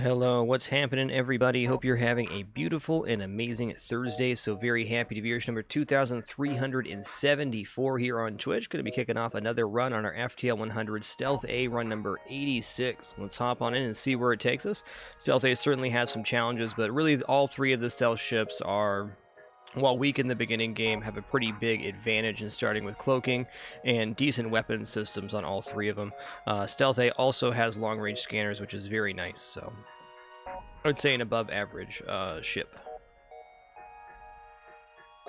Hello, what's happening, everybody? Hope you're having a beautiful and amazing Thursday. So very happy to be here. Number 2374 here on Twitch. Going to be kicking off another run on our FTL100 Stealth A, run number 86. Let's hop on in and see where it takes us. Stealth A certainly has some challenges, but really all three of the stealth ships are, while weak in the beginning game, have a pretty big advantage in starting with cloaking and decent weapon systems on all three of them. Stealth A also has long-range scanners, which is very nice, so I would say an above-average ship.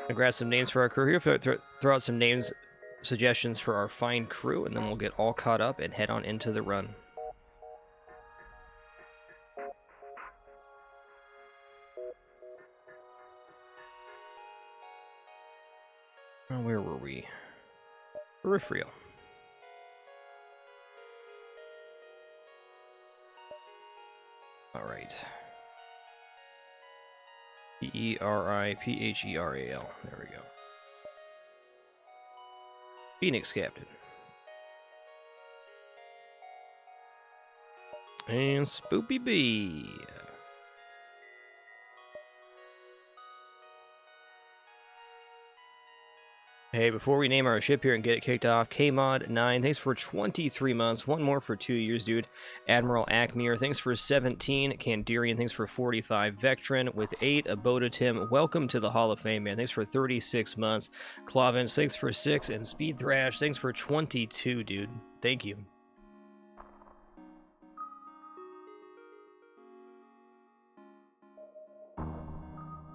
I'll grab some names for our crew here, throw out some names, suggestions for our fine crew, and then we'll get all caught up and head on into the run. Where were we? Peripheral. All right. P-E-R-I-P-H-E-R-A-L. There we go. Phoenix Captain. And Spoopy B. Hey, before we name our ship here and get it kicked off, KMod9, thanks for 23 months. One more for 2 years, dude. Admiral Acmir, thanks for 17. Kandarian, thanks for 45. Vectrin with 8. Aboda Tim, welcome to the Hall of Fame, man. Thanks for 36 months. Clavins, thanks for 6. And Speed Thrash, thanks for 22, dude. Thank you.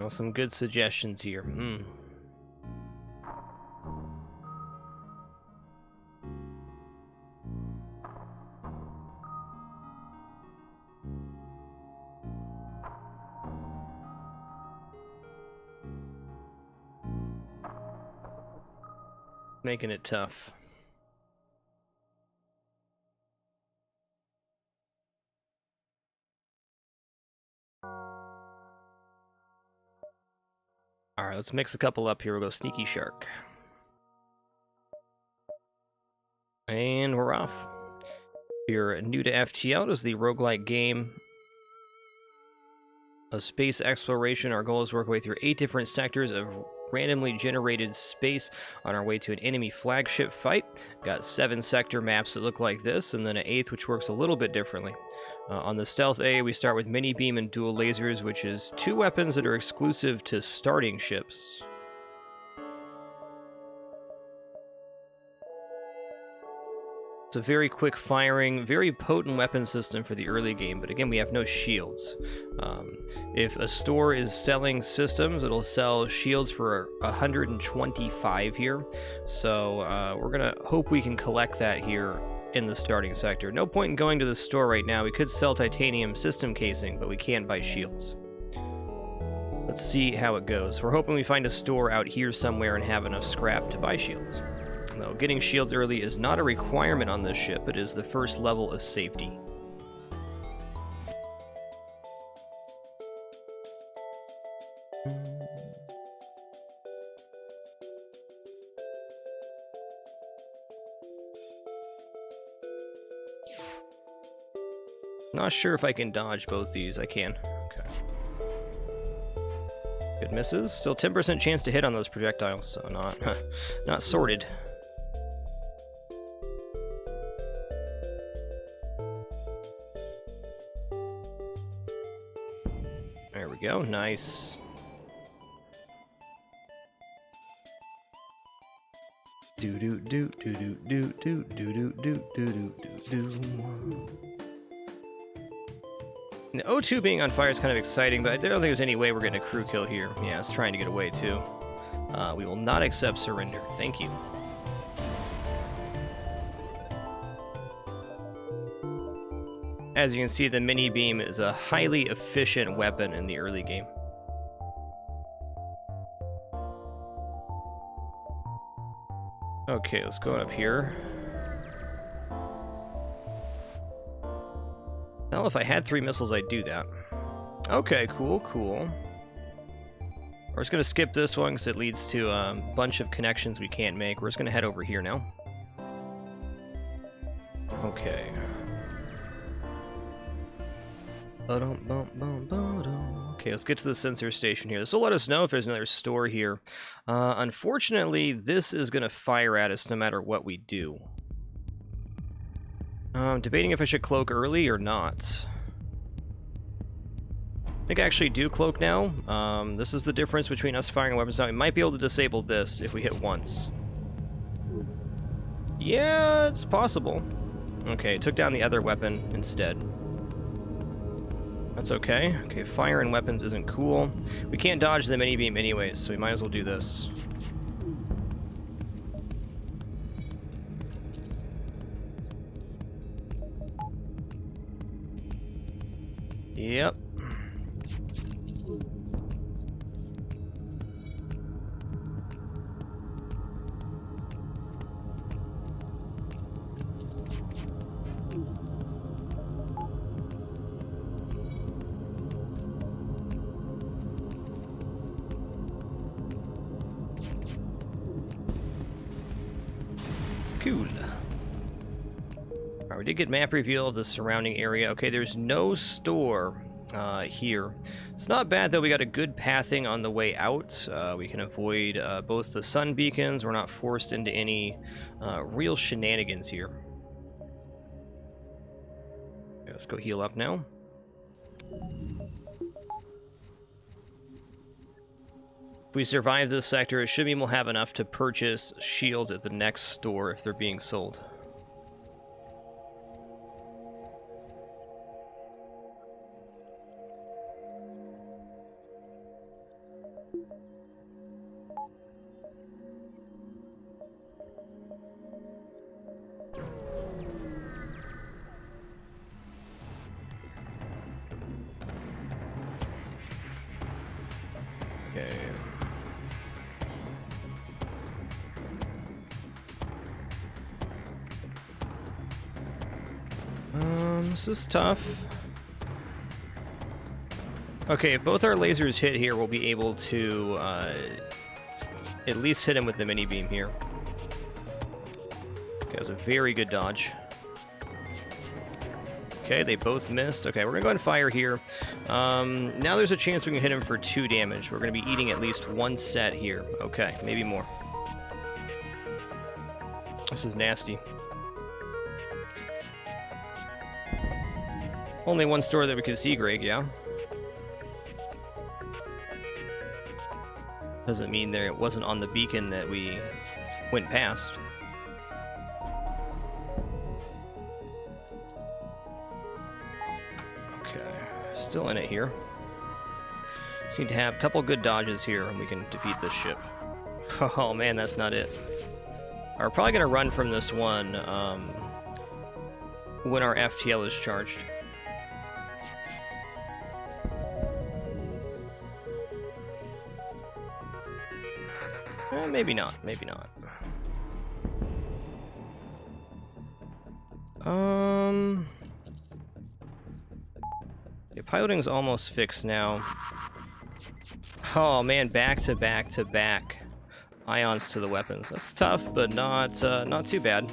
Well, some good suggestions here. Making it tough. All right, let's mix a couple up here. We'll go Sneaky Shark. And we're off. If you're new to FTL, it is the roguelike game of space exploration. Our goal is to work our way through 8 different sectors of randomly generated space on our way to an enemy flagship fight. Got 7 sector maps that look like this, and then an 8th which works a little bit differently. On the Stealth A, we start with mini beam and dual lasers, which is 2 weapons that are exclusive to starting ships. It's a very quick firing, very potent weapon system for the early game, but again, we have no shields. If a store is selling systems, it'll sell shields for 125 here, so we're gonna hope we can collect that here in the starting sector. No point in going to the store right now. We could sell titanium system casing, but we can't buy shields. Let's see how it goes. We're hoping we find a store out here somewhere and have enough scrap to buy shields. Though getting shields early is not a requirement on this ship, it is the first level of safety. Not sure if I can dodge both these. I can. Okay. Good misses. Still 10% chance to hit on those projectiles, so not sorted. There we go. Nice. Do do do do do do do do do do do do. The O2 being on fire is kind of exciting, but I don't think there's any way we're getting a crew kill here. Yeah, it's trying to get away too. We will not accept surrender. Thank you. As you can see, the mini beam is a highly efficient weapon in the early game. Okay, let's go up here. Well, if I had 3 missiles, I'd do that. Okay, cool, cool. We're just going to skip this one because it leads to a bunch of connections we can't make. We're just going to head over here now. Okay. Okay, let's get to the sensor station here. This will let us know if there's another store here. Unfortunately, this is going to fire at us no matter what we do. I'm debating if I should cloak early or not. I think I actually do cloak now. This is the difference between us firing weapons now. We might be able to disable this if we hit once. Yeah, it's possible. Okay, took down the other weapon instead. That's okay. Okay, fire and weapons isn't cool. We can't dodge the mini-beam anyways, so we might as well do this. Yep. Cool. Alright, we did get map reveal of the surrounding area. Okay, there's no store here. It's not bad though, we got a good pathing on the way out. We can avoid both the sun beacons. We're not forced into any real shenanigans here. Okay, let's go heal up now. If we survive this sector, it should mean we'll have enough to purchase shields at the next store if they're being sold. Okay. This is tough. Okay, if both our lasers hit here, we'll be able to at least hit him with the mini-beam here. Okay, that was a very good dodge. Okay, they both missed. Okay, we're gonna go ahead and fire here. Now there's a chance we can hit him for 2 damage. We're gonna be eating at least 1 set here. Okay, maybe more. This is nasty. Only 1 store that we could see, Greg, yeah? Doesn't mean there it wasn't on the beacon that we went past. Okay, still in it here. Just need to have a couple good dodges here and we can defeat this ship. Oh man, that's not it. We're probably gonna run from this one when our FTL is charged. Maybe not, maybe not. Yeah, piloting's almost fixed now. Oh man, back to back to back ions to the weapons. That's tough, but not too bad.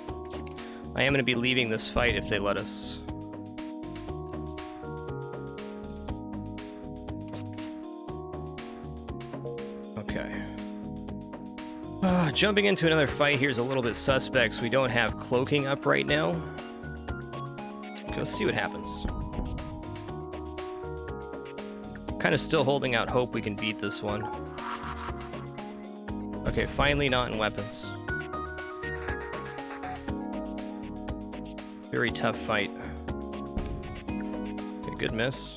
I am going to be leaving this fight if they let us. Okay. Jumping into another fight here is a little bit suspect, so we don't have cloaking up right now. Okay, let's see what happens. Kind of still holding out hope we can beat this one. Okay, finally not in weapons. Very tough fight. Okay, good miss.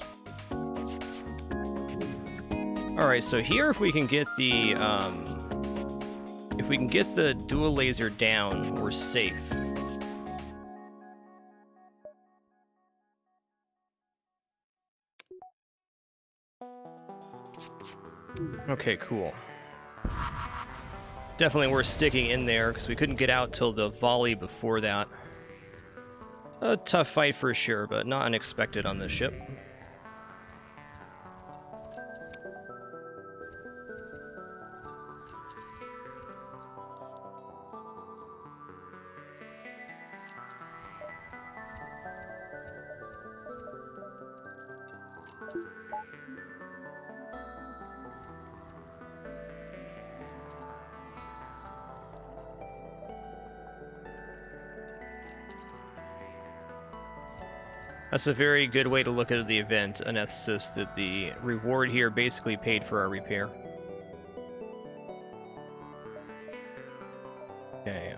Alright, so here if we can get the dual laser down, we're safe. Okay, cool. Definitely worth sticking in there, because we couldn't get out till the volley before that. A tough fight for sure, but not unexpected on this ship. That's a very good way to look at the event, anesthetist, that the reward here basically paid for our repair. Okay,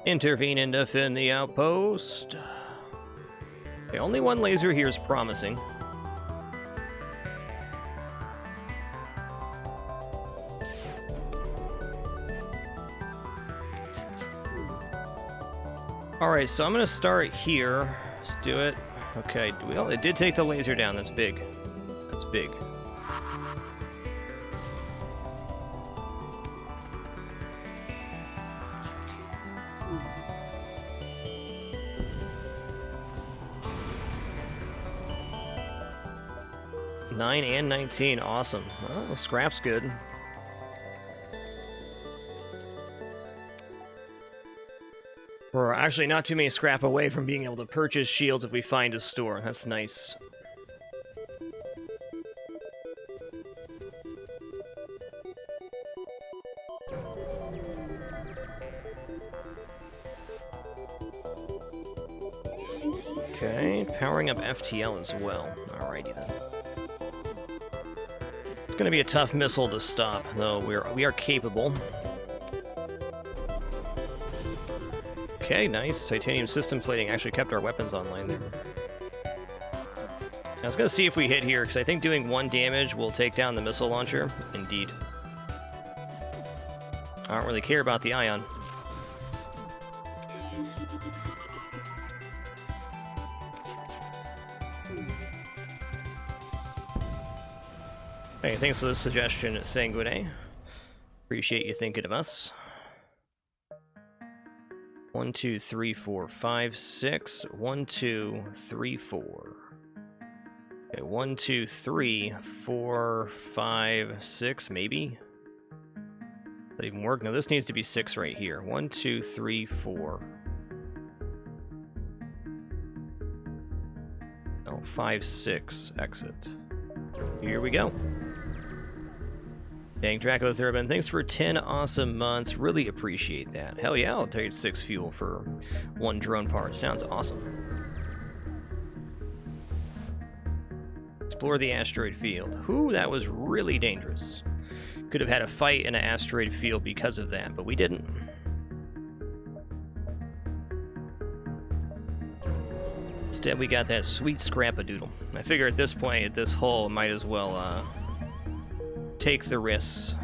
intervene and defend the outpost. Okay, only one laser here is promising. Alright, so I'm gonna start here. Let's do it. Okay, well, it did take the laser down. That's big. That's big. Nine and 19, awesome. Well, scrap's good. We're actually not too many scrap away from being able to purchase shields if we find a store. That's nice. Okay, powering up FTL as well. Alrighty then. It's gonna be a tough missile to stop, though we are capable. Okay, nice. Titanium system plating actually kept our weapons online there. I was gonna see if we hit here, because I think doing 1 damage will take down the missile launcher. Indeed. I don't really care about the ion. Hey, thanks for the suggestion, Sanguine. Appreciate you thinking of us. 1, 2, 3, 4, 5, 6. 1, 2, 3, 4. Okay, 1, 2, 3, 4, 5, 6, maybe? Does that even work? No, this needs to be 6 right here. 1, 2, 3, 4. Oh, 5, 6. Exit. Here we go. Dang, Draco Thurbin, thanks for 10 awesome months. Really appreciate that. Hell yeah, I'll trade 6 fuel for 1 drone part. Sounds awesome. Explore the asteroid field. Ooh, that was really dangerous. Could have had a fight in an asteroid field because of that, but we didn't. Instead, we got that sweet scrap-a-doodle. I figure at this point, at this hole, might as well, take the risks.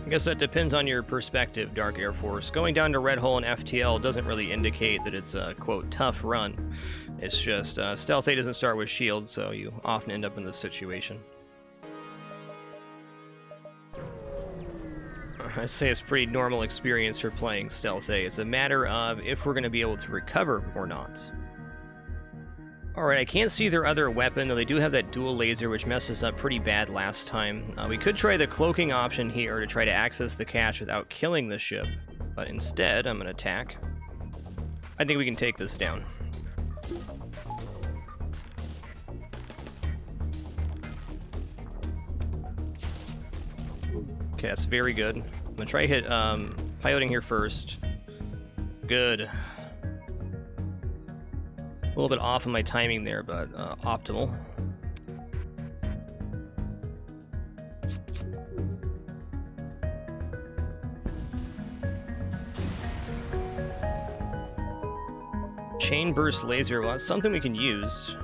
I guess that depends on your perspective, Dark Air Force. Going down to Red Hole and FTL doesn't really indicate that it's a, quote, tough run. It's just, Stealth A doesn't start with shields, so you often end up in this situation. I'd say it's a pretty normal experience for playing Stealth A. It's a matter of if we're going to be able to recover or not. Alright, I can't see their other weapon, though they do have that dual laser, which messed us up pretty bad last time. We could try the cloaking option here to try to access the cache without killing the ship, but instead I'm going to attack. I think we can take this down. Okay, that's very good. I'm going to try to hit piloting here first. Good. A little bit off on my timing there, but optimal. Chain burst laser, well, that's something we can use.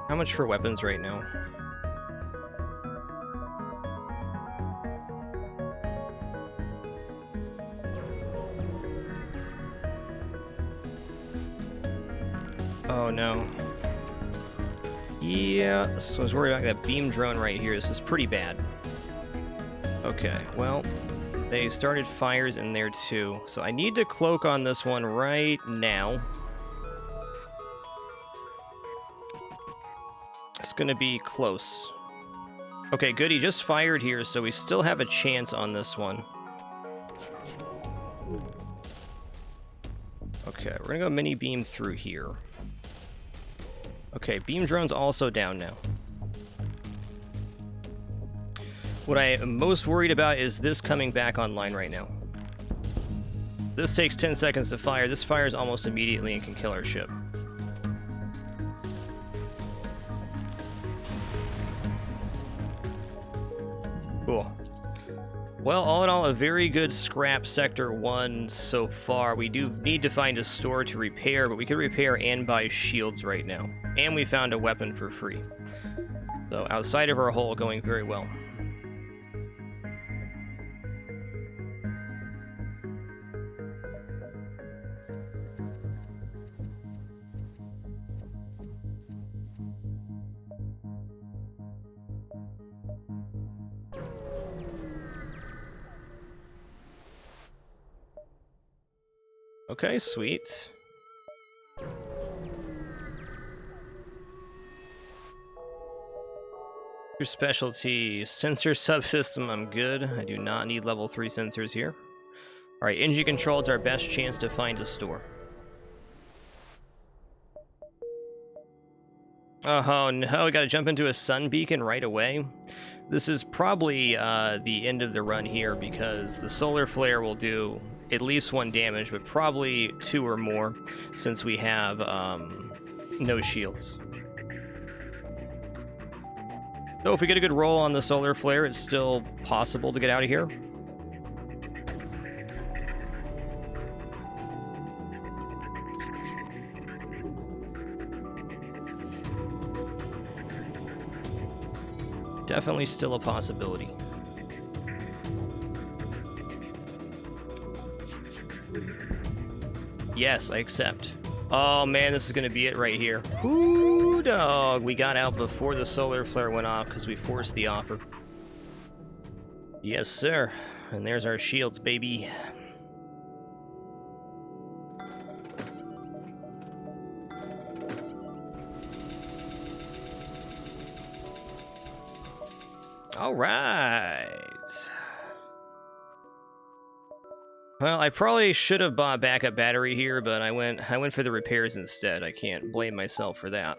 How much for weapons right now? Oh no. Yeah, so I was worried about that beam drone right here. This is pretty bad. Okay, well, they started fires in there too. So I need to cloak on this one right now. It's gonna be close. Okay, good. He just fired here, so we still have a chance on this one. Okay, we're gonna go mini beam through here. Okay, beam drone's also down now. What I am most worried about is this coming back online right now. This takes 10 seconds to fire. This fires almost immediately and can kill our ship. Cool. Well, all in all, a very good scrap Sector 1 so far. We do need to find a store to repair, but we could repair and buy shields right now. And we found a weapon for free. So outside of our hull, going very well. Okay, sweet. Your specialty, sensor subsystem, I'm good. I do not need level 3 sensors here. Alright, engine control is our best chance to find a store. Oh no, we gotta jump into a sun beacon right away. This is probably the end of the run here because the solar flare will do at least 1 damage, but probably 2 or more since we have no shields. So if we get a good roll on the solar flare, it's still possible to get out of here. Definitely still a possibility. Yes, I accept. Oh man, this is gonna be it right here. Ooh, dog. We got out before the solar flare went off because we forced the offer. Yes, sir. And there's our shields, baby. All right. Well, I probably should have bought a backup battery here, but I went for the repairs instead. I can't blame myself for that.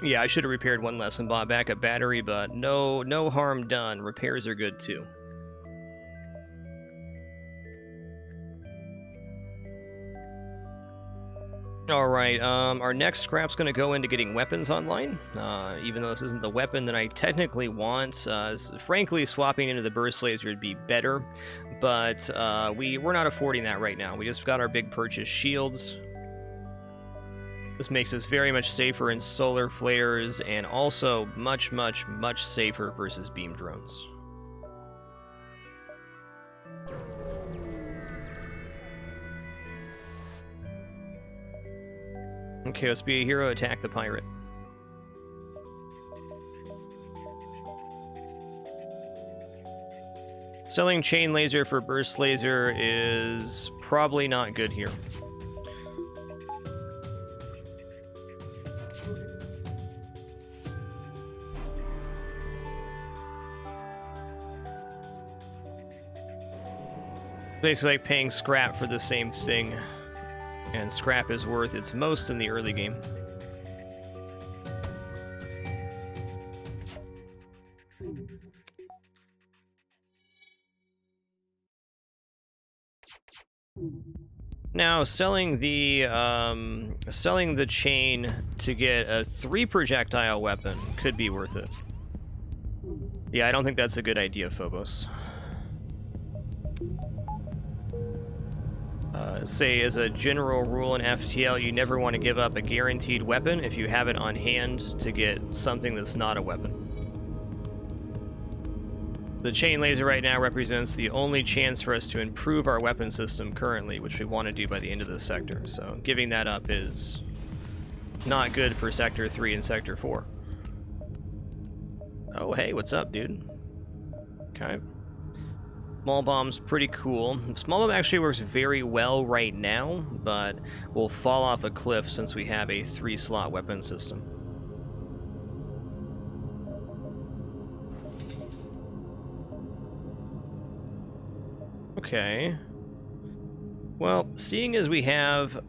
Yeah, I should have repaired one less and bought a backup battery, but no harm done. Repairs are good too. Alright, our next scrap's going to go into getting weapons online, even though this isn't the weapon that I technically want. Frankly, swapping into the burst laser would be better, but we're not affording that right now. We just got our big purchase shields. This makes us very much safer in solar flares, and also much safer versus beam drones. Okay, let's be a hero, attack the pirate. Selling chain laser for burst laser is probably not good here. Basically like paying scrap for the same thing. And scrap is worth its most in the early game. Now, selling the chain to get a 3 projectile weapon could be worth it. Yeah, I don't think that's a good idea, Phobos. Say, as a general rule in FTL, you never want to give up a guaranteed weapon if you have it on hand to get something that's not a weapon. The chain laser right now represents the only chance for us to improve our weapon system currently, which we want to do by the end of this sector, so giving that up is not good for Sector 3 and Sector 4. Oh, hey, what's up, dude? Okay. Small bomb's pretty cool. Small bomb actually works very well right now, but will fall off a cliff since we have a 3-slot weapon system. Okay. Well, seeing as we have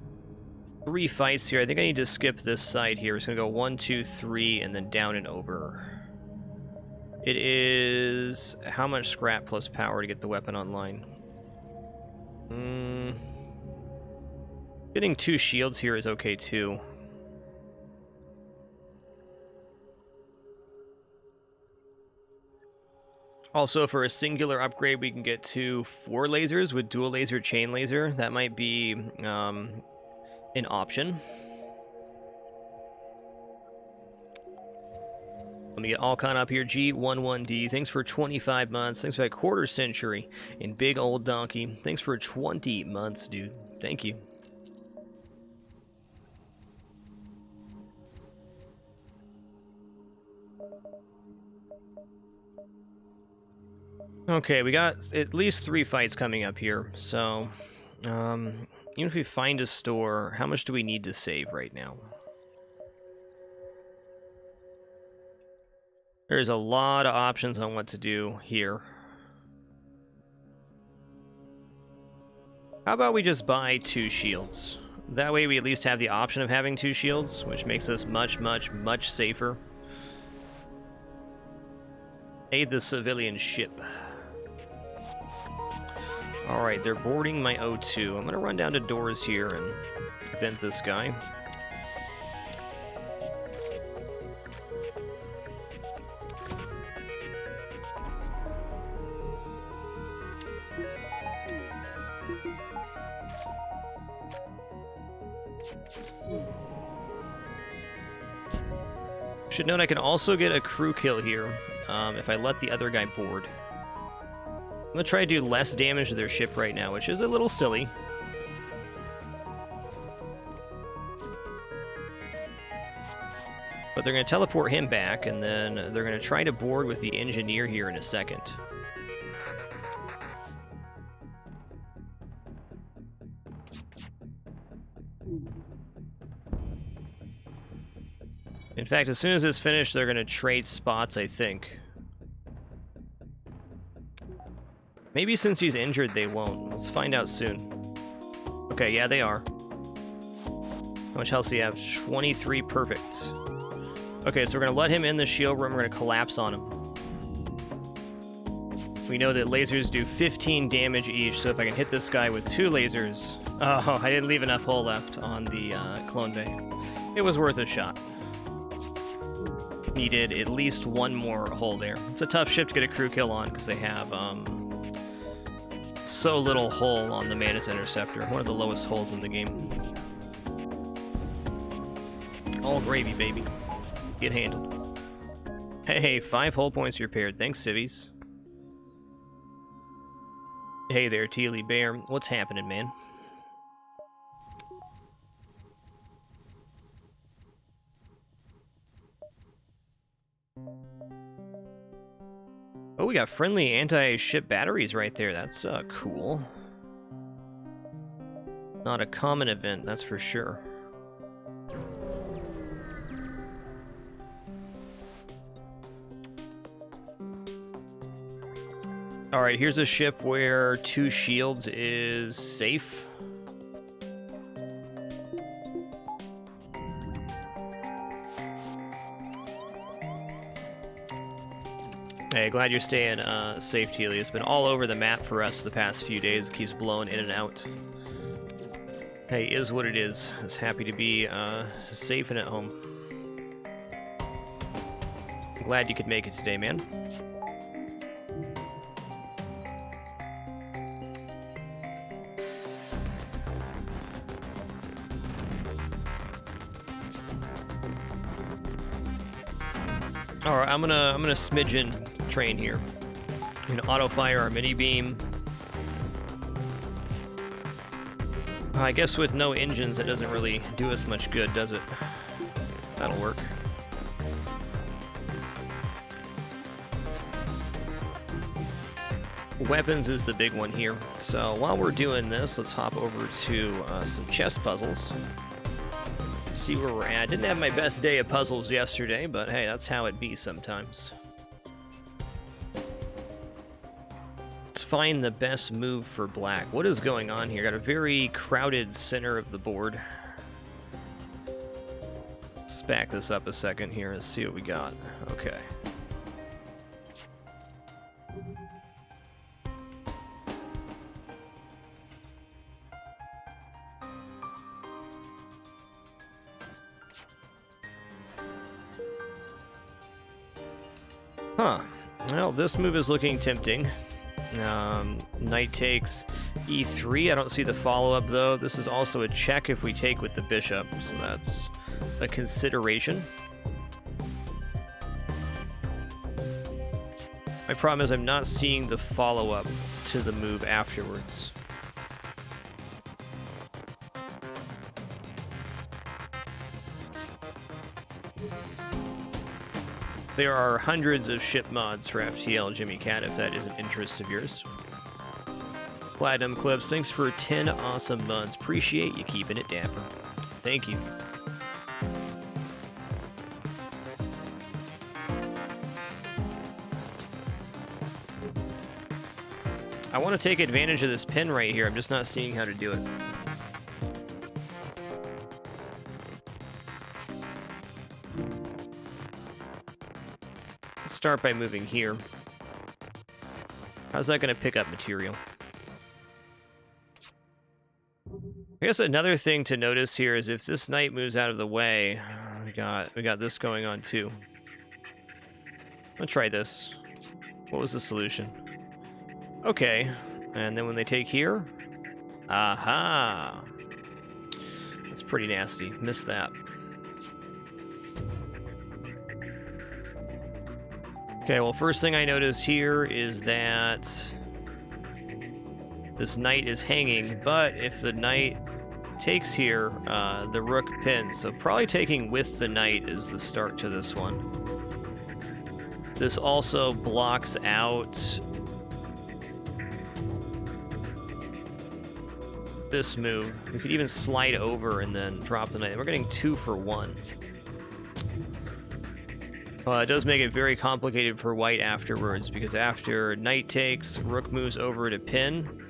3 fights here, I think I need to skip this side here. It's going to go 1, 2, 3, and then down and over. It is how much scrap plus power to get the weapon online? Getting 2 shields here is okay too. Also, for a singular upgrade, we can get to 4 lasers with dual laser chain laser. That might be an option. Let me get Alcon up here. G11D. Thanks for 25 months. Thanks for that quarter century. And Big Old Donkey. Thanks for 20 months, dude. Thank you. Okay, we got at least 3 fights coming up here. So, even if we find a store, how much do we need to save right now? There's a lot of options on what to do here. How about we just buy 2 shields? That way we at least have the option of having 2 shields, which makes us much, much, much safer. Aid the civilian ship. Alright, they're boarding my O2. I'm going to run down to doors here and vent this guy. Should note I can also get a crew kill here if I let the other guy board. I'm going to try to do less damage to their ship right now, which is a little silly. But they're going to teleport him back, and then they're going to try to board with the engineer here in a second. In fact, as soon as it's finished, they're going to trade spots, I think. Maybe since he's injured, they won't. Let's find out soon. Okay, yeah, they are. How much health do you have? 23, perfect. Okay, so we're going to let him in the shield room. We're going to collapse on him. We know that lasers do 15 damage each, so if I can hit this guy with 2 lasers... Oh, I didn't leave enough hull left on the clone bay. It was worth a shot. Needed at least 1 more hull there. It's a tough ship to get a crew kill on because they have so little hull on the Mantis Interceptor. One of the lowest hulls in the game. All gravy, baby. Get handled. Hey, 5 hull points repaired. Thanks, civvies. Hey there, Tealy Bear. What's happening, man? Oh, we got friendly anti-ship batteries right there. That's cool. Not a common event, that's for sure. Alright, here's a ship where 2 shields is safe. Hey, glad you're staying safe, Tealy. It's been all over the map for us the past few days. It keeps blowing in and out. Hey, is what it is. Just happy to be safe and at home. I'm glad you could make it today, man. Alright, I'm gonna smidgen train here. I'm gonna auto fire our mini beam. I guess with no engines it doesn't really do us much good, does it? That'll work. weapons is the big one here. So while we're doing this, let's hop over to some chess puzzles. See where we're at. Didn't have my best day of puzzles yesterday, but hey, that's how it be sometimes. Let's find the best move for black. What is going on here? Got a very crowded center of the board. Let's back this up a second here and see what we got. Okay. Huh. Well, this move is looking tempting. Knight takes e3. I don't see the follow-up, though. This is also a check if we take with the bishop, so that's a consideration. My problem is I'm not seeing the follow-up to the move afterwards. There are hundreds of ship mods for FTL, Jimmy Cat, if that is an interest of yours. Platinum Clips, thanks for 10 awesome months. Appreciate you keeping it dapper. Thank you. I want to take advantage of this pin right here. I'm just not seeing how to do it. Start by moving here. How's that going to pick up material? I guess another thing to notice here is if this knight moves out of the way, we got this going on too. Let's try this. What was the solution? Okay, and then when they take here, aha! That's pretty nasty. Missed that. Okay, well, first thing I notice here is that this knight is hanging, but if the knight takes here, the rook pins. So probably taking with the knight is the start to this one. This also blocks out this move. We could even slide over and then drop the knight. We're getting 2 for 1. It does make it very complicated for white afterwards, because after knight takes, rook moves over to pin,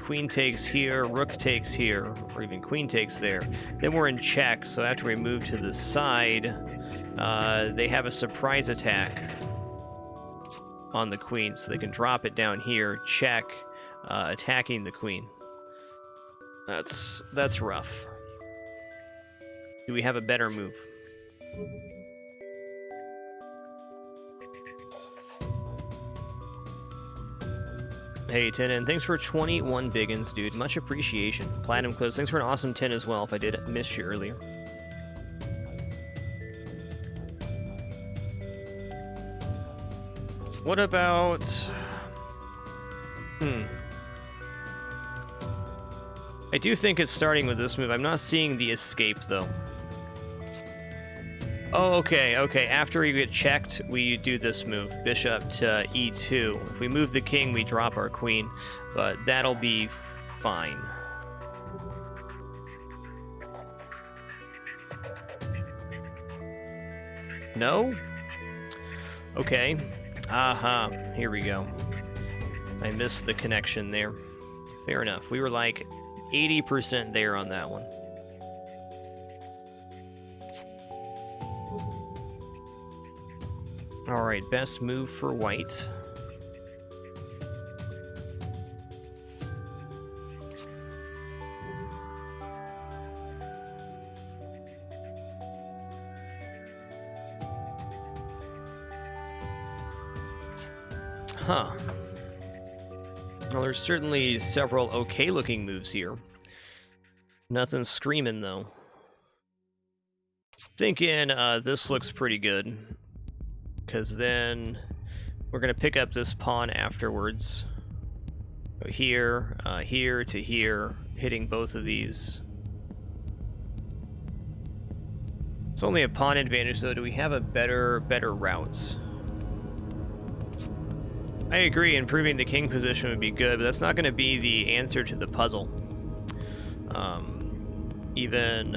queen takes here, rook takes here, or even queen takes there. Then we're in check, so after we move to the side, they have a surprise attack on the queen, so they can drop it down here, check, attacking the queen. That's rough. Do we have a better move? Hey, Tenon, thanks for 21 biggins, dude. Much appreciation. Platinum Clips, thanks for an awesome 10 as well, if I did miss you earlier. What about... I do think it's starting with this move. I'm not seeing the escape, though. Oh, okay. After we get checked, we do this move. Bishop to e2. If we move the king, we drop our queen. But that'll be fine. No? Okay. Aha. Here we go. I missed the connection there. Fair enough. We were like 80% there on that one. Alright, best move for white. Huh. Well, there's certainly several okay-looking moves here. Nothing screaming, though. Thinking this looks pretty good, because then we're going to pick up this pawn afterwards. Go here, here to here, hitting both of these. It's only a pawn advantage, though. Do we have a better route? I agree, improving the king position would be good, but that's not going to be the answer to the puzzle. Even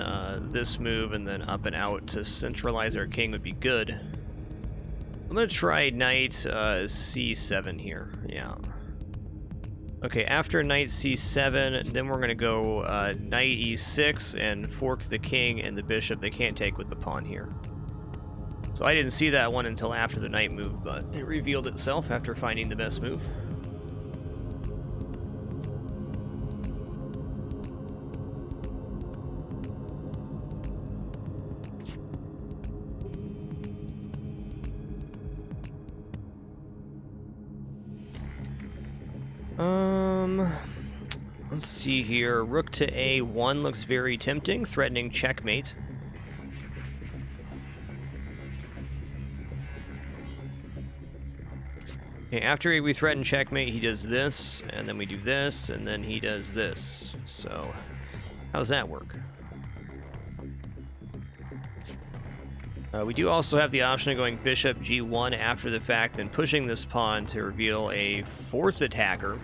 this move and then up and out to centralize our king would be good. I'm going to try knight c7 here, yeah. Okay, after knight c7, then we're going to go knight e6 and fork the king and the bishop. They can't take with the pawn here. So I didn't see that one until after the knight move, but it revealed itself after finding the best move. Let's see here. Rook to a1 looks very tempting, threatening checkmate. Okay, after we threaten checkmate, he does this, and then we do this, and then he does this. So, how's that work? We do also have the option of going bishop g1 after the fact, then pushing this pawn to reveal a fourth attacker.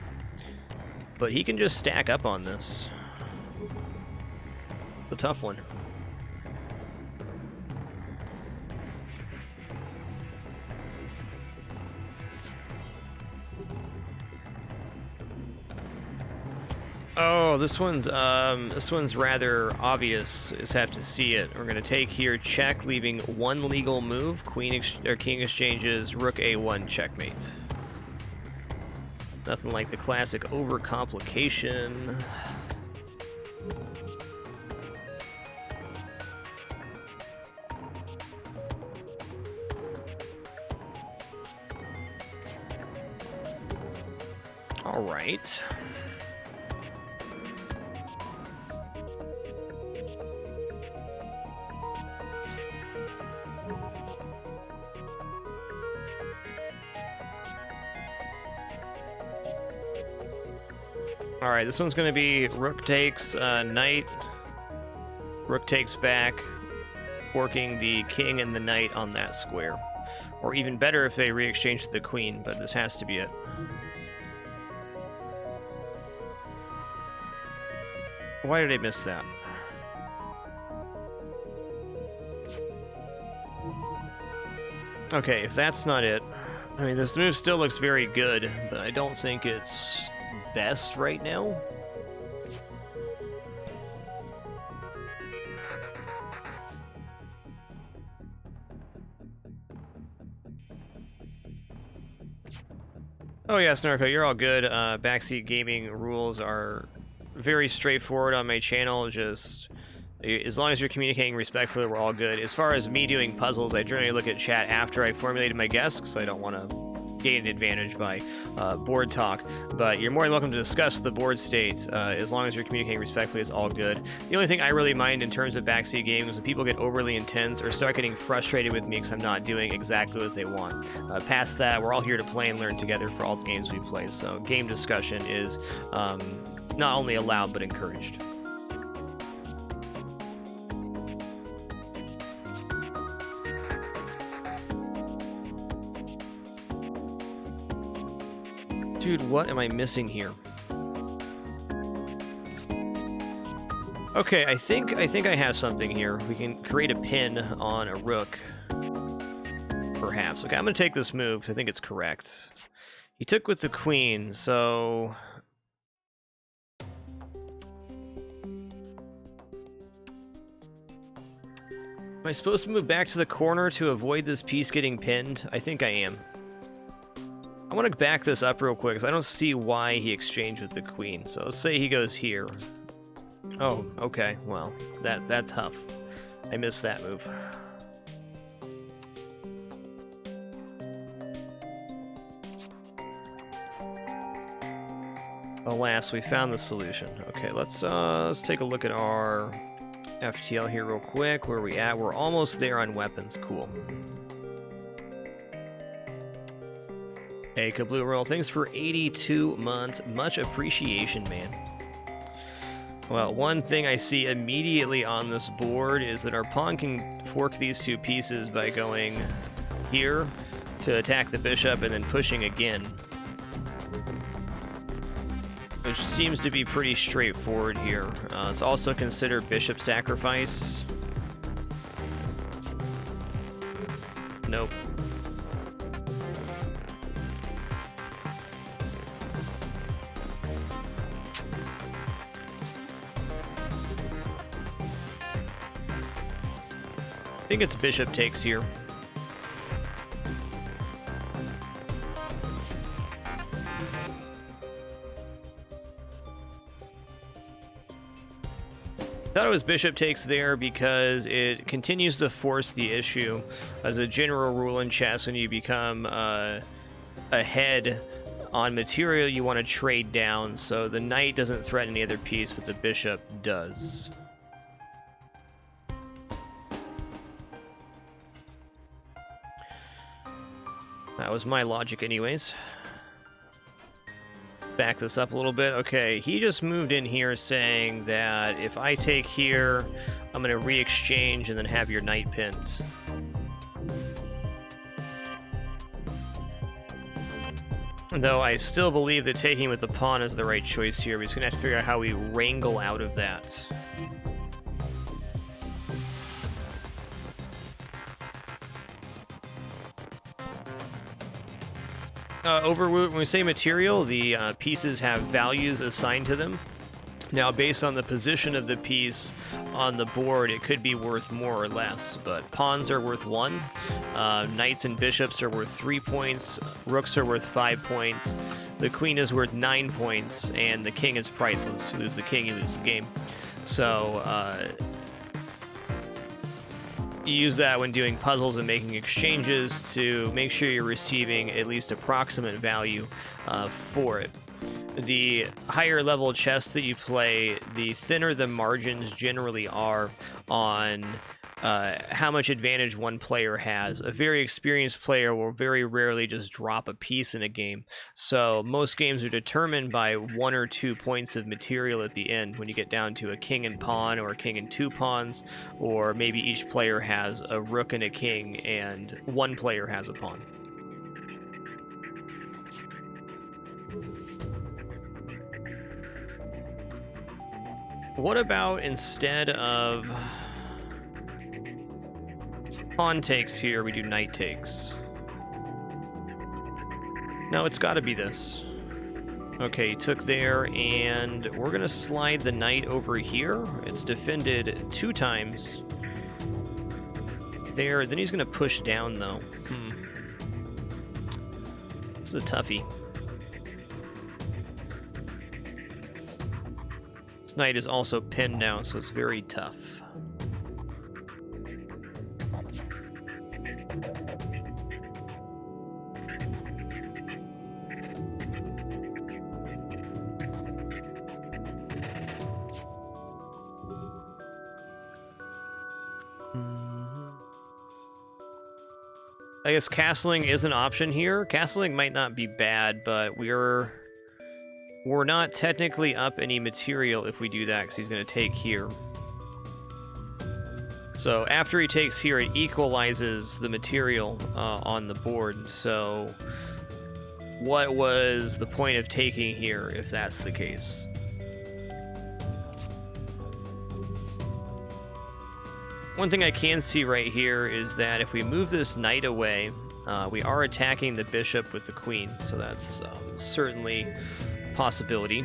But he can just stack up on this. It's a tough one. Oh, this one's rather obvious. Just have to see it. We're gonna take here check, leaving one legal move. King exchanges rook a1 checkmate. Nothing like the classic overcomplication. All right. Alright, this one's going to be rook takes, knight, rook takes back, forking the king and the knight on that square. Or even better if they re-exchange to the queen, but this has to be it. Why did I miss that? Okay, if that's not it, I mean, this move still looks very good, but I don't think it's best right now. Oh yeah, Snarko, you're all good. Backseat gaming rules are very straightforward on my channel. Just as long as you're communicating respectfully, we're all good. As far as me doing puzzles, I generally look at chat after I formulated my guess, because I don't want to gain an advantage by board talk, but you're more than welcome to discuss the board state. As long as you're communicating respectfully, it's all good. The only thing I really mind in terms of backseat games is when people get overly intense or start getting frustrated with me because I'm not doing exactly what they want. Past that, we're all here to play and learn together for all the games we play, so game discussion is not only allowed but encouraged. Dude, what am I missing here? Okay, I think I have something here. We can create a pin on a rook, perhaps. Okay, I'm gonna take this move because I think it's correct. He took with the queen, so am I supposed to move back to the corner to avoid this piece getting pinned? I think I am. I want to back this up real quick because I don't see why he exchanged with the queen. So let's say he goes here. Oh, okay. Well, that's tough. I missed that move. Alas, we found the solution. Okay, let's take a look at our FTL here real quick. Where are we at? We're almost there on weapons. Cool. Hey, Kabloo Roll, thanks for 82 months. Much appreciation, man. Well, one thing I see immediately on this board is that our pawn can fork these two pieces by going here to attack the bishop and then pushing again. which seems to be pretty straightforward here. It's also considered bishop sacrifice. Nope. I think it's bishop takes here. Thought it was bishop takes there because it continues to force the issue. As a general rule in chess, when you become ahead on material, you want to trade down, so the knight doesn't threaten any other piece, but the bishop does. That was my logic anyways. Back this up a little bit. Okay, he just moved in here saying that if I take here, I'm going to re-exchange and then have your knight pinned. Though I still believe that taking with the pawn is the right choice here. We're just going to have to figure out how we wrangle out of that. When we say material, the pieces have values assigned to them. Now, based on the position of the piece on the board, it could be worth more or less, but pawns are worth 1, knights and bishops are worth 3 points, rooks are worth 5 points, the queen is worth 9 points, and the king is priceless. You lose the king, you lose the game. So, you use that when doing puzzles and making exchanges to make sure you're receiving at least approximate value for it. The higher level chess that you play, the thinner the margins generally are on how much advantage one player has. A very experienced player will very rarely just drop a piece in a game. So most games are determined by 1 or 2 points of material at the end when you get down to a king and pawn or a king and 2 pawns, or maybe each player has a rook and a king and one player has a pawn. What about instead of pawn takes here, we do knight takes? No, it's got to be this. Okay, he took there, and we're going to slide the knight over here. It's defended 2 times. There, then he's going to push down, though. This is a toughie. This knight is also pinned now, so it's very tough. I guess castling is an option here. Castling might not be bad, but we're not technically up any material if we do that, because he's going to take here. So after he takes here, it equalizes the material on the board. So what was the point of taking here if that's the case? One thing I can see right here is that if we move this knight away, we are attacking the bishop with the queen, so that's certainly a possibility.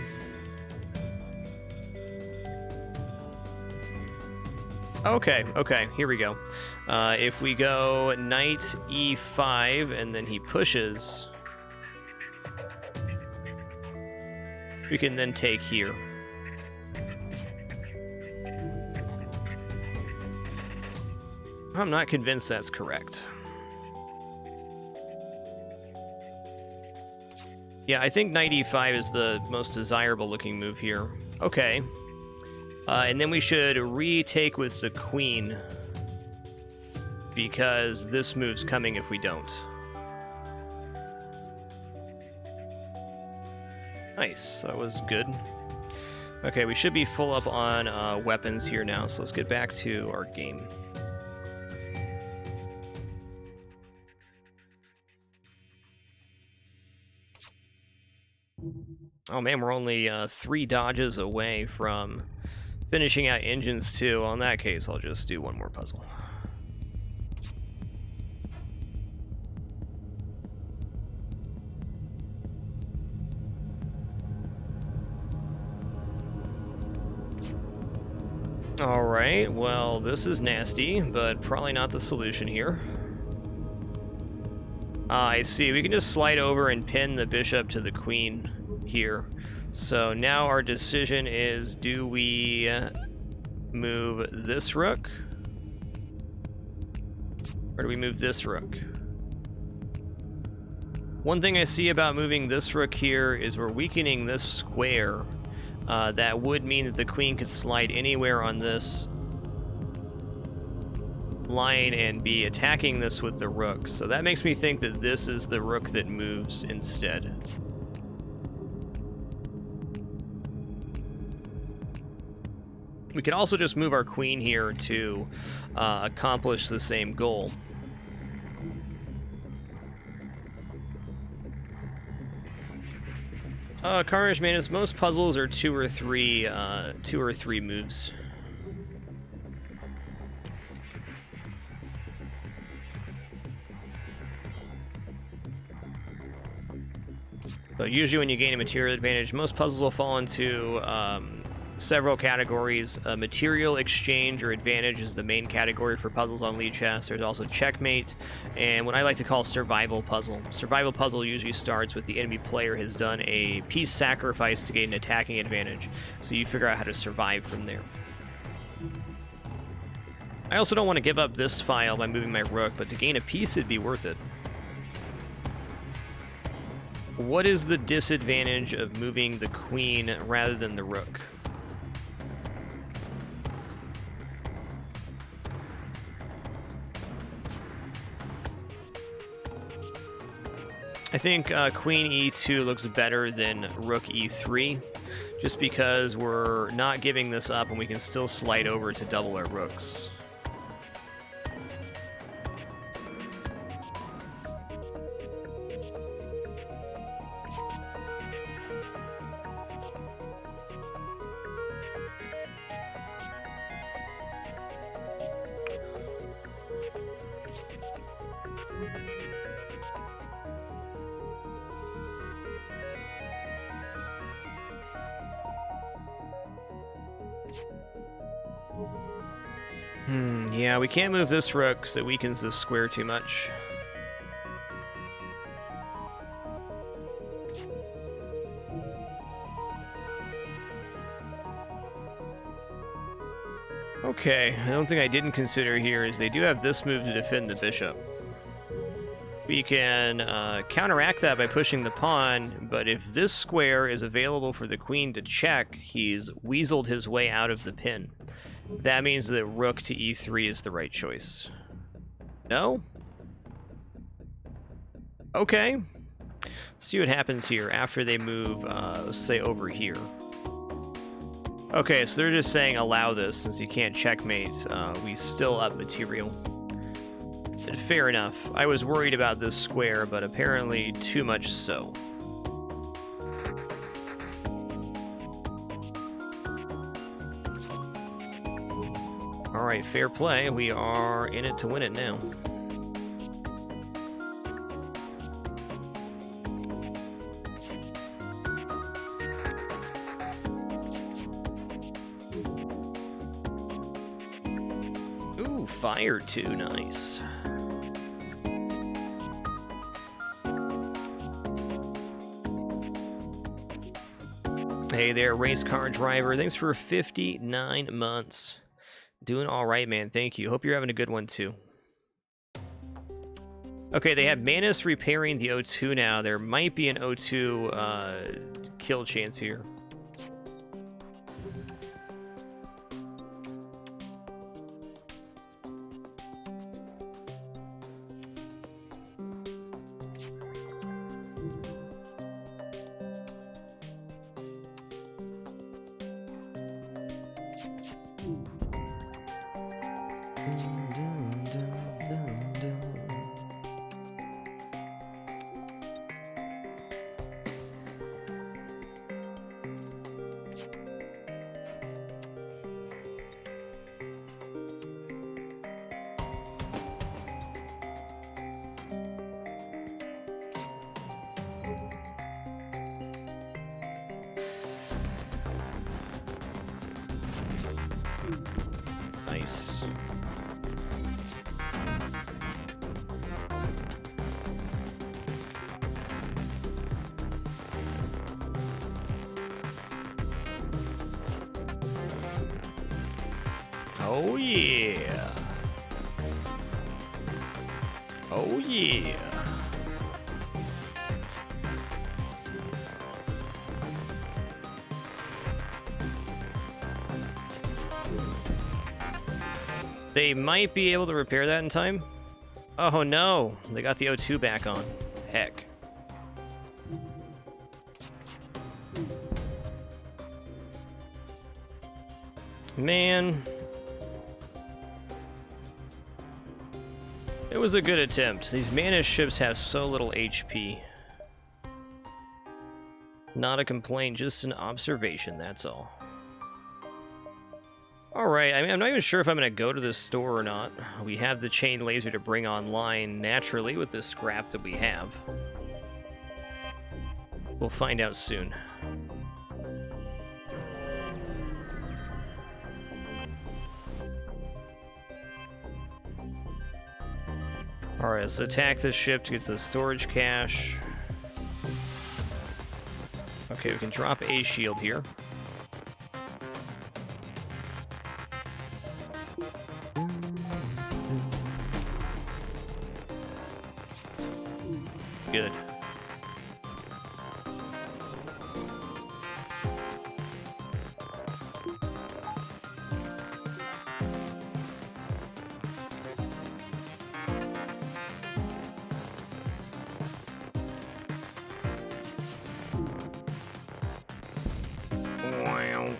Okay, here we go. If we go knight e5 and then he pushes, we can then take here. I'm not convinced that's correct. Yeah, I think knight e5 is the most desirable looking move here. Okay. And then we should retake with the queen, because this move's coming if we don't. Nice, that was good. Okay, we should be full up on weapons here now, so let's get back to our game. Oh man, we're only 3 dodges away from finishing out engines too. Well, in that case, I'll just do one more puzzle. Alright, well, this is nasty, but probably not the solution here. I see. We can just slide over and pin the bishop to the queen here. So now our decision is, do we move this rook? Or do we move this rook? One thing I see about moving this rook here is we're weakening this square. That would mean that the queen could slide anywhere on this line and be attacking this with the rook. So that makes me think that this is the rook that moves instead. We could also just move our queen here to accomplish the same goal. Carnage Manus, most puzzles are two or three moves. So usually when you gain a material advantage, most puzzles will fall into several categories. Material exchange or advantage is the main category for puzzles on lead chess. There's also checkmate, and what I like to call survival puzzle. Survival puzzle usually starts with the enemy player has done a piece sacrifice to gain an attacking advantage, so you figure out how to survive from there. I also don't want to give up this file by moving my rook, but to gain a piece it'd be worth it. What is the disadvantage of moving the queen rather than the rook? I think queen e2 looks better than rook e3, just because we're not giving this up and we can still slide over to double our rooks. Yeah, we can't move this rook because it weakens this square too much. Okay, I don't think I didn't consider here is they do have this move to defend the bishop. We can counteract that by pushing the pawn, but if this square is available for the queen to check, he's weaseled his way out of the pin. That means that rook to e3 is the right choice. No? Okay. Let's see what happens here after they move, let's say, over here. Okay, so they're just saying allow this since he can't checkmate. We still up material. Fair enough. I was worried about this square, but apparently too much so. Alright, fair play. We are in it to win it now. Ooh, fire too, nice. Hey there, race car driver. Thanks for 59 months. Doing all right, man. Thank you. Hope you're having a good one, too. Okay, they have Manus repairing the O2 now. There might be an O2 kill chance here. Oh yeah. Oh yeah. They might be able to repair that in time. Oh no, they got the O2 back on. Heck. Man. It was a good attempt. These mana ships have so little HP. Not a complaint, just an observation, that's all. Alright, I mean, I'm not even sure if I'm going to go to this store or not. We have the chain laser to bring online naturally with the scrap that we have. We'll find out soon. Alright, let's attack this ship to get to the storage cache. Okay, we can drop a shield here. Good. Wow.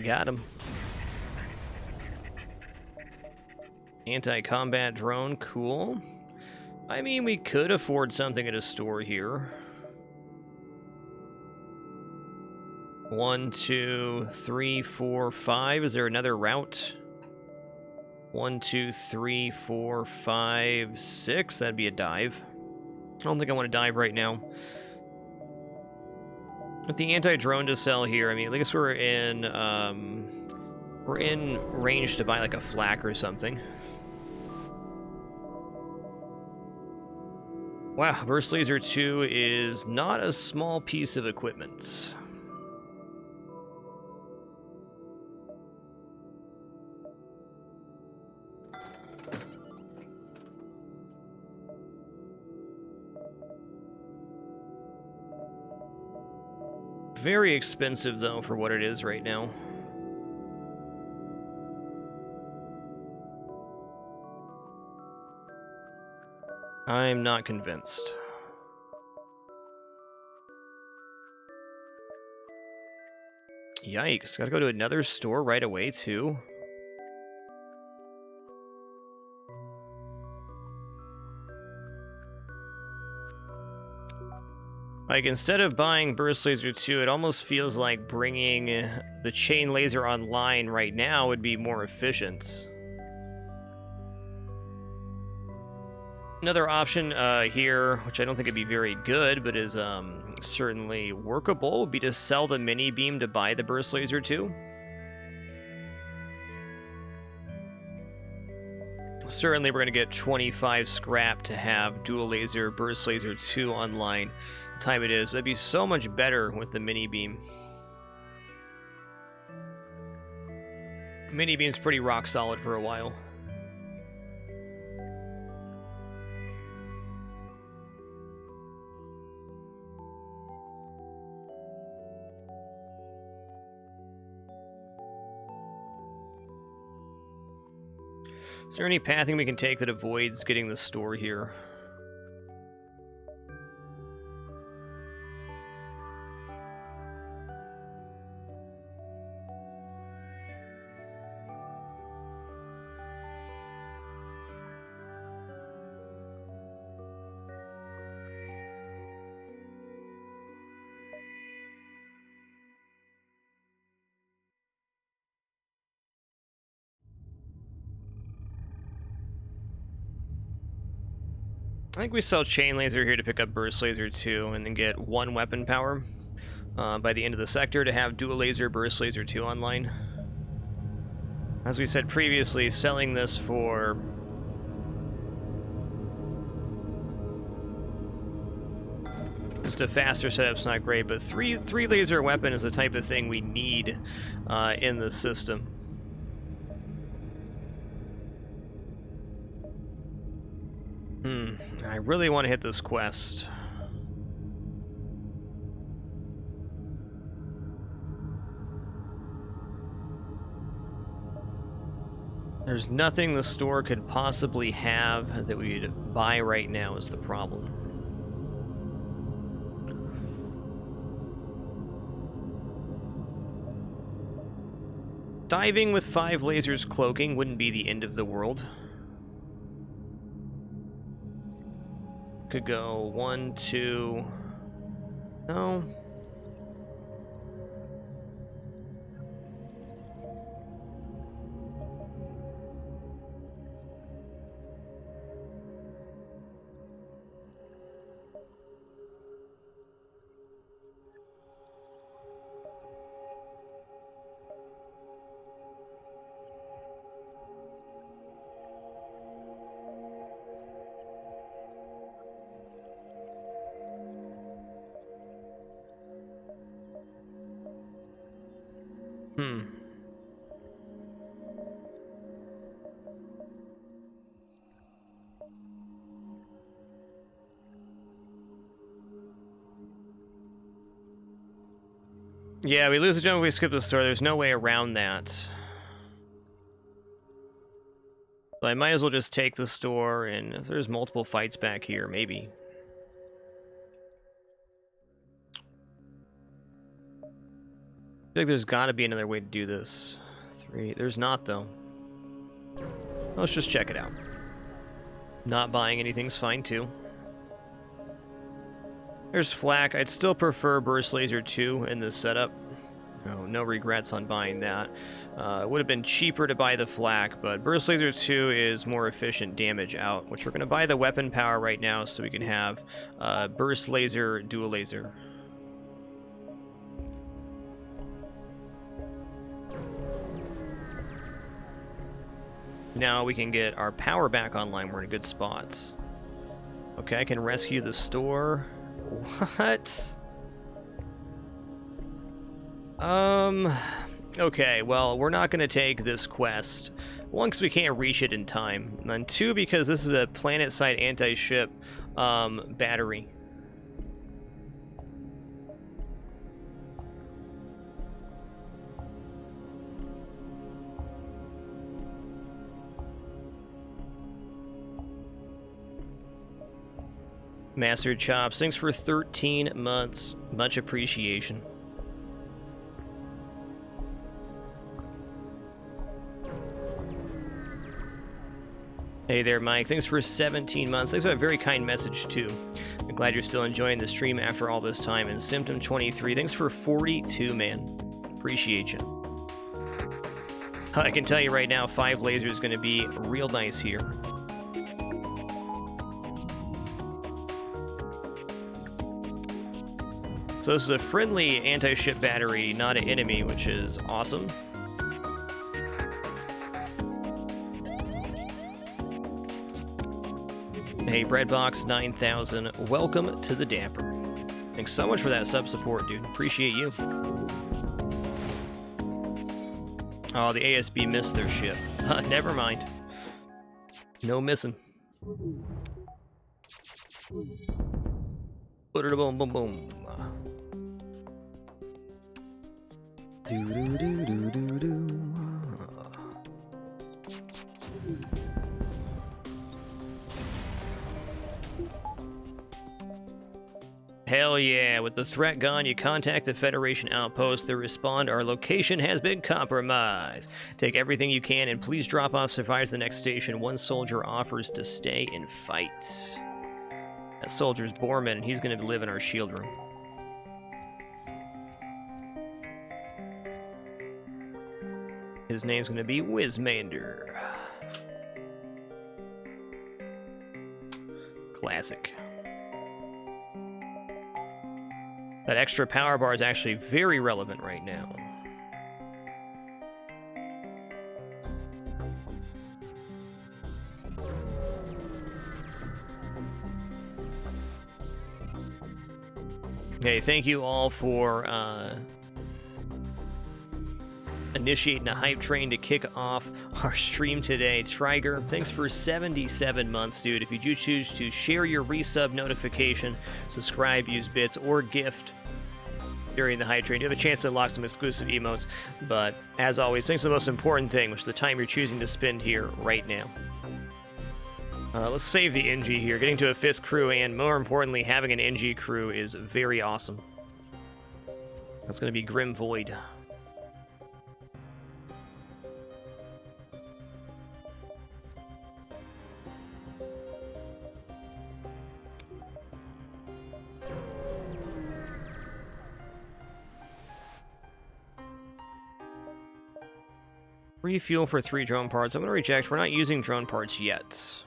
Got him. Anti-combat drone, cool. I mean, we could afford something at a store here. 1, 2, 3, 4, 5. Is there another route? 1, 2, 3, 4, 5, 6. That'd be a dive. I don't think I want to dive right now. With the anti-drone to sell here, I mean, I guess we're in range to buy like a flak or something. Wow, Burst Laser 2 is not a small piece of equipment. Very expensive, though, for what it is right now. I'm not convinced. Yikes, gotta go to another store right away, too. Like, instead of buying Burst Laser 2, it almost feels like bringing the Chain Laser online right now would be more efficient. Another option here, which I don't think would be very good, but is certainly workable, would be to sell the mini beam to buy the Burst Laser 2. Certainly we're going to get 25 scrap to have Dual Laser, Burst Laser 2 online. The time it is, but that'd be so much better with the mini beam. Mini beam's pretty rock solid for a while. Is there any pathing we can take that avoids getting the store here? I think we sell Chain Laser here to pick up Burst Laser 2 and then get 1 weapon power. by the end of the sector to have dual laser, burst laser 2 online. As we said previously, selling this for just a faster setup's not great, but three laser weapon is the type of thing we need in the system. I really want to hit this quest. There's nothing the store could possibly have that we'd buy right now is the problem. Diving with 5 lasers cloaking wouldn't be the end of the world. Could go 1, 2... No. Yeah, we lose the jump if we skip the store. There's no way around that. So I might as well just take the store, and if there's multiple fights back here, maybe. I think there's got to be another way to do this. 3. There's not, though. Let's just check it out. Not buying anything's fine, too. There's flak. I'd still prefer burst laser 2 in this setup. No regrets on buying that. It would have been cheaper to buy the flak, but burst laser 2 is more efficient damage out, which we're going to buy the weapon power right now so we can have burst laser, dual laser. Now we can get our power back online. We're in good spots. Okay, I can rescue the store. What? Okay, well, we're not going to take this quest. 1, because we can't reach it in time. And 2, because this is a planet-side anti-ship battery. Master Chops, thanks for 13 months. Much appreciation. Hey there, Mike. Thanks for 17 months. Thanks for a very kind message, too. I'm glad you're still enjoying the stream after all this time. And Symptom23, thanks for 42, man. Appreciate you. I can tell you right now, 5 laser is going to be real nice here. So this is a friendly anti-ship battery, not an enemy, which is awesome. Hey, Breadbox 9000, welcome to the Damper. Thanks so much for that sub support, dude. Appreciate you. Oh, the ASB missed their ship. Never mind. No missing. Put it a boom, boom, boom. Do do do do do do. Hell yeah, with the threat gone, you contact the Federation outpost. They respond, our location has been compromised. Take everything you can and please drop off survivors to the next station. 1 soldier offers to stay and fight. That soldier's Borman, and he's going to live in our shield room. His name's going to be Wizmander. Classic. That extra power bar is actually very relevant right now. Okay, thank you all for initiating a hype train to kick off our stream today. Triger, thanks for 77 months, dude. If you do choose to share your resub notification, subscribe, use bits, or gift during the hype train, you have a chance to unlock some exclusive emotes. But as always, thanks for the most important thing, which is the time you're choosing to spend here right now. Let's save the NG here. Getting to a 5th crew, and more importantly, having an NG crew is very awesome. That's going to be Grim Void. Free fuel for 3 drone parts. I'm going to reject. We're not using drone parts yet.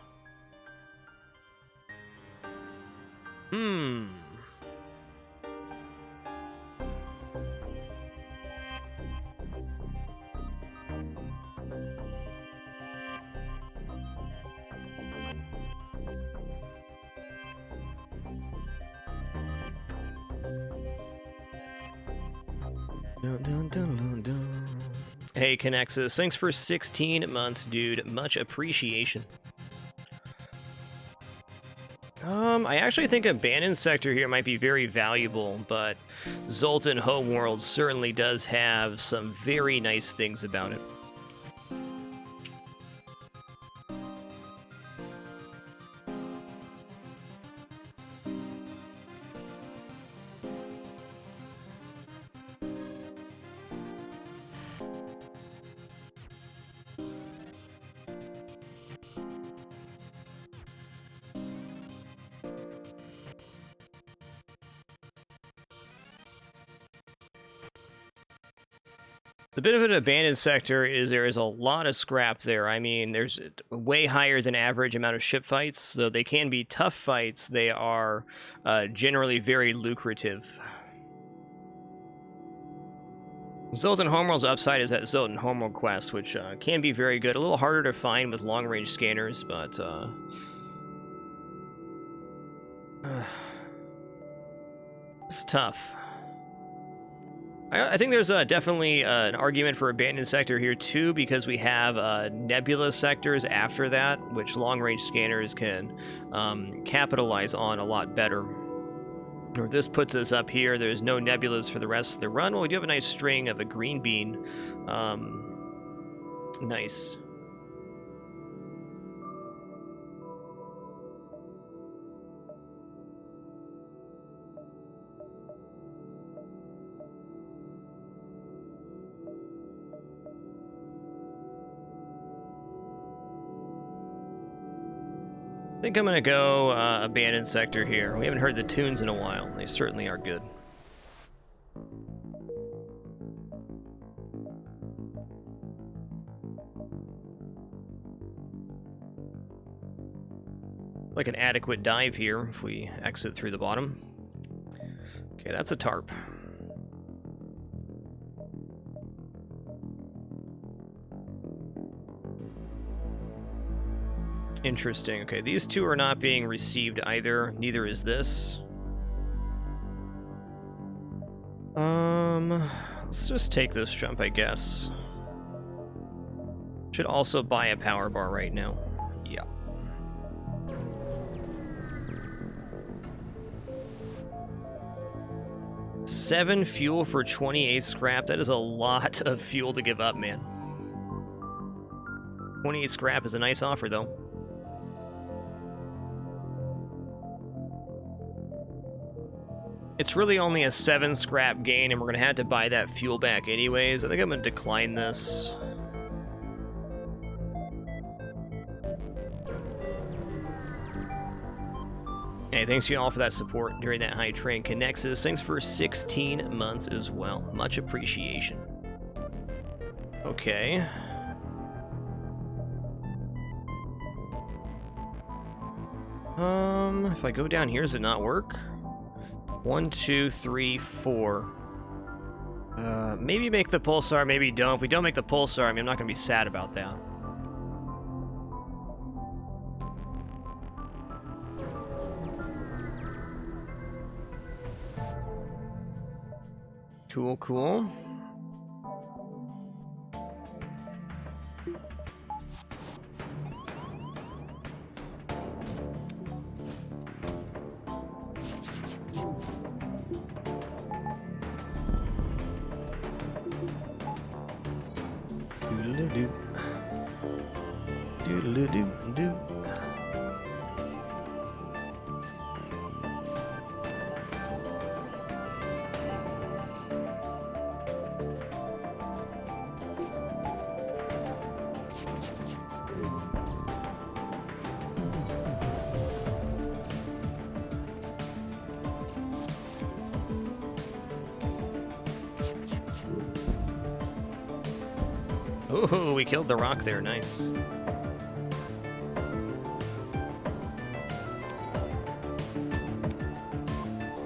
Hey, Connexus, thanks for 16 months, dude. Much appreciation. I actually think Abandoned Sector here might be very valuable, but Zoltan Homeworld certainly does have some very nice things about it. The bit of an Abandoned Sector is there is a lot of scrap there. I mean, there's way higher than average amount of ship fights. Though they can be tough fights, they are generally very lucrative. Zoltan Homeworld's upside is that Zoltan Homeworld quest, which can be very good. A little harder to find with long-range scanners, but it's tough. I think there's definitely an argument for Abandoned Sector here, too, because we have nebulous sectors after that, which long-range scanners can capitalize on a lot better. Or this puts us up here. There's no nebulas for the rest of the run. Well, we do have a nice string of a green bean. Nice. I think I'm going to go Abandoned Sector here. We haven't heard the tunes in a while. They certainly are good. Like an adequate dive here if we exit through the bottom. Okay, that's a tarp. Interesting. Okay, these two are not being received either. Neither is this. Let's just take this jump, I guess. Should also buy a power bar right now. Yeah. $7 fuel for 28 scrap. That is a lot of fuel to give up, man. 28 scrap is a nice offer, though. It's really only a 7 scrap gain, and we're going to have to buy that fuel back anyways. I think I'm going to decline this. Hey, thanks to you all for that support during that high train. Connexus, thanks for 16 months as well. Much appreciation. Okay. If I go down here, does it not work? 1, 2, 3, 4. Maybe make the Pulsar, maybe don't. If we don't make the Pulsar, I mean, I'm not going to be sad about that. Cool, cool. Doodle-doo. Doodle-doo-doo. Oh, we killed the rock there. Nice. I'm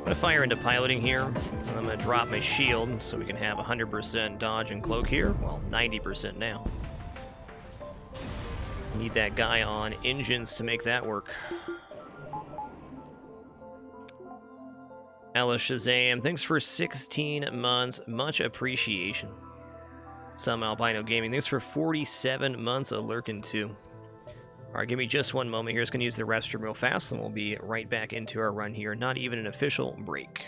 gonna fire into piloting here. I'm gonna drop my shield so we can have 100% dodge and cloak here. Well, 90% now. Need that guy on engines to make that work. Ella Shazam, thanks for 16 months. Much appreciation. Some Albino Gaming, thanks for 47 months of lurking too. Alright, give me just one moment here. Just gonna use the restroom real fast, and we'll be right back into our run here. Not even an official break.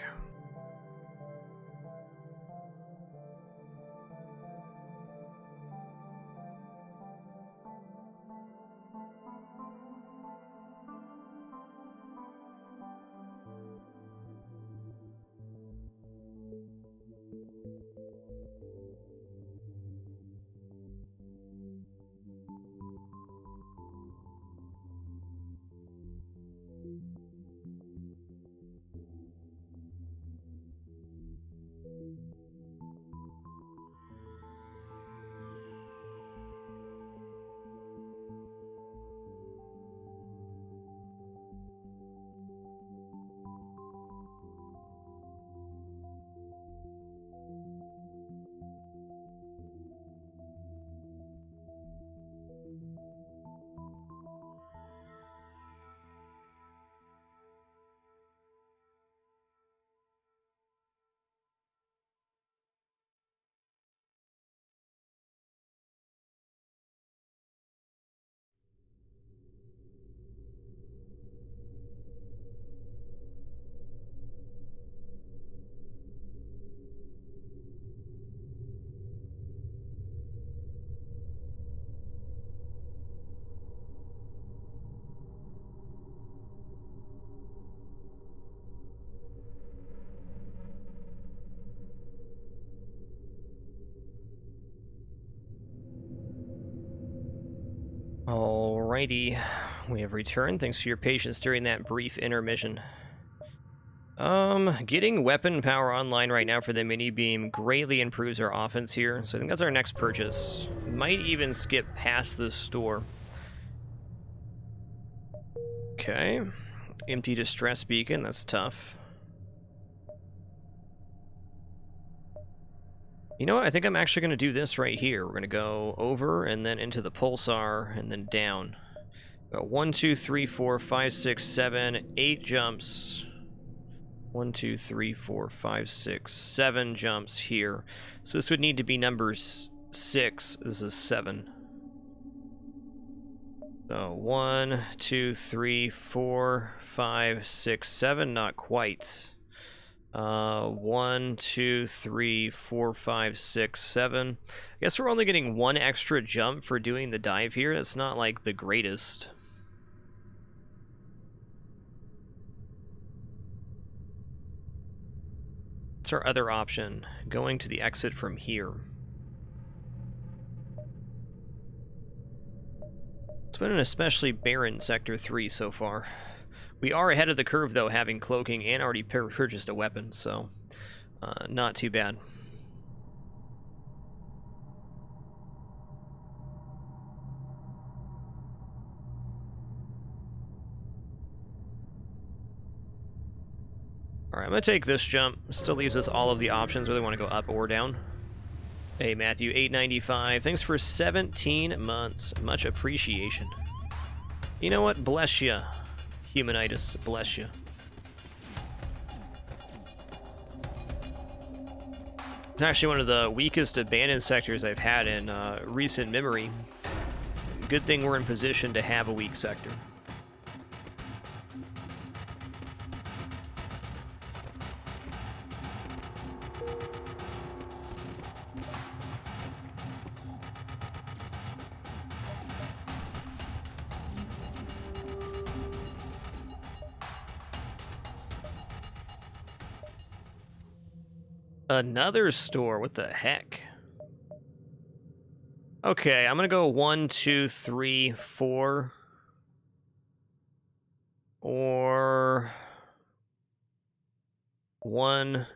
Alrighty, we have returned. Thanks for your patience during that brief intermission. Getting weapon power online right now for the mini beam greatly improves our offense here, so I think that's our next purchase. Might even skip past the store. Okay, empty distress beacon, that's tough. You know what, I think I'm actually going to do this right here. We're going to go over and then into the Pulsar and then down. 1, 2, 3, 4, 5, 6, 7, 8 jumps. 1, 2, 3, 4, 5, 6, 7 jumps here. So this would need to be number 6. This is 7. So 1, 2, 3, 4, 5, 6, 7. Not quite. 1, 2, 3, 4, 5, 6, 7. I guess we're only getting 1 extra jump for doing the dive here. That's not like the greatest. What's our other option? Going to the exit from here. It's been an especially barren Sector 3 so far. We are ahead of the curve, though, having cloaking and already purchased a weapon, so not too bad. Alright, I'm gonna take this jump. Still leaves us all of the options, whether we want to go up or down. Hey, Matthew, 895. Thanks for 17 months. Much appreciation. You know what? Bless you, Humanitis. Bless you. It's actually one of the weakest abandoned sectors I've had in recent memory. Good thing we're in position to have a weak sector. Another store, what the heck? Okay, I'm gonna go 1, 2, 3, 4. Or 1,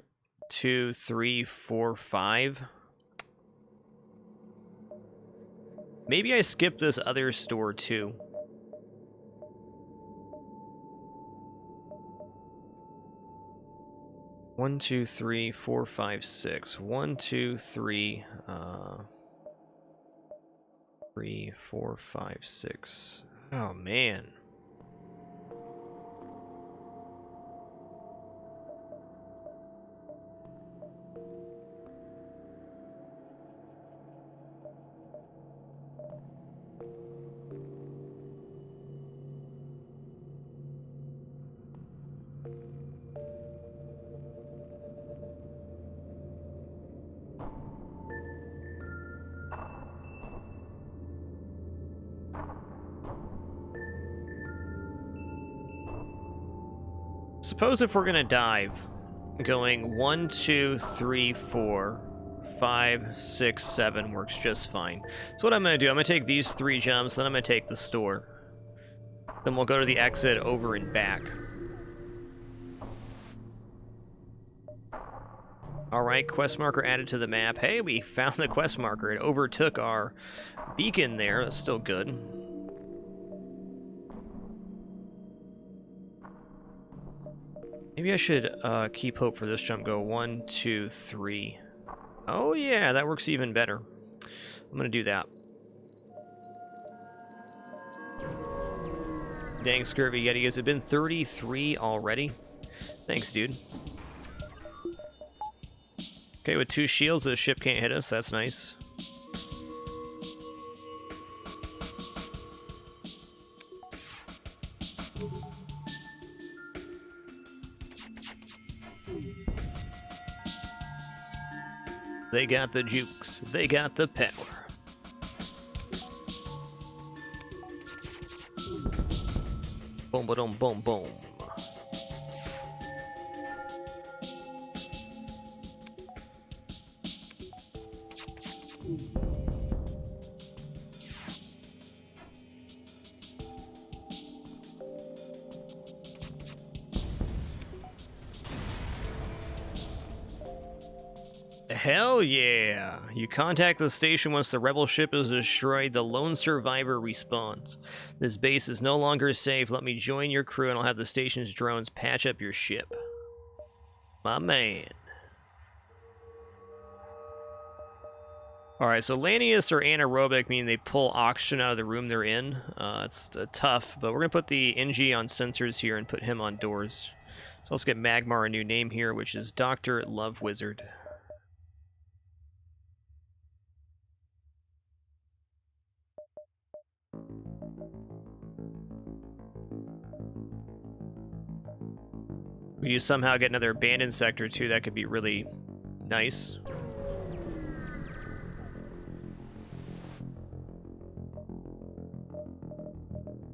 2, 3, 4, 5. Maybe I skip this other store too. One, 2, 3, 4, 5, 6. 1, 2, 3, 3, 4, 5, 6. Oh man. Suppose if we're gonna dive, going 1, 2, 3, 4, 5, 6, 7 works just fine. So what I'm gonna do, I'm gonna take these 3 jumps, then I'm gonna take the store. Then we'll go to the exit over and back. Alright, quest marker added to the map. Hey, we found the quest marker. It overtook our beacon there. That's still good. Maybe I should keep hope for this jump. Go 1, 2, 3. Oh yeah, that works even better. I'm gonna do that. Dang, Scurvy Yeti, has it been 33 already? Thanks, dude. Okay, with 2 shields, the ship can't hit us. That's nice. They got the jukes. They got the power. Boom, boom, boom, boom. Hell yeah! You contact the station once the rebel ship is destroyed. The lone survivor respawns. This base is no longer safe. Let me join your crew and I'll have the station's drones patch up your ship. My man. Alright, so Lanius or anaerobic mean they pull oxygen out of the room they're in. It's tough, but we're going to put the NG on sensors here and put him on doors. So let's get Magmar a new name here, which is Dr. Love Wizard. We do somehow get another abandoned sector too, that could be really nice.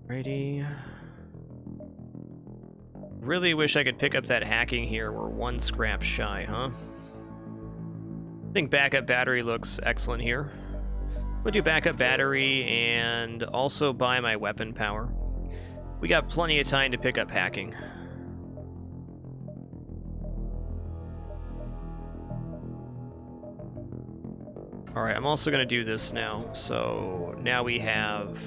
Righty. Really wish I could pick up that hacking here. We're 1 scrap shy, huh? I think backup battery looks excellent here. We'll do backup battery and also buy my weapon power. We got plenty of time to pick up hacking. Alright, I'm also going to do this now. So now we have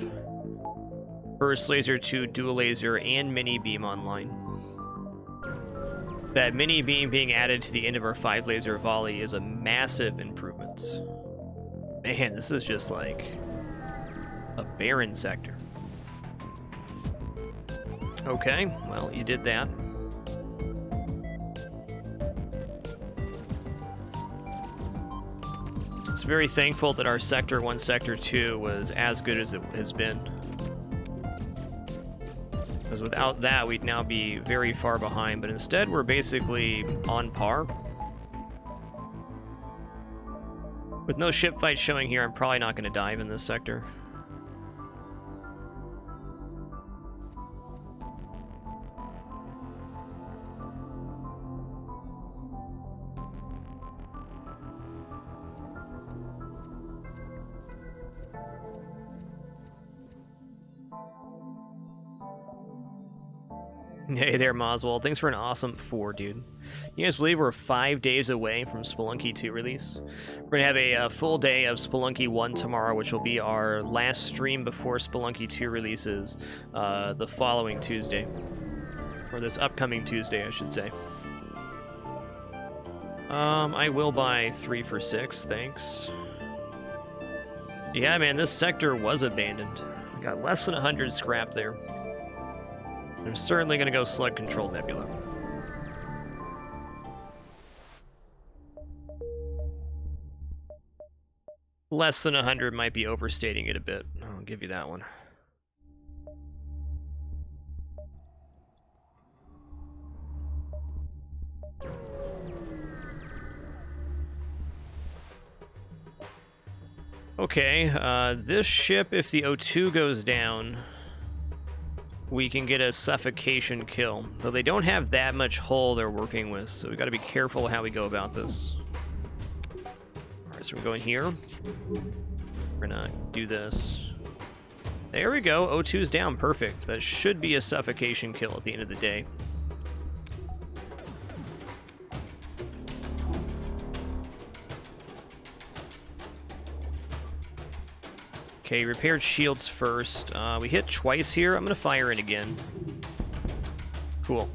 Burst Laser 2, Dual Laser, and Mini Beam online. That mini beam being added to the end of our 5 laser volley is a massive improvement. Man, this is just like a barren sector. Okay, well, you did that. It's very thankful that our Sector 1, Sector 2 was as good as it has been. Because without that, we'd now be very far behind, but instead we're basically on par. With no ship fight showing here, I'm probably not going to dive in this sector. Hey there, Moswell. Thanks for an awesome 4, dude. You guys believe we're 5 days away from Spelunky 2 release? We're going to have a full day of Spelunky 1 tomorrow, which will be our last stream before Spelunky 2 releases the following Tuesday. Or this upcoming Tuesday, I should say. I will buy 3 for 6, thanks. Yeah, man, this sector was abandoned. We got less than 100 scrap there. I'm certainly going to go Slug Control Nebula. Less than 100 might be overstating it a bit. I'll give you that one. Okay, this ship, if the O2 goes down, we can get a suffocation kill. Though they don't have that much hull they're working with, so we got to be careful how we go about this. Alright, so we're going here. We're gonna do this. There we go, O2's down, perfect. That should be a suffocation kill at the end of the day. Okay, repaired shields first. We hit twice here. I'm gonna fire in again. Cool.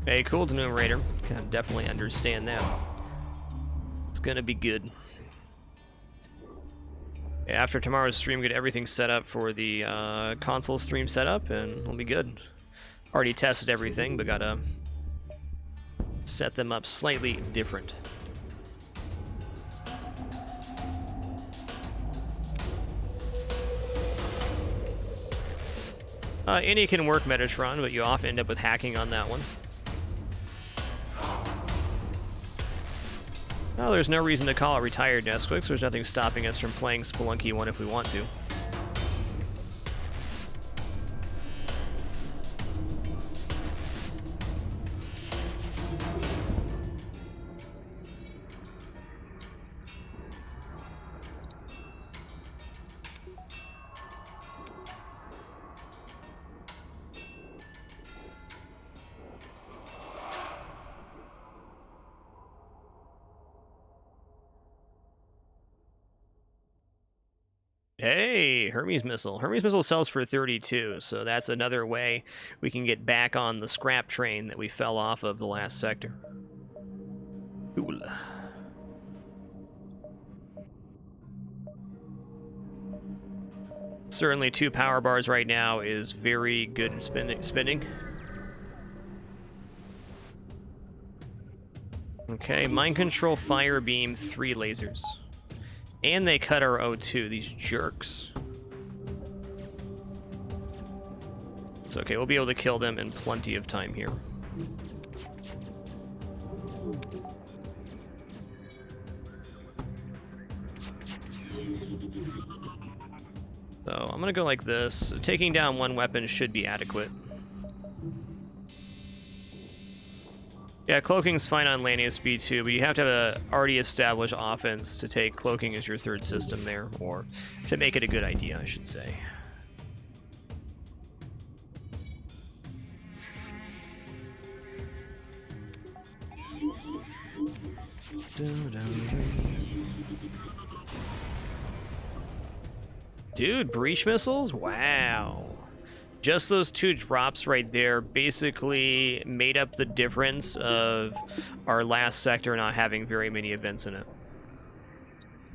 Hey, cool Numerator. Can definitely understand that. It's gonna be good. After tomorrow's stream, get everything set up for the console stream setup, and we'll be good. Already tested everything, but gotta set them up slightly different. Any can work Metatron, but you often end up with hacking on that one. Well, there's no reason to call it retired, Nesquix. There's nothing stopping us from playing Spelunky 1 if we want to. Hey, Hermes Missile. Hermes Missile sells for 32, so that's another way we can get back on the scrap train that we fell off of the last sector. Cool. Certainly 2 power bars right now is very good spinning. Okay, Mind Control, Fire Beam, 3 lasers. And they cut our O2, these jerks. It's okay, we'll be able to kill them in plenty of time here. So I'm gonna go like this. Taking down 1 weapon should be adequate. Yeah, cloaking's fine on Lanius B2, but you have to have a already established offense to take cloaking as your 3rd system there, or to make it a good idea, I should say. Dude, breach missiles? Wow. Just those 2 drops right there basically made up the difference of our last sector not having very many events in it.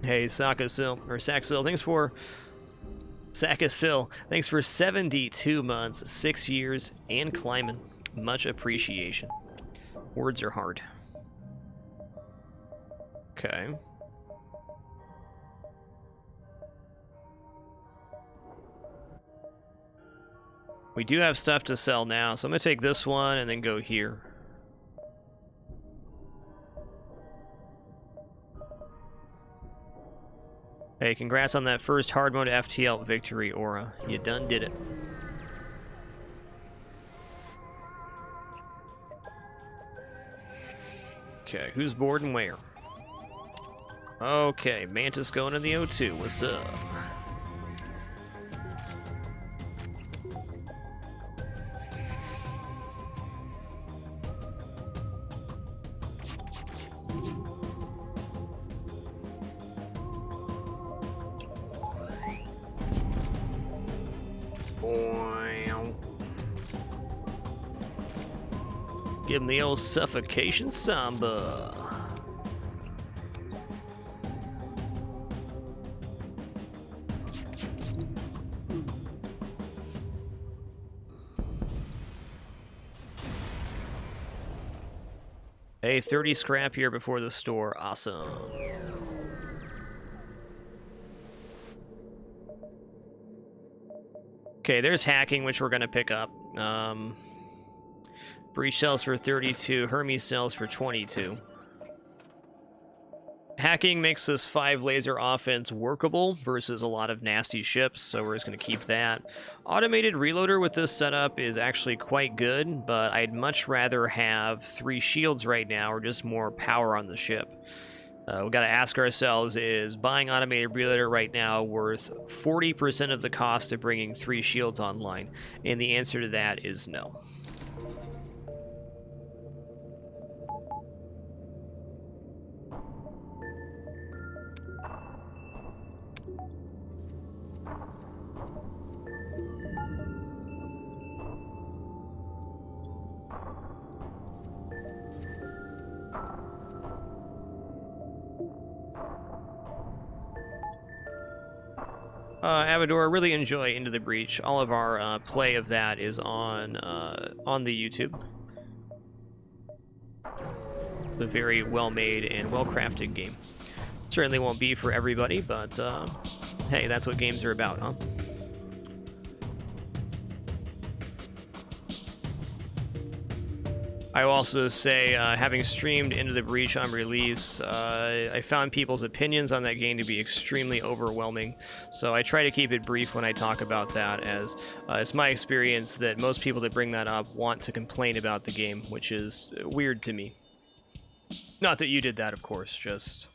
Hey, Saxil, thanks for... Sakasil, thanks for 72 months, 6 years, and climbing. Much appreciation. Words are hard. Okay. We do have stuff to sell now, so I'm going to take this one and then go here. Hey, congrats on that first hard mode FTL victory, Aura. You done did it. Okay, who's bored and where? Okay, Mantis going in the O2. What's up? Give him the old suffocation samba. Hey, 30 scrap here before the store. Awesome. Okay, there's hacking, which we're going to pick up. Breach sells for 32, Hermes sells for 22. Hacking makes this 5 laser offense workable versus a lot of nasty ships, so we're just going to keep that. Automated reloader with this setup is actually quite good, but I'd much rather have 3 shields right now or just more power on the ship. We've got to ask ourselves, is buying automated reloader right now worth 40% of the cost of bringing 3 shields online? And the answer to that is no. Avador, really enjoy Into the Breach. All of our play of that is on the YouTube. A very well-made and well-crafted game. Certainly won't be for everybody, but hey, that's what games are about, huh? I will also say, having streamed Into the Breach on release, I found people's opinions on that game to be extremely overwhelming, so I try to keep it brief when I talk about that, as it's my experience that most people that bring that up want to complain about the game, which is weird to me. Not that you did that, of course, just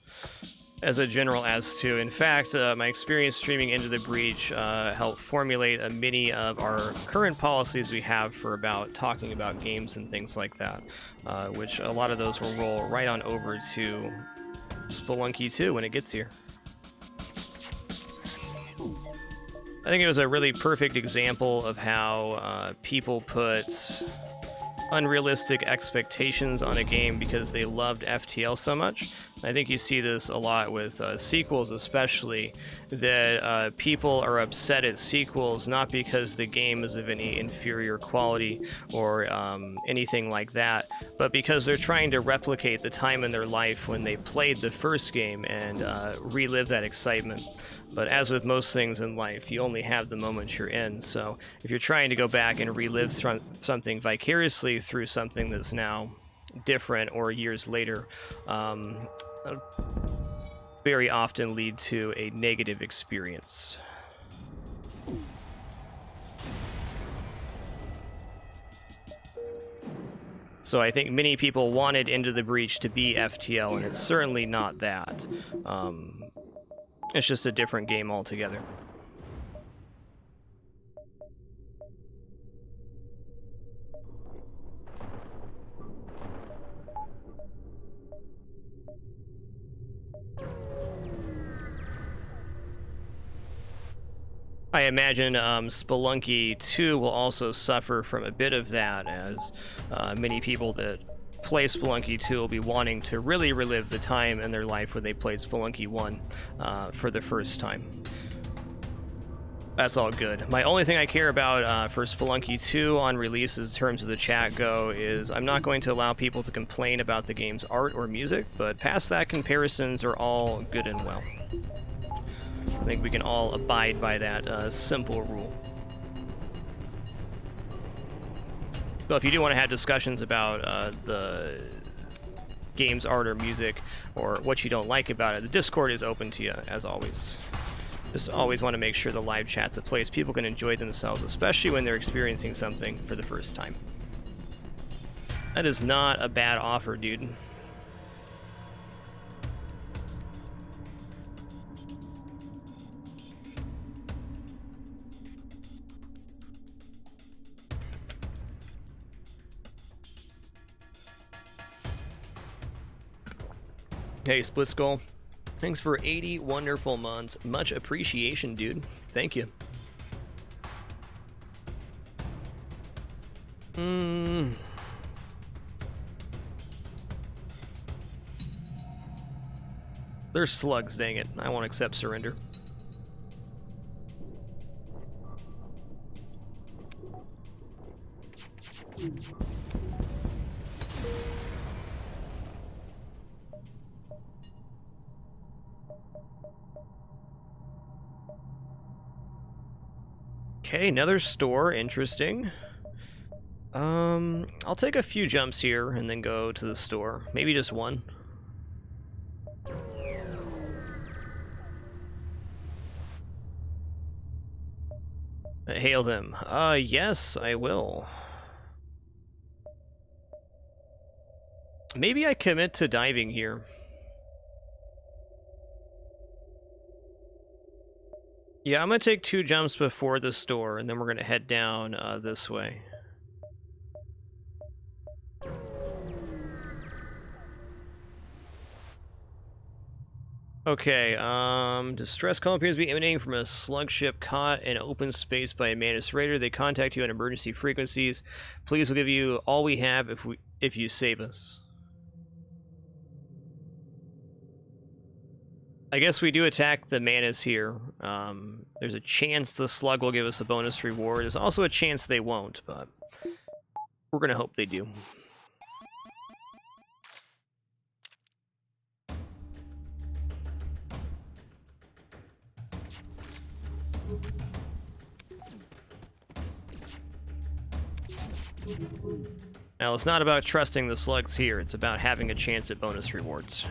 as a general as to. In fact, my experience streaming Into the Breach helped formulate many of our current policies we have for talking about games and things like that, which a lot of those will roll right on over to Spelunky 2 when it gets here. I think it was a really perfect example of how people put unrealistic expectations on a game because they loved FTL so much. I think you see this a lot with sequels, especially, that people are upset at sequels not because the game is of any inferior quality or anything like that, but because they're trying to replicate the time in their life when they played the first game and relive that excitement. But as with most things in life, you only have the moment you're in, so if you're trying to go back and relive something vicariously through something that's now different or years later, very often lead to a negative experience. So I think many people wanted Into the Breach to be FTL, and it's certainly not that. It's just a different game altogether. I imagine Spelunky 2 will also suffer from a bit of that, as many people that play Spelunky 2 will be wanting to really relive the time in their life when they played Spelunky 1 for the first time. That's all good. My only thing I care about for Spelunky 2 on release, as terms of the chat go, is I'm not going to allow people to complain about the game's art or music, but past that, comparisons are all good and well. I think we can all abide by that simple rule. So if you do want to have discussions about the game's art or music, or what you don't like about it, the Discord is open to you, as always. Just always want to make sure the live chat's a place people can enjoy themselves, especially when they're experiencing something for the first time. That is not a bad offer, dude. Hey, Split Skull. Thanks for 80 wonderful months. Much appreciation, dude. Thank you. They're slugs, dang it. I won't accept surrender. Okay, another store, interesting. I'll take a few jumps here and then go to the store. Maybe just one. Hail them. Yes, I will. Maybe I commit to diving here. Yeah, I'm gonna take 2 jumps before the store, and then we're gonna head down this way. Okay, distress call appears to be emanating from a slug ship caught in open space by a Mantis Raider. They contact you on emergency frequencies. Please, we'll give you all we have if you save us. I guess we do attack the Mantis here. There's a chance the slug will give us a bonus reward. There's also a chance they won't, but we're gonna hope they do. Now, it's not about trusting the slugs here, it's about having a chance at bonus rewards.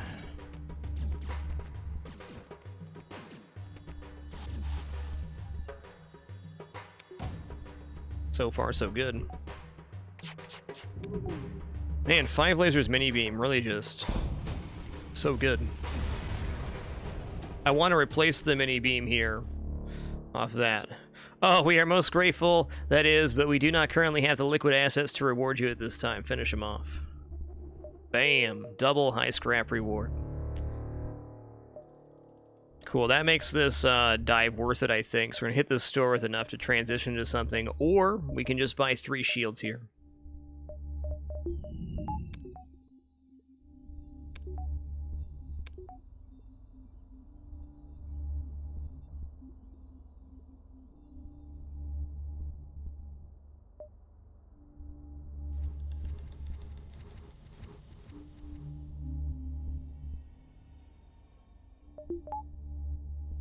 So far, so good. Man, 5 lasers mini beam, really just so good. I want to replace the mini beam here off that. Oh, we are most grateful, that is, but we do not currently have the liquid assets to reward you at this time. Finish him off. Bam, double high scrap reward. Cool, that makes this dive worth it, I think. So we're gonna hit this store with enough to transition to something, or we can just buy 3 shields here.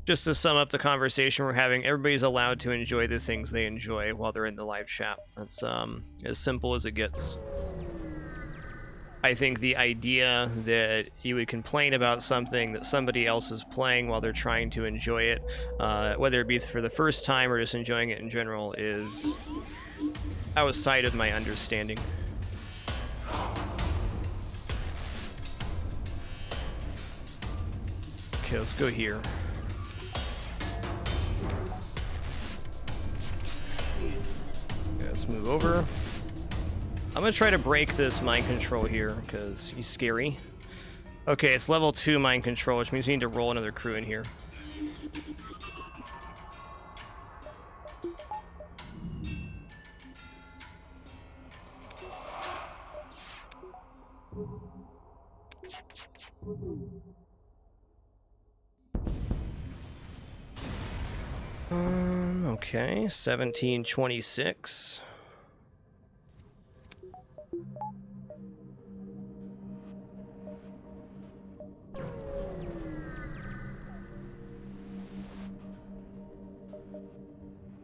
Just to sum up the conversation we're having, everybody's allowed to enjoy the things they enjoy while they're in the live chat. That's as simple as it gets. I think the idea that you would complain about something that somebody else is playing while they're trying to enjoy it, whether it be for the first time or just enjoying it in general, is outside of my understanding. Okay, let's go here. Let's move over. I'm gonna try to break this mind control here because he's scary. Okay, it's level 2 mind control, which means we need to roll another crew in here. Okay, 1726.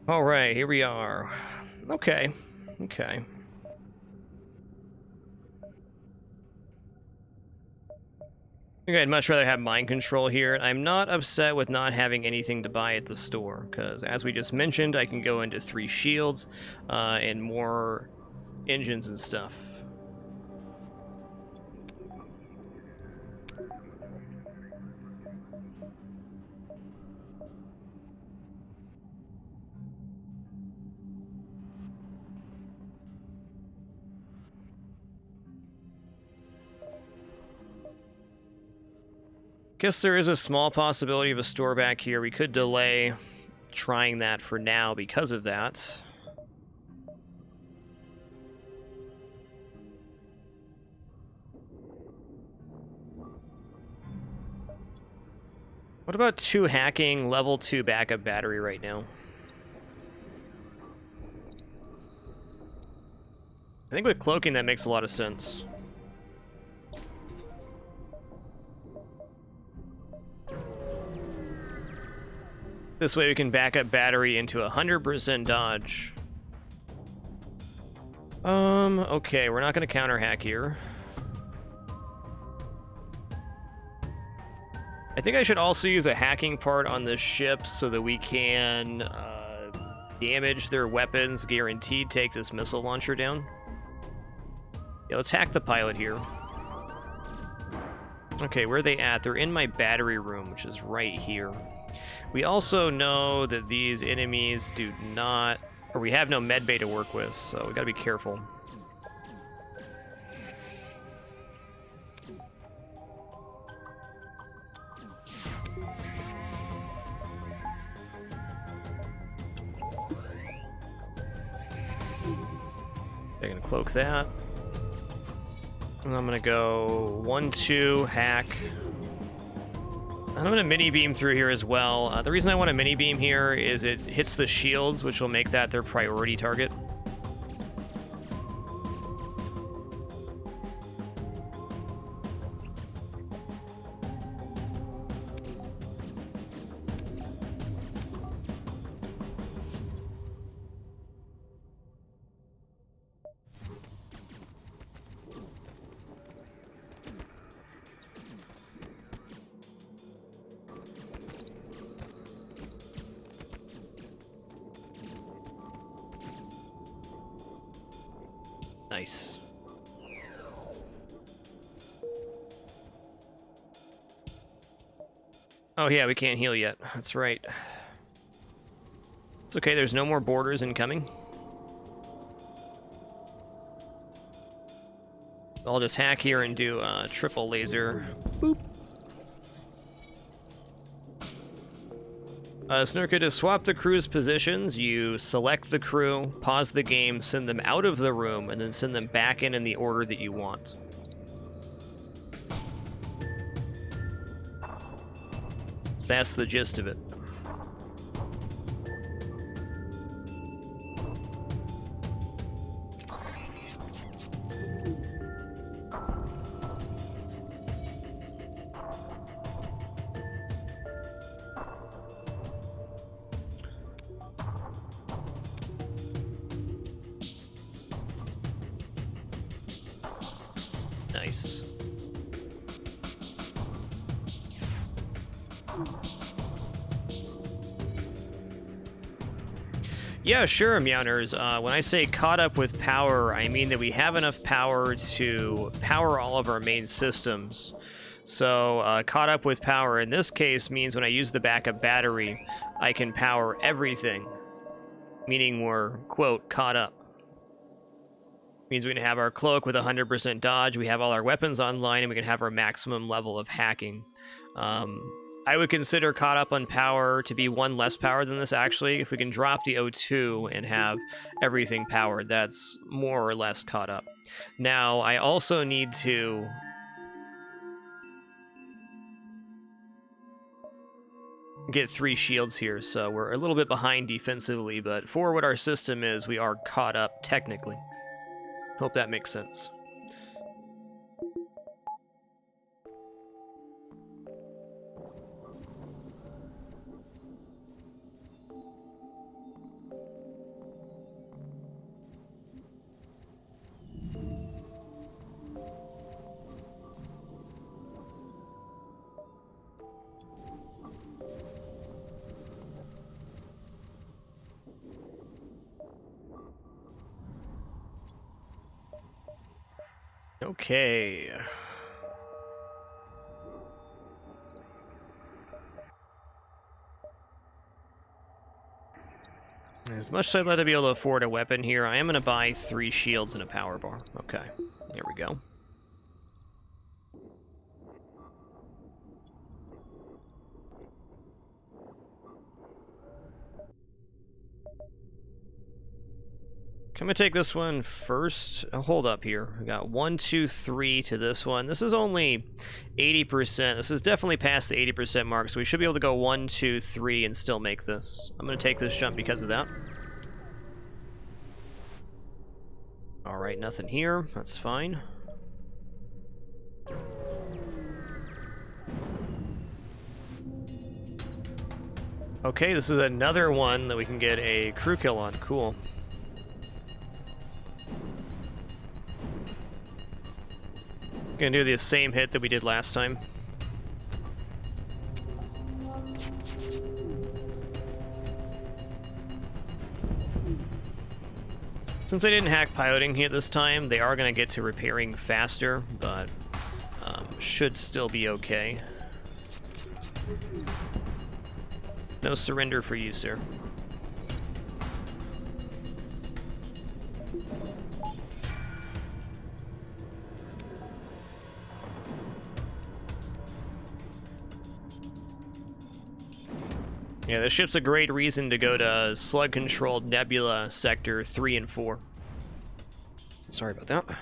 All right, here we are. Okay, okay. I think I'd much rather have mind control here. I'm not upset with not having anything to buy at the store, because as we just mentioned, I can go into 3 shields and more engines and stuff. Guess there is a small possibility of a store back here. We could delay trying that for now because of that. What about 2 hacking, level 2 backup battery right now? I think with cloaking that makes a lot of sense. This way we can back up battery into 100% dodge. Okay, we're not going to counter hack here. I think I should also use a hacking part on this ship so that we can damage their weapons, guaranteed take this missile launcher down. Yeah, let's hack the pilot here. Okay, where are they at? They're in my battery room, which is right here. We also know that these enemies do not, or we have no medbay to work with, so we gotta be careful. I'm gonna cloak that. And I'm gonna go 1-2 hack. I'm going to mini beam through here as well. The reason I want a mini beam here is it hits the shields, which will make that their priority target. Nice. Oh yeah, we can't heal yet. That's right. It's okay, there's no more borders incoming. I'll just hack here and do triple laser. Boop. Snurka, to swap the crew's positions, you select the crew, pause the game, send them out of the room, and then send them back in the order that you want. That's the gist of it. Nice. Yeah, sure, Meowners. When I say caught up with power, I mean that we have enough power to power all of our main systems. So, caught up with power in this case means when I use the backup battery, I can power everything. Meaning we're, quote, caught up. Means we can have our cloak with 100% dodge, we have all our weapons online, and we can have our maximum level of hacking. I would consider caught up on power to be 1 less power than this, actually. If we can drop the O2 and have everything powered, that's more or less caught up. Now, I also need to get 3 shields here, so we're a little bit behind defensively, but for what our system is, we are caught up technically. Hope that makes sense. Okay. As much as I'd like to be able to afford a weapon here, I am going to buy 3 shields and a power bar. Okay, there we go. I'm going to take this one first. Hold up here. We got 1, 2, 3 to this one. This is only 80%. This is definitely past the 80% mark, so we should be able to go 1, 2, 3 and still make this. I'm going to take this jump because of that. Alright, nothing here. That's fine. Okay, this is another one that we can get a crew kill on. Cool. Gonna do the same hit that we did last time. Since I didn't hack piloting here this time, they are gonna get to repairing faster, but should still be okay. No surrender for you, sir. Yeah, this ship's a great reason to go to slug-controlled Nebula Sector 3 and 4. Sorry about that.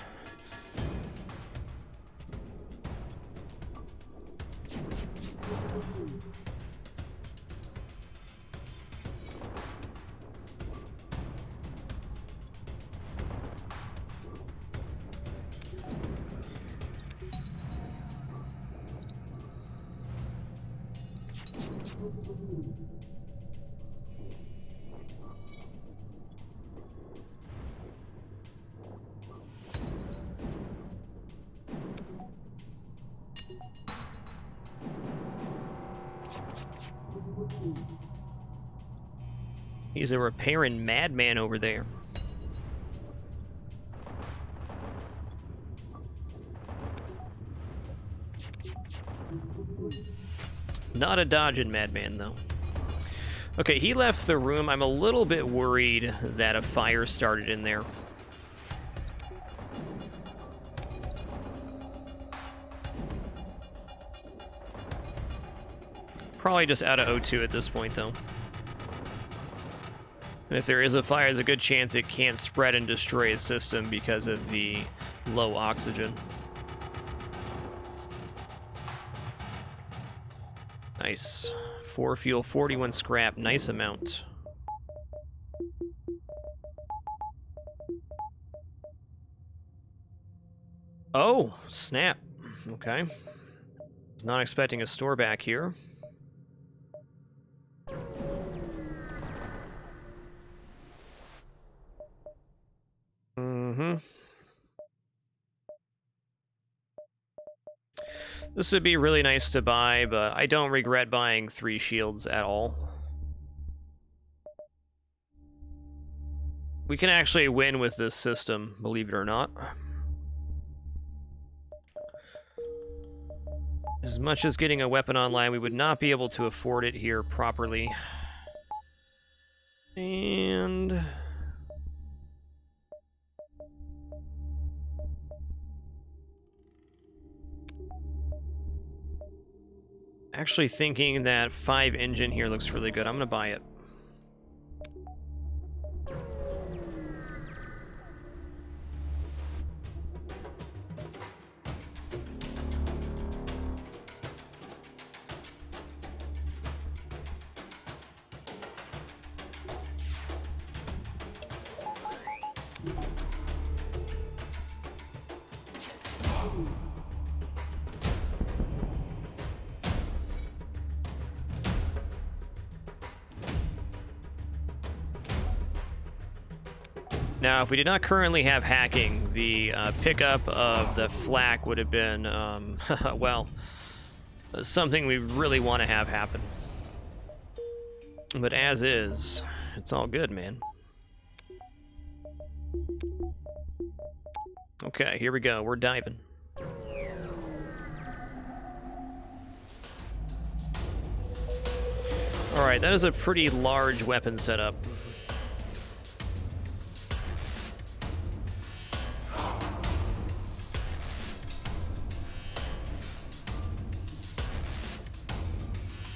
He's a repairing madman over there. Not a dodging madman, though. Okay, he left the room. I'm a little bit worried that a fire started in there. Probably just out of O2 at this point, though. And if there is a fire, there's a good chance it can't spread and destroy his system because of the low oxygen. Nice. 4 fuel, 41 scrap. Nice amount. Oh, snap. Okay. Was not expecting a store back here. This would be really nice to buy, but I don't regret buying 3 shields at all. We can actually win with this system, believe it or not. As much as getting a weapon online, we would not be able to afford it here properly. And... actually thinking that 5 engine here looks really good. I'm gonna buy it. Now, if we did not currently have hacking, the pickup of the flak would have been, well, something we really want to have happen. But as is, it's all good, man. Okay, here we go. We're diving. Alright, that is a pretty large weapon setup.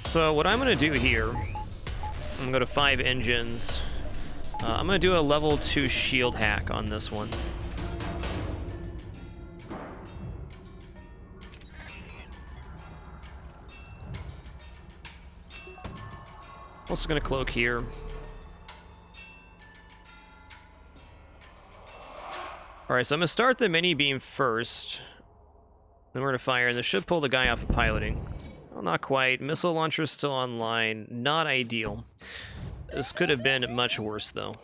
So what I'm going to do here, I'm going to go to 5 engines. I'm going to do a level 2 shield hack on this one. Also going to cloak here. Alright, so I'm going to start the mini beam first. Then we're going to fire, and this should pull the guy off of piloting. Well, not quite. Missile launcher still online. Not ideal. This could have been much worse, though.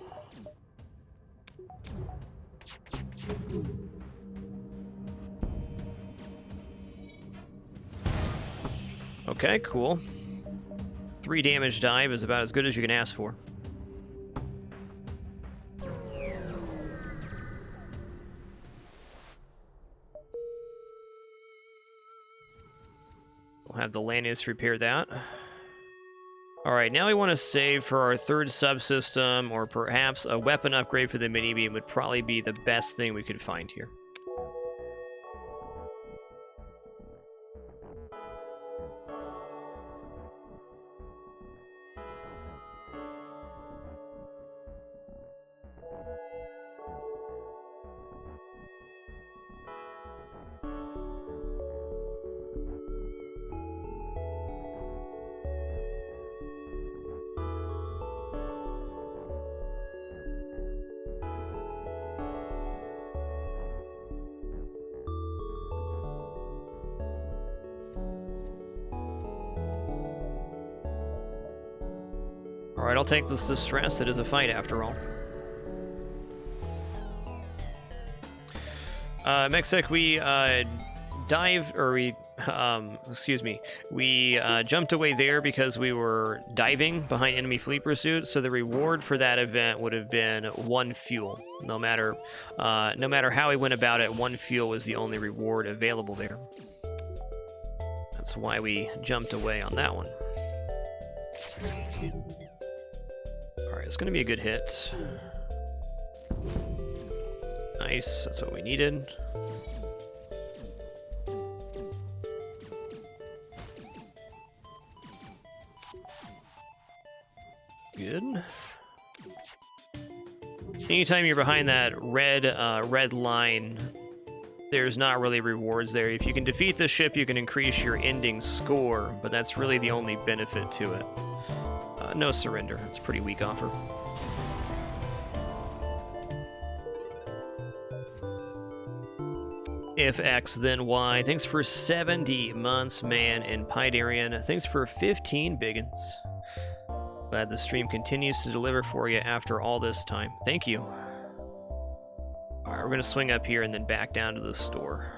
Okay, cool. 3 damage dive is about as good as you can ask for. We'll have the Lannis repair that. Alright, now we want to save for our 3rd subsystem, or perhaps a weapon upgrade for the mini-beam would probably be the best thing we could find here. Alright, I'll take this distress. It is a fight after all. Mexec, we we jumped away there because we were diving behind enemy fleet pursuit, so the reward for that event would have been 1 fuel. No matter how we went about it, 1 fuel was the only reward available there. That's why we jumped away on that one. Alright, it's gonna be a good hit. Nice, that's what we needed. Good. Anytime you're behind that red line, there's not really rewards there. If you can defeat the ship, you can increase your ending score, but that's really the only benefit to it. No surrender. It's a pretty weak offer. If X, then Y. Thanks for 70 months, man, in Pydarian. Thanks for 15 biggins. Glad the stream continues to deliver for you after all this time. Thank you. Alright, we're going to swing up here and then back down to the store.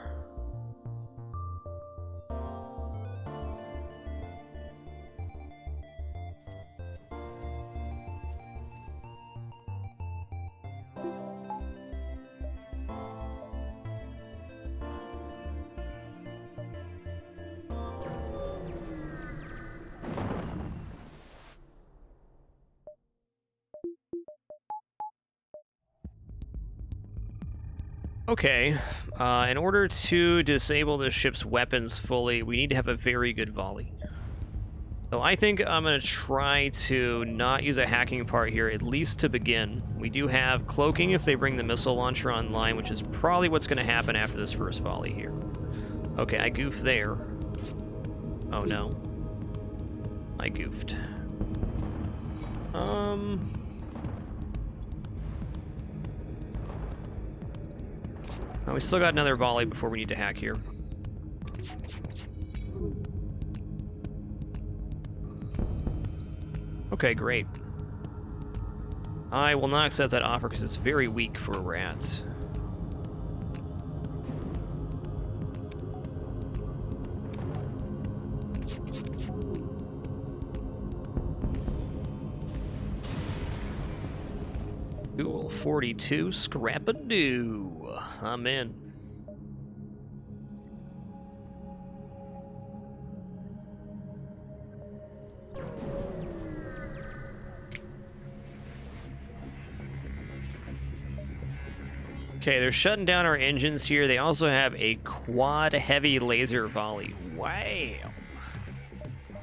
Okay, in order to disable the ship's weapons fully, we need to have a very good volley. So I think I'm going to try to not use a hacking part here, at least to begin. We do have cloaking if they bring the missile launcher online, which is probably what's going to happen after this first volley here. Okay, I goofed there. Oh no. I goofed. Oh, we still got another volley before we need to hack here. Okay, great. I will not accept that offer because it's very weak for a rat. Cool, 42, scrap-a-doo. I'm in. Okay, they're shutting down our engines here. They also have a quad heavy laser volley. Wow.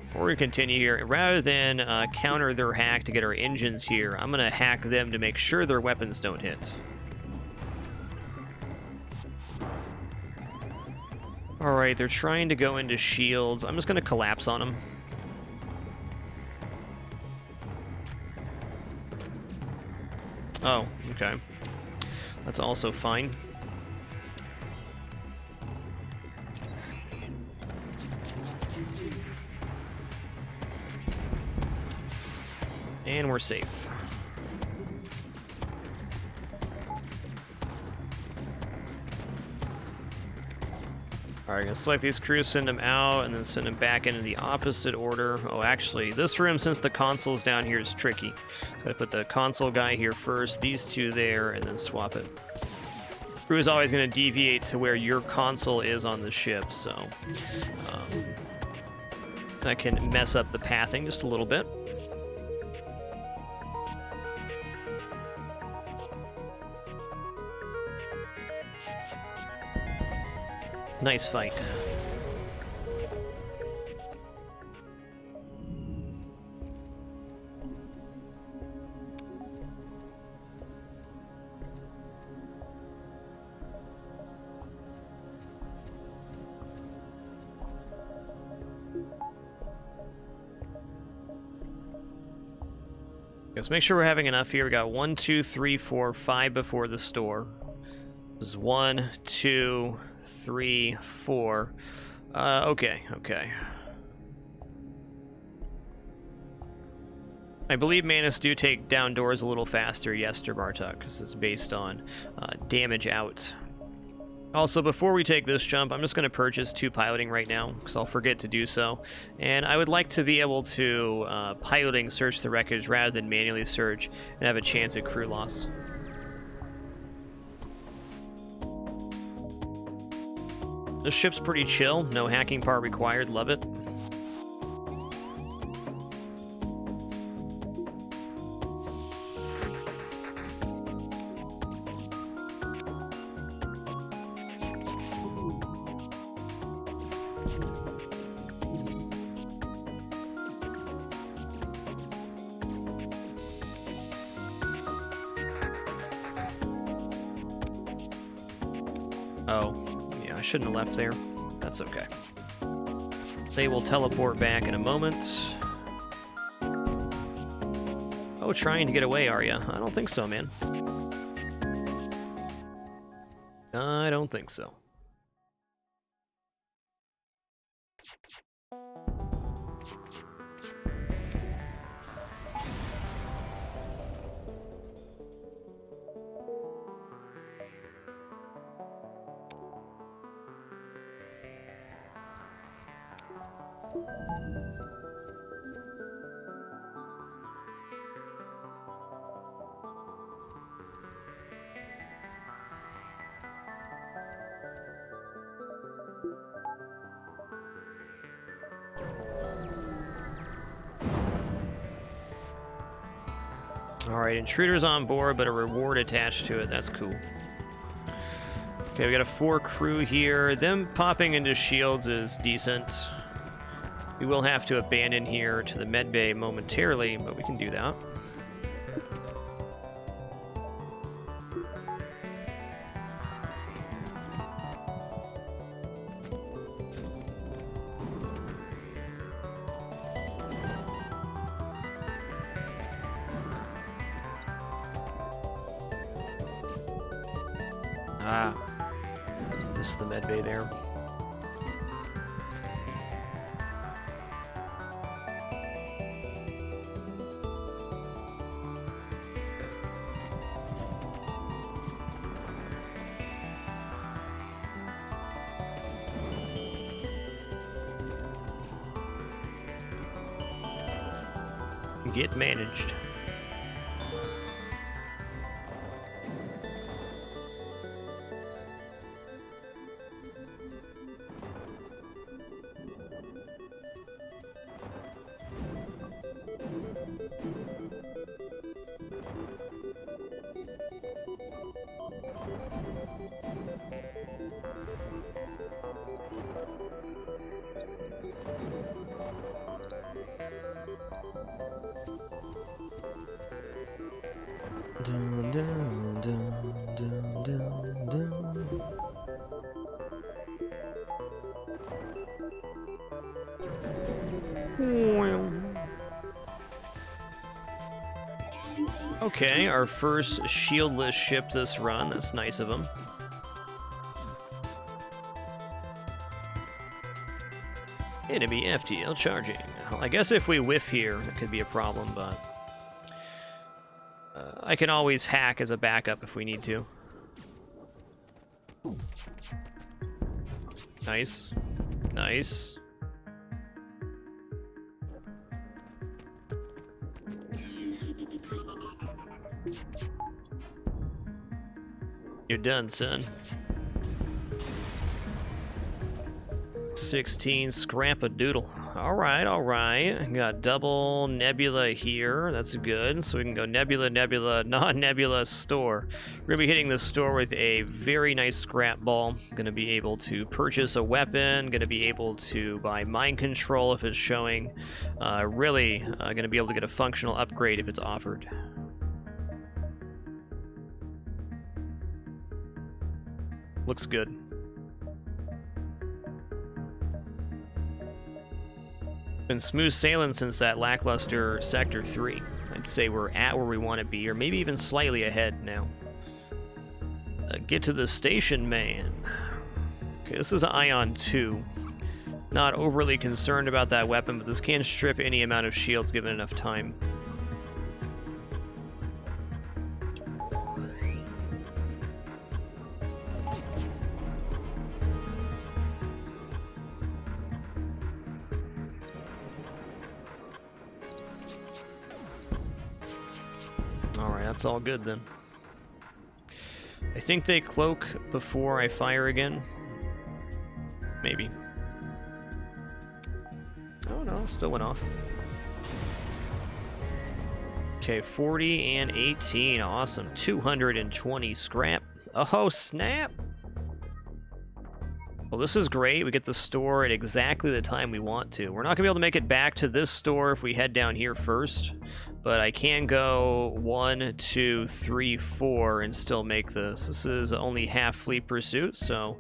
Before we continue here, rather than counter their hack to get our engines here, I'm going to hack them to make sure their weapons don't hit. Alright, they're trying to go into shields. I'm just going to collapse on them. Oh, okay. That's also fine. And we're safe. Alright, gonna select these crews, send them out, and then send them back into the opposite order. Oh, actually, this room, since the console's down here, is tricky. So I put the console guy here first, these two there, and then swap it. Crew is always going to deviate to where your console is on the ship, so that can mess up the pathing just a little bit. Nice fight. Let's make sure we're having enough here. We got 1, 2, 3, 4, 5 before the store. This is 1, 2, 3, 4. Okay. I believe Manus do take down doors a little faster, yes, Bartok, because it's based on damage out. Also, before we take this jump, I'm just going to purchase 2 piloting right now, because I'll forget to do so. And I would like to be able to piloting search the wreckage rather than manually search and have a chance at crew loss. This ship's pretty chill, no hacking part required, love it. Oh, yeah, I shouldn't have left there. That's okay. They will teleport back in a moment. Oh, trying to get away, are ya? I don't think so, man. I don't think so. Alright, intruder's on board, but a reward attached to it. That's cool. Okay, we got a 4 crew here. Them popping into shields is decent. We will have to abandon here to the med bay momentarily, but we can do that. This is the med bay there. Get managed. Dun, dun, dun, dun, dun, dun. Okay, our first shieldless ship this run. That's nice of him. Enemy FTL charging. Well, I guess if we whiff here, it could be a problem, but I can always hack as a backup if we need to. Nice. Nice. You're done, son. 16, scrap-a-doodle. Alright, alright. Got double nebula here. That's good. So we can go nebula, nebula, non-nebula store. We're going to be hitting this store with a very nice scrap ball. Going to be able to purchase a weapon. Going to be able to buy mind control if it's showing. Really going to be able to get a functional upgrade if it's offered. Looks good. Been smooth sailing since that lackluster Sector 3. I'd say we're at where we want to be, or maybe even slightly ahead now. Get to the station, man. Okay, this is Ion 2. Not overly concerned about that weapon, but this can strip any amount of shields given enough time. Alright, that's all good then. I think they cloak before I fire again. Maybe. Oh no, still went off. Okay, 40 and 18. Awesome. 220 scrap. Oh, snap! Well, this is great. We get the store at exactly the time we want to. We're not going to be able to make it back to this store if we head down here first. But I can go 1, 2, 3, 4 and still make this. This is only half fleet pursuit, so...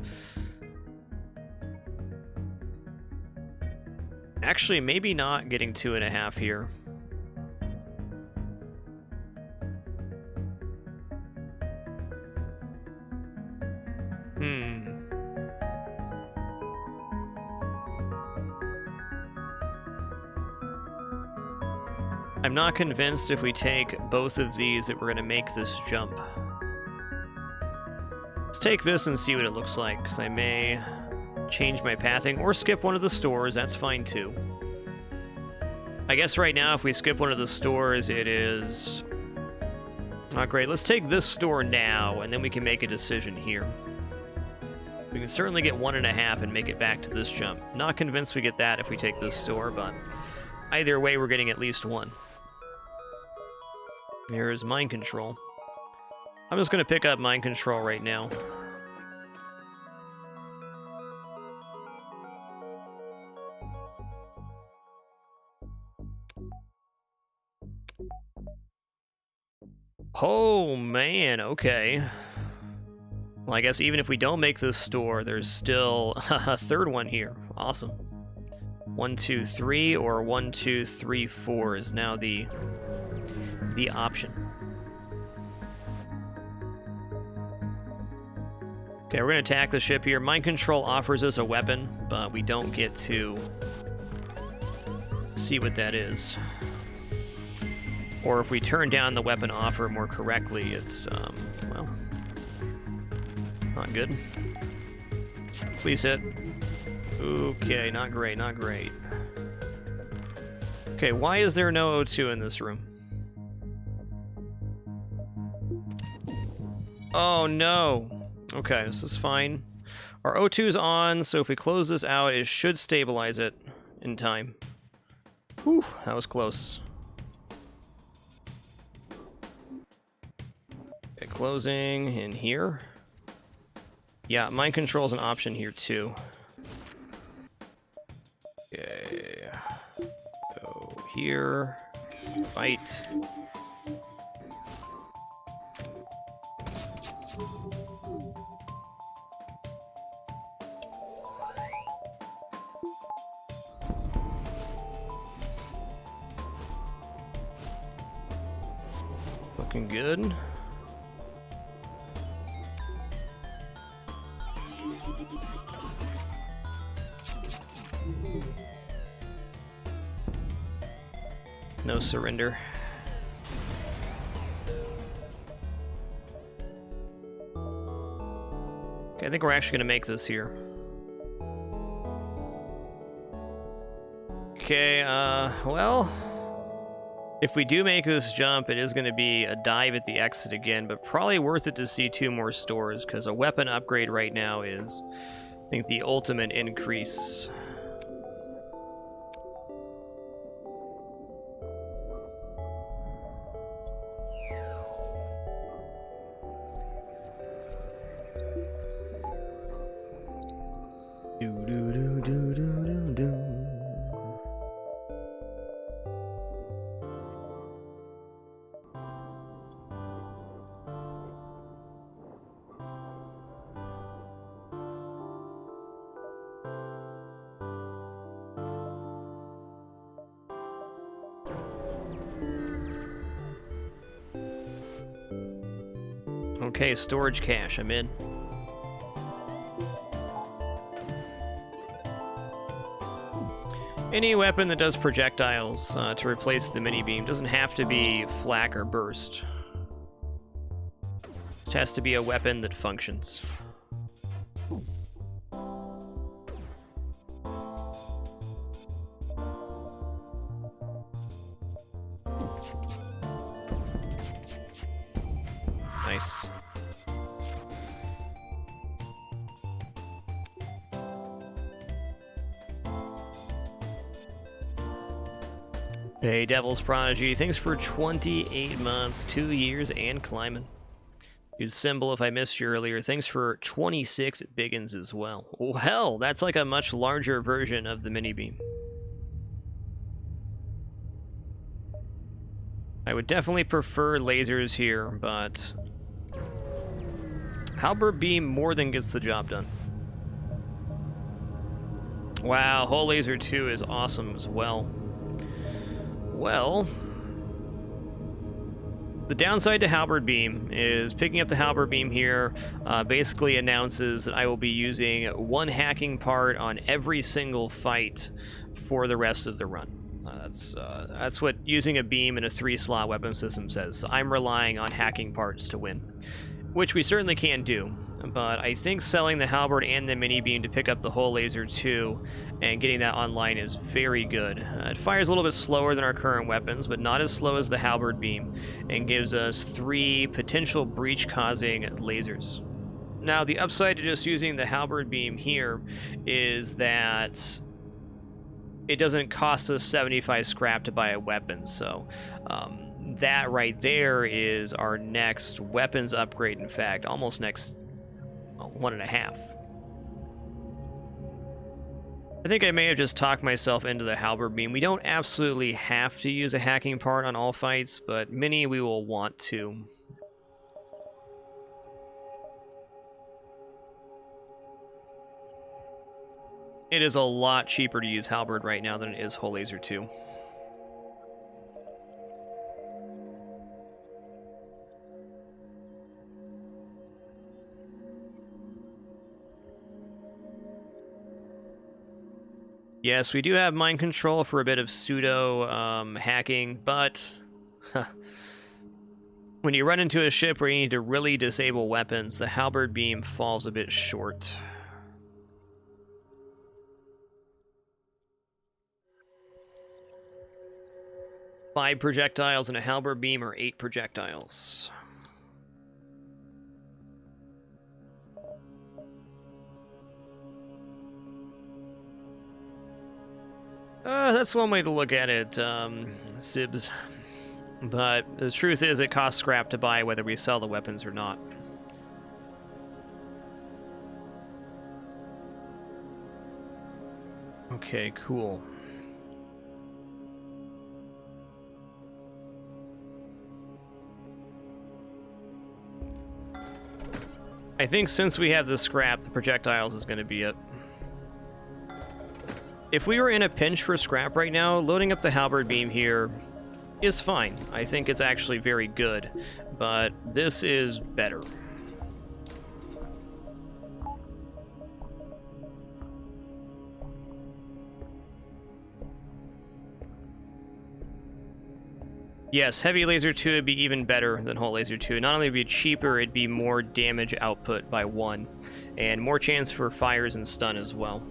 Actually, maybe not getting 2.5 here. I'm not convinced if we take both of these that we're going to make this jump. Let's take this and see what it looks like, because I may change my pathing or skip one of the stores. That's fine too. I guess right now if we skip one of the stores, it is not great. Let's take this store now, and then we can make a decision here. We can certainly get 1.5 and make it back to this jump. Not convinced we get that if we take this store, but either way, we're getting at least 1. Here's mind control. I'm just going to pick up mind control right now. Oh, man, okay. Well, I guess even if we don't make this store, there's still a third one here. Awesome. 1, 2, 3, or 1, 2, 3, 4 is now the option. Okay, we're going to attack the ship here. Mind Control offers us a weapon, but we don't get to see what that is. Or if we turn down the weapon offer more correctly, it's, well, not good. Please hit. Okay, not great, not great. Okay, why is there no O2 in this room? Oh, no. Okay, this is fine. Our O2 is on, so if we close this out, it should stabilize it in time. Whew, that was close. Okay, closing in here. Yeah, mind control is an option here too. Okay. Go here. Fight. Looking good. No surrender. Okay, I think we're actually going to make this here. Okay, well, if we do make this jump, it is going to be a dive at the exit again, but probably worth it to see 2 more stores, because a weapon upgrade right now is, I think, the ultimate increase. Okay, storage cache, I'm in. Any weapon that does projectiles to replace the mini beam doesn't have to be flak or burst. It has to be a weapon that functions. Nice. Hey, Devil's Prodigy, thanks for 28 months, 2 years, and climbing. Use symbol if I missed you earlier. Thanks for 26 biggins as well. Oh, hell, that's like a much larger version of the mini beam. I would definitely prefer lasers here, but halberd beam more than gets the job done. Wow, Hull Laser 2 is awesome as well. Well, the downside to halberd beam is picking up the halberd beam here basically announces that I will be using 1 hacking part on every single fight for the rest of the run. That's what using a beam in a 3-slot weapon system says. So I'm relying on hacking parts to win, which we certainly can do. But I think selling the halberd and the mini beam to pick up the Hull Laser 2 and getting that online is very good. It fires a little bit slower than our current weapons, but not as slow as the halberd beam, and gives us 3 potential breach-causing lasers. Now, the upside to just using the halberd beam here is that it doesn't cost us 75 scrap to buy a weapon, so that right there is our next weapons upgrade, in fact, almost next 1.5. I think I may have just talked myself into the halberd beam. We don't absolutely have to use a hacking part on all fights, but many we will want to. It is a lot cheaper to use halberd right now than it is Hull Laser 2. Yes, we do have mind control for a bit of pseudo hacking, but when you run into a ship where you need to really disable weapons, the halberd beam falls a bit short. Five projectiles and a halberd beam, or 8 projectiles. That's one way to look at it, Sibs. But the truth is, it costs scrap to buy whether we sell the weapons or not. Okay, cool. I think since we have the scrap, the projectiles is going to be it. If we were in a pinch for scrap right now, loading up the halberd beam here is fine. I think it's actually very good, but this is better. Yes, heavy laser 2 would be even better than whole laser 2. Not only would it be cheaper, it'd be more damage output by 1, and more chance for fires and stun as well.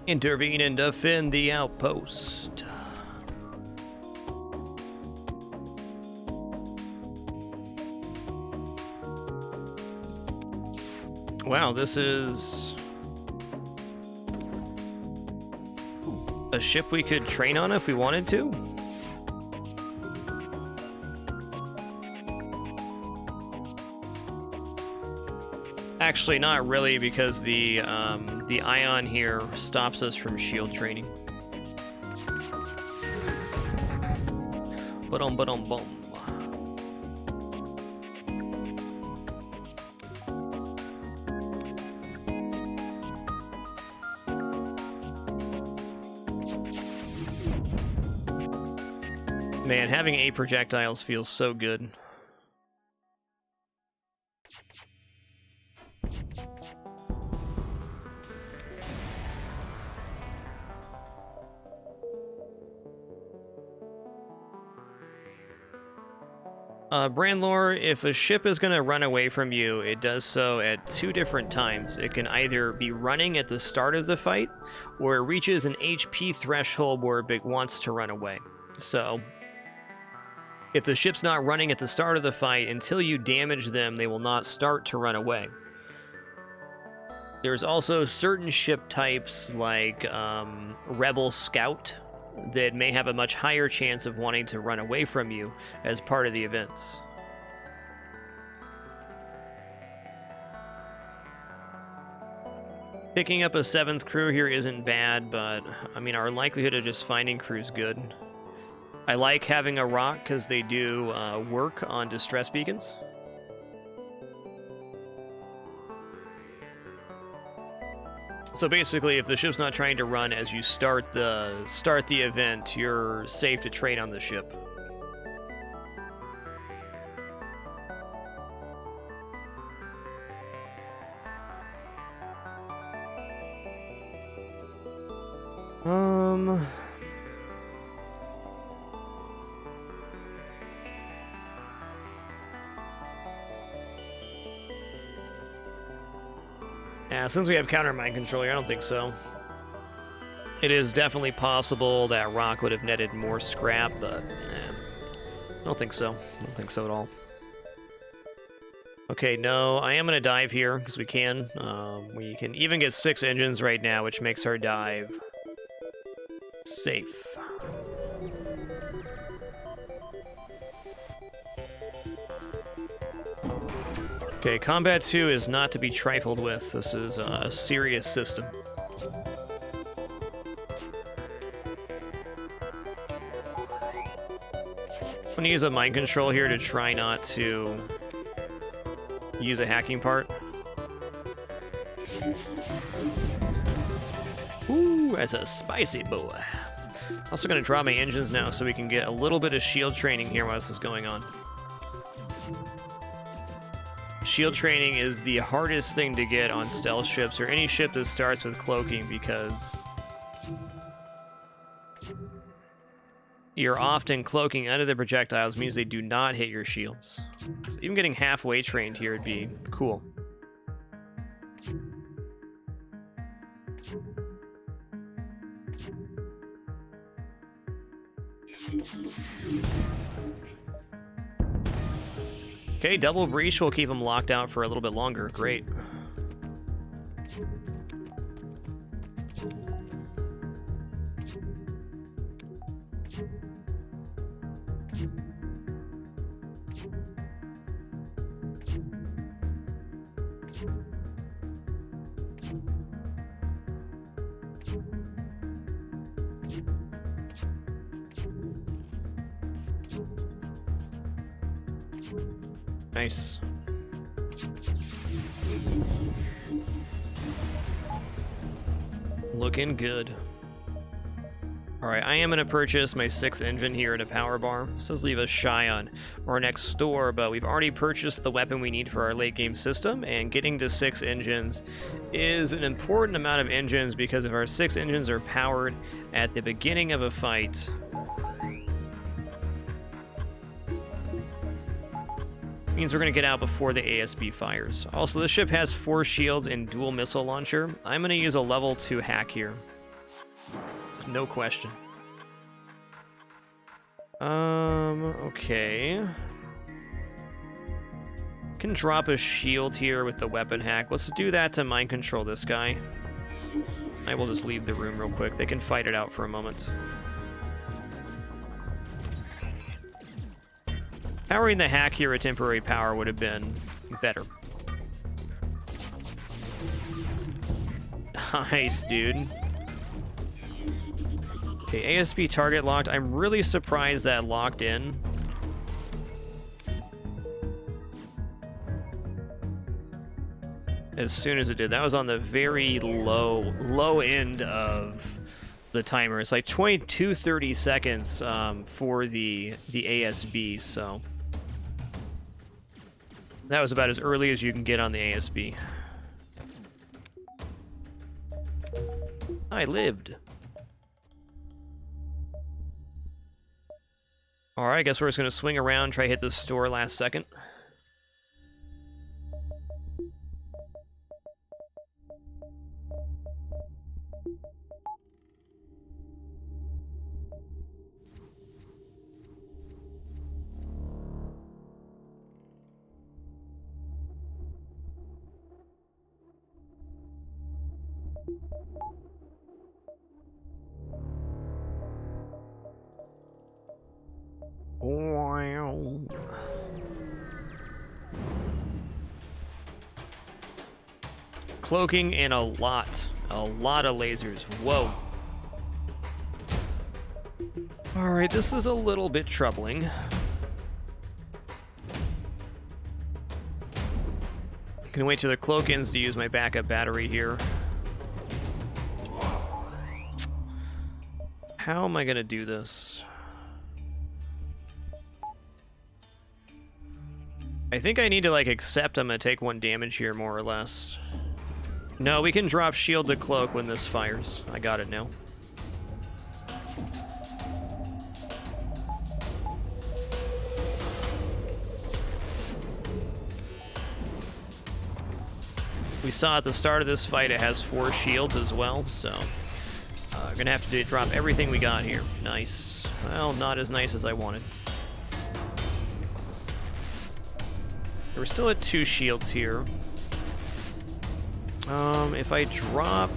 Intervene and defend the outpost. Wow, this is a ship we could train on if we wanted to. Actually, not really, because the ion here stops us from shield training. Ba-dum. Man, having 8 projectiles feels so good. Brandlore, if a ship is going to run away from you, it does so at 2 different times. It can either be running at the start of the fight, or it reaches an HP threshold where it wants to run away. So, if the ship's not running at the start of the fight, until you damage them, they will not start to run away. There's also certain ship types, like Rebel Scout, that may have a much higher chance of wanting to run away from you as part of the events. Picking up a 7th crew here isn't bad, but I mean, our likelihood of just finding crew is good. I like having a rock because they do work on distress beacons. So basically, if the ship's not trying to run as you start the event, you're safe to trade on the ship. Yeah, since we have counter mind control, I don't think so. It is definitely possible that rock would have netted more scrap, but I don't think so. I don't think so at all. Okay, no, I am going to dive here, because we can. We can even get 6 engines right now, which makes our dive safe. Okay, Combat 2 is not to be trifled with. This is a serious system. I'm going to use a mind control here to try not to use a hacking part. Ooh, that's a spicy boy. Also going to draw my engines now so we can get a little bit of shield training here while this is going on. Shield training is the hardest thing to get on stealth ships or any ship that starts with cloaking because you're often cloaking under the projectiles means they do not hit your shields. So even getting halfway trained here would be cool. Okay, double breach will keep them locked out for a little bit longer. Great. Nice. Looking good. Alright, I am going to purchase my 6th engine here at a power bar. This does leave us shy on our next store, but we've already purchased the weapon we need for our late game system, and getting to 6 engines is an important amount of engines because if our 6 engines are powered at the beginning of a fight, means we're going to get out before the ASB fires. Also, this ship has 4 shields and dual missile launcher. I'm going to use a level 2 hack here. No question. Okay. Can drop a shield here with the weapon hack. Let's do that to mind control this guy. I will just leave the room real quick. They can fight it out for a moment. Powering the hack here at temporary power would have been better. Nice, dude. Okay, ASB target locked. I'm really surprised that locked in. As soon as it did. That was on the very low end of the timer. It's like 30 seconds for the ASB, so that was about as early as you can get on the ASB. I lived. Alright, I guess we're just going to swing around, try to hit the store last second. Wow. Cloaking and a lot of lasers. Whoa. Alright, this is a little bit troubling. Can wait till the cloak ends to use my backup battery here. How am I gonna do this? I think I need to, like, accept I'm gonna take 1 damage here, more or less. No, we can drop shield to cloak when this fires. I got it now. We saw at the start of this fight it has 4 shields as well, so we're gonna have to drop everything we got here. Nice. Well, not as nice as I wanted. We're still at 2 shields here. If I drop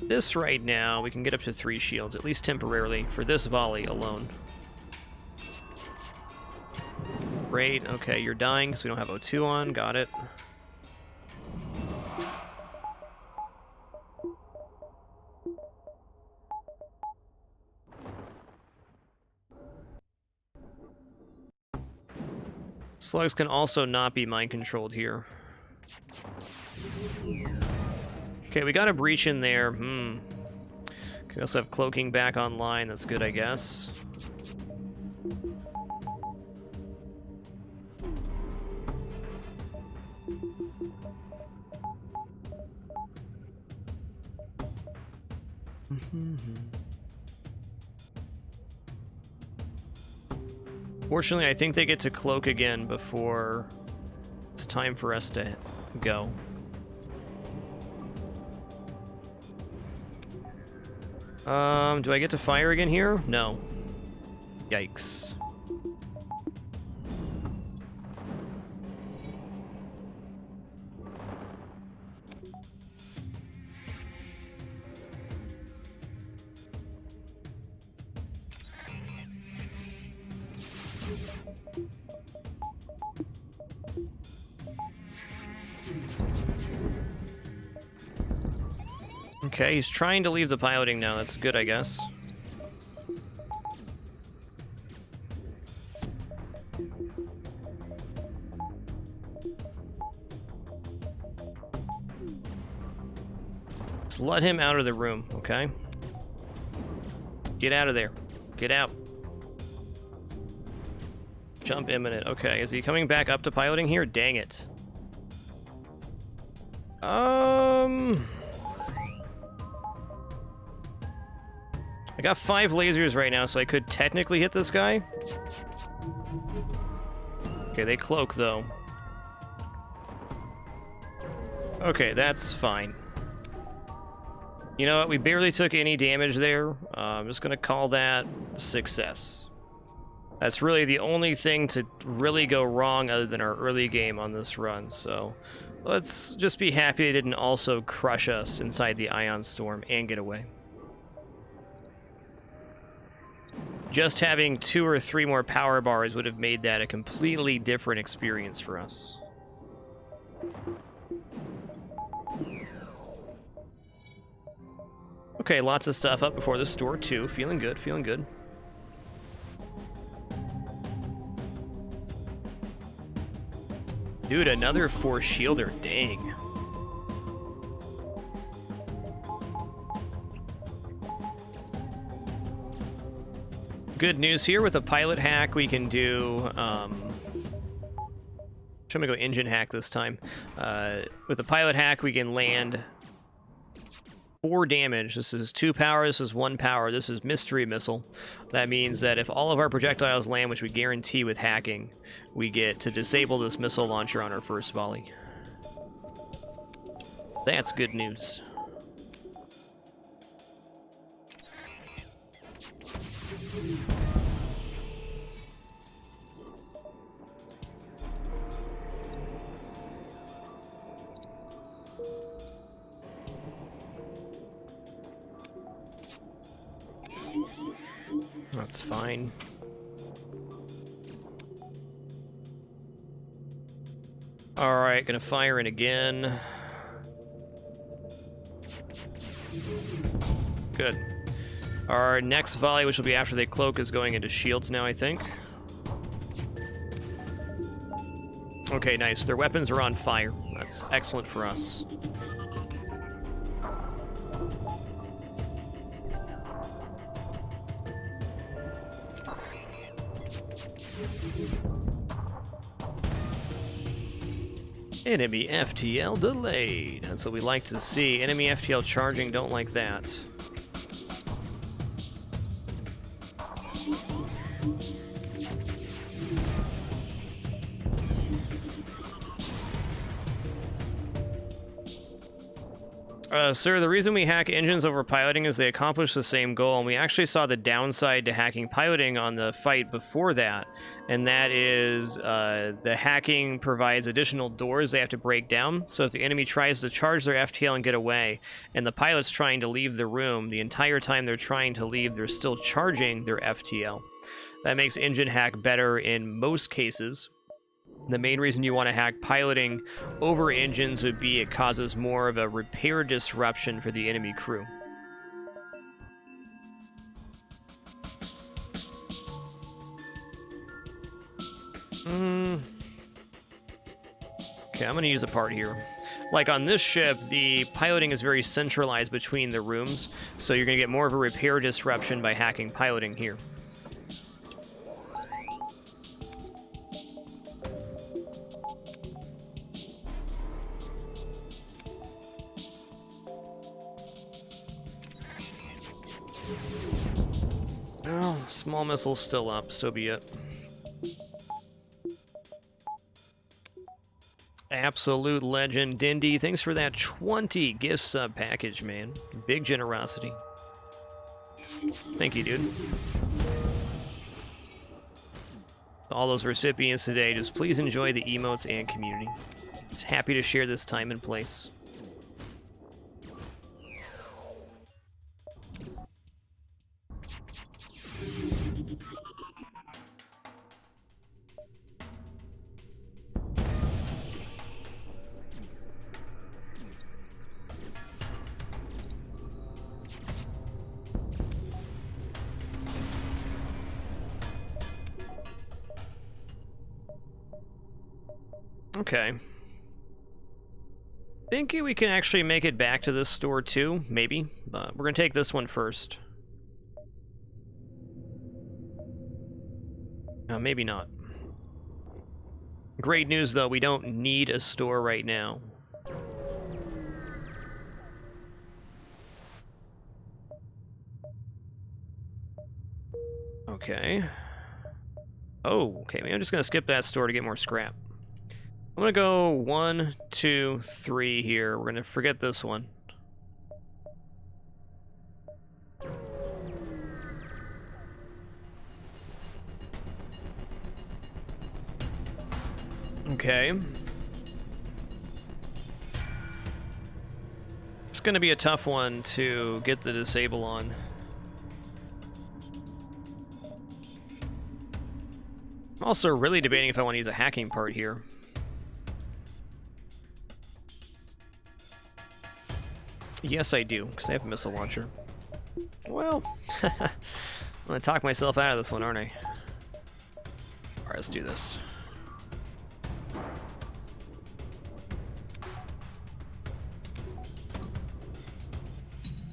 this right now, we can get up to 3 shields, at least temporarily, for this volley alone. Great, okay, you're dying because we don't have O2 on, got it. Slugs can also not be mind-controlled here. Okay, we got a breach in there. Can We also have cloaking back online. That's good, I guess. Fortunately, I think they get to cloak again before it's time for us to go. Do I get to fire again here? No. Yikes. Okay, he's trying to leave the piloting now. That's good, I guess. Just let him out of the room, okay? Get out of there. Get out. Jump imminent. Okay, is he coming back up to piloting here? Dang it. I got 5 lasers right now, so I could technically hit this guy. Okay, they cloak, though. Okay, that's fine. You know what? We barely took any damage there. I'm just going to call that success. That's really the only thing to really go wrong other than our early game on this run, so let's just be happy it didn't also crush us inside the Ion Storm and get away. Just having 2 or 3 more power bars would have made that a completely different experience for us. Okay, lots of stuff up before the store too. Feeling good, feeling good. Dude, another 4 shielder, dang. Good news here, with a pilot hack we can do, I'm gonna go engine hack this time. With a pilot hack we can land 4 damage. This is 2 power, this is 1 power, this is mystery missile. That means that if all of our projectiles land, which we guarantee with hacking, we get to disable this missile launcher on our first volley. That's good news. That's fine. Alright, gonna fire it again. Good. Our next volley, which will be after they cloak, is going into shields now, I think. Okay, nice. Their weapons are on fire. That's excellent for us. Enemy FTL delayed. That's what we like to see. Enemy FTL charging, don't like that. Sir, the reason we hack engines over piloting is they accomplish the same goal, and we actually saw the downside to hacking piloting on the fight before that, and that is the hacking provides additional doors they have to break down, so if the enemy tries to charge their FTL and get away, and the pilot's trying to leave the room, the entire time they're trying to leave, they're still charging their FTL. That makes engine hack better in most cases. The main reason you want to hack piloting over engines would be it causes more of a repair disruption for the enemy crew. Okay, I'm going to use a part here. Like on this ship, the piloting is very centralized between the rooms, so you're going to get more of a repair disruption by hacking piloting here. Oh, small missile's still up, so be it. Absolute legend. Dindy, thanks for that 20 gift sub package, man. Big generosity. Thank you, dude. All those recipients today, just please enjoy the emotes and community. Just happy to share this time and place. Okay. Thinking we can actually make it back to this store too, maybe. We're gonna take this one first. Maybe not. Great news though, we don't need a store right now. Okay. Oh, okay, maybe I'm just gonna skip that store to get more scrap. I'm gonna go 1, 2, 3 here. We're gonna forget this one. Okay. It's gonna be a tough one to get the disable on. I'm also really debating if I want to use a hacking part here. Yes, I do, because I have a missile launcher. Well, I'm gonna talk myself out of this one, aren't I? Alright, let's do this.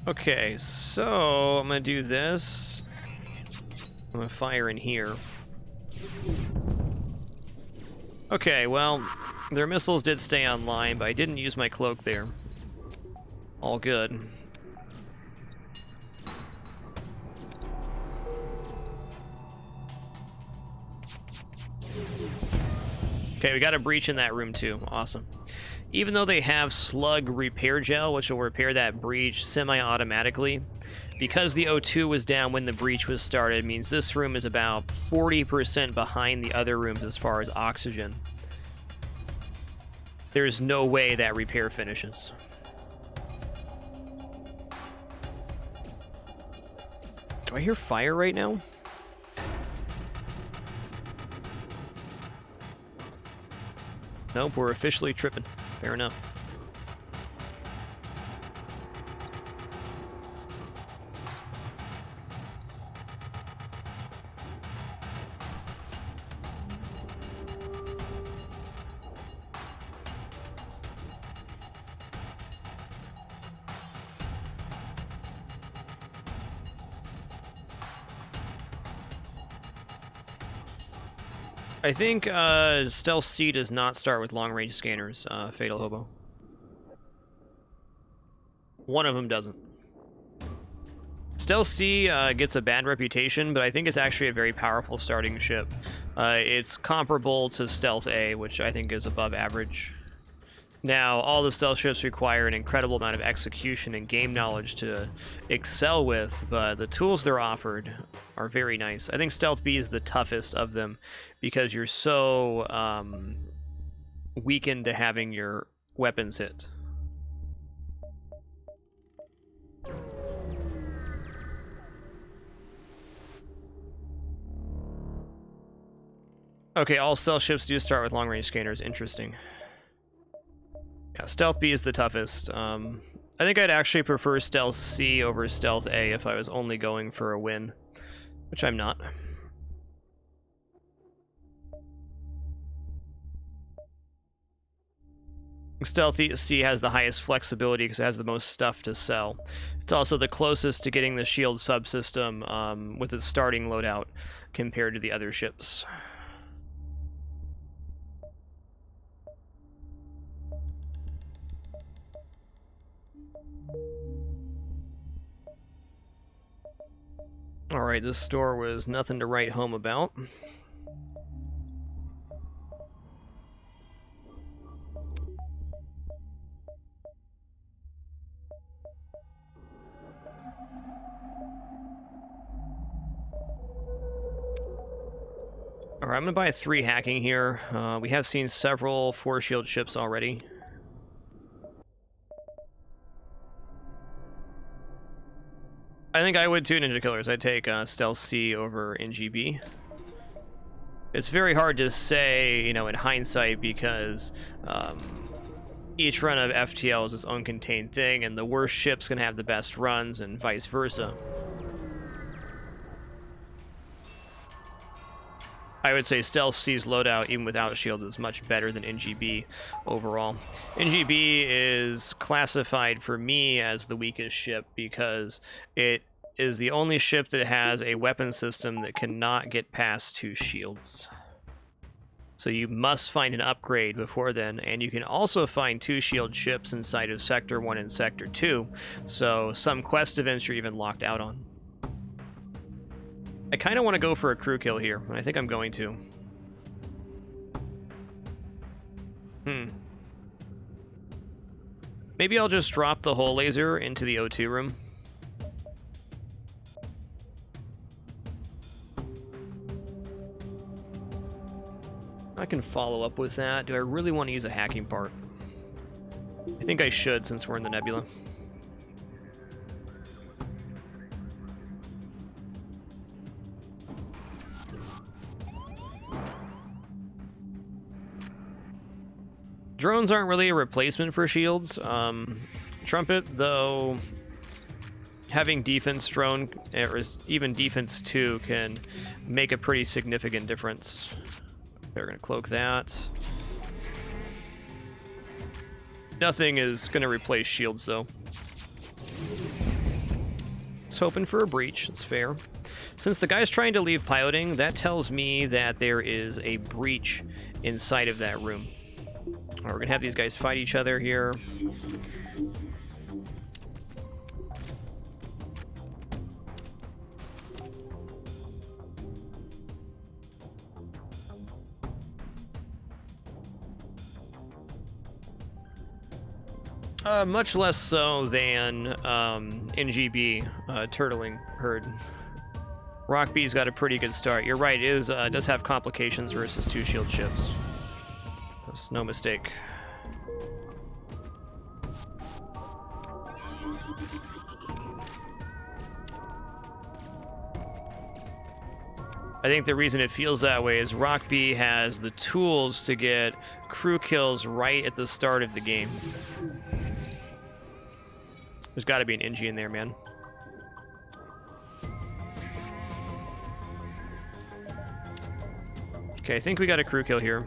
Okay, so I'm gonna do this. I'm gonna fire in here. Okay, well, their missiles did stay online, but I didn't use my cloak there. All good. Okay, we got a breach in that room too. Awesome. Even though they have slug repair gel, which will repair that breach semi-automatically, because the O2 was down when the breach was started, means this room is about 40% behind the other rooms as far as oxygen. There's no way that repair finishes. Do I hear fire right now? Nope, we're officially tripping. Fair enough. I think Stealth C does not start with long-range scanners, Fatal Hobo. One of them doesn't. Stealth C gets a bad reputation, but I think it's actually a very powerful starting ship. It's comparable to Stealth A, which I think is above average. Now, all the stealth ships require an incredible amount of execution and game knowledge to excel with, but the tools they're offered are very nice. I think Stealth B is the toughest of them because you're so weakened to having your weapons hit. Okay, all stealth ships do start with long-range scanners. Interesting. Yeah, Stealth B is the toughest. I think I'd actually prefer Stealth C over Stealth A if I was only going for a win, which I'm not. Stealthy C has the highest flexibility because it has the most stuff to sell. It's also the closest to getting the shield subsystem with its starting loadout compared to the other ships. Alright, this store was nothing to write home about. Alright, I'm going to buy a 3 hacking here. We have seen several 4 shield ships already. I think I would too, Ninja Killers. I'd take Stealth C over NGB. It's very hard to say, you know, in hindsight, because each run of FTL is its own contained thing, and the worst ship's going to have the best runs, and vice versa. I would say Stealth C's loadout, even without shields, is much better than NGB overall. NGB is classified for me as the weakest ship because it is the only ship that has a weapon system that cannot get past 2 shields. So you must find an upgrade before then, and you can also find 2 shield ships inside of Sector 1 and Sector 2, so some quest events you're even locked out on. I kind of want to go for a crew kill here, and I think I'm going to. Maybe I'll just drop the hull laser into the O2 room. I can follow up with that. Do I really want to use a hacking part? I think I should, since we're in the nebula. Drones aren't really a replacement for shields. Trumpet, though, having defense drone, or even defense 2, can make a pretty significant difference. They're going to cloak that. Nothing is going to replace shields, though. It's hoping for a breach. It's fair. Since the guy's trying to leave piloting, that tells me that there is a breach inside of that room. All right, we're going to have these guys fight each other here. Much less so than NGB turtling herd. Rock B's got a pretty good start. You're right, it does have complications versus 2 shield ships. That's no mistake. I think the reason it feels that way is Rock B has the tools to get crew kills right at the start of the game. There's got to be an NG in there, man. Okay, I think we got a crew kill here.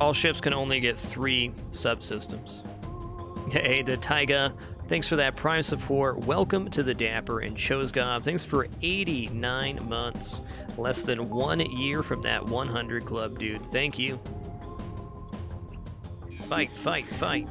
All ships can only get 3 subsystems. Hey, the Taiga, thanks for that Prime support. Welcome to the Dapper and Chosgob. Thanks for 89 months. Less than 1 year from that 100 club, dude. Thank you. Fight, fight, fight.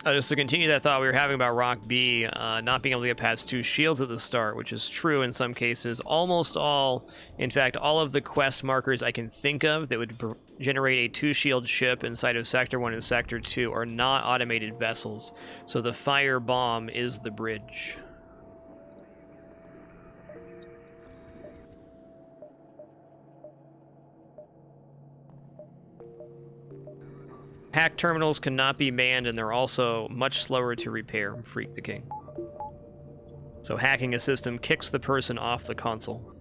Just to continue that thought we were having about Rock B not being able to get past 2 shields at the start, which is true in some cases. Almost all, in fact, all of the quest markers I can think of that would generate a 2 shield ship inside of Sector 1 and Sector 2 are not automated vessels. So the fire bomb is the bridge. Hack terminals cannot be manned, and they're also much slower to repair. Freak the King. So hacking a system kicks the person off the console.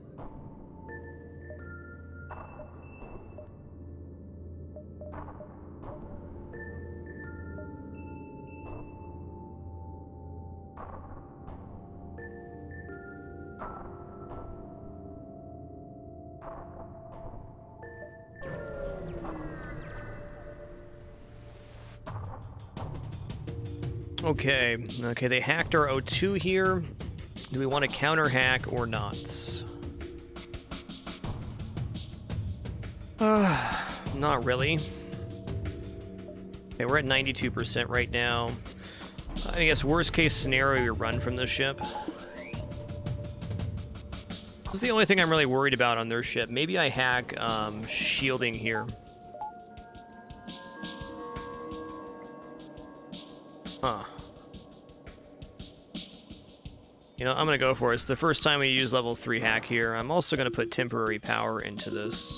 Okay, they hacked our O2 here. Do we want to counter hack or not? Not really. Okay, we're at 92% right now. I guess worst case scenario, we run from the ship. This is the only thing I'm really worried about on their ship. Maybe I hack shielding here. Huh. You know, I'm going to go for it. It's the first time we use level 3 hack here. I'm also going to put temporary power into this.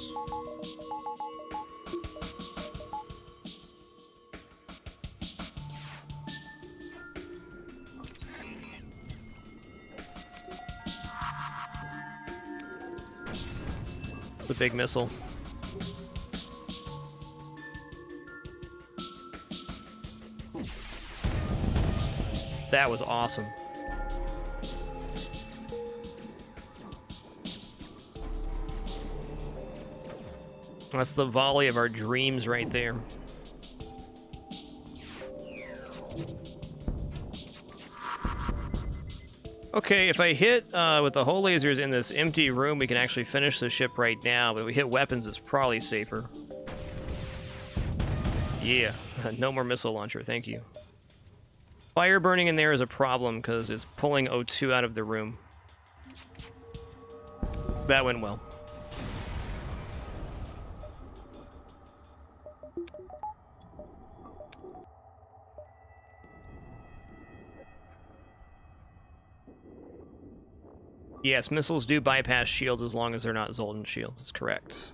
The big missile. That was awesome. That's the volley of our dreams right there. Okay, if I hit with the hull lasers in this empty room, we can actually finish the ship right now, but if we hit weapons, it's probably safer. Yeah, no more missile launcher, thank you. Fire burning in there is a problem because it's pulling O2 out of the room. That went well. Yes, missiles do bypass shields as long as they're not Zoltan shields. That's correct.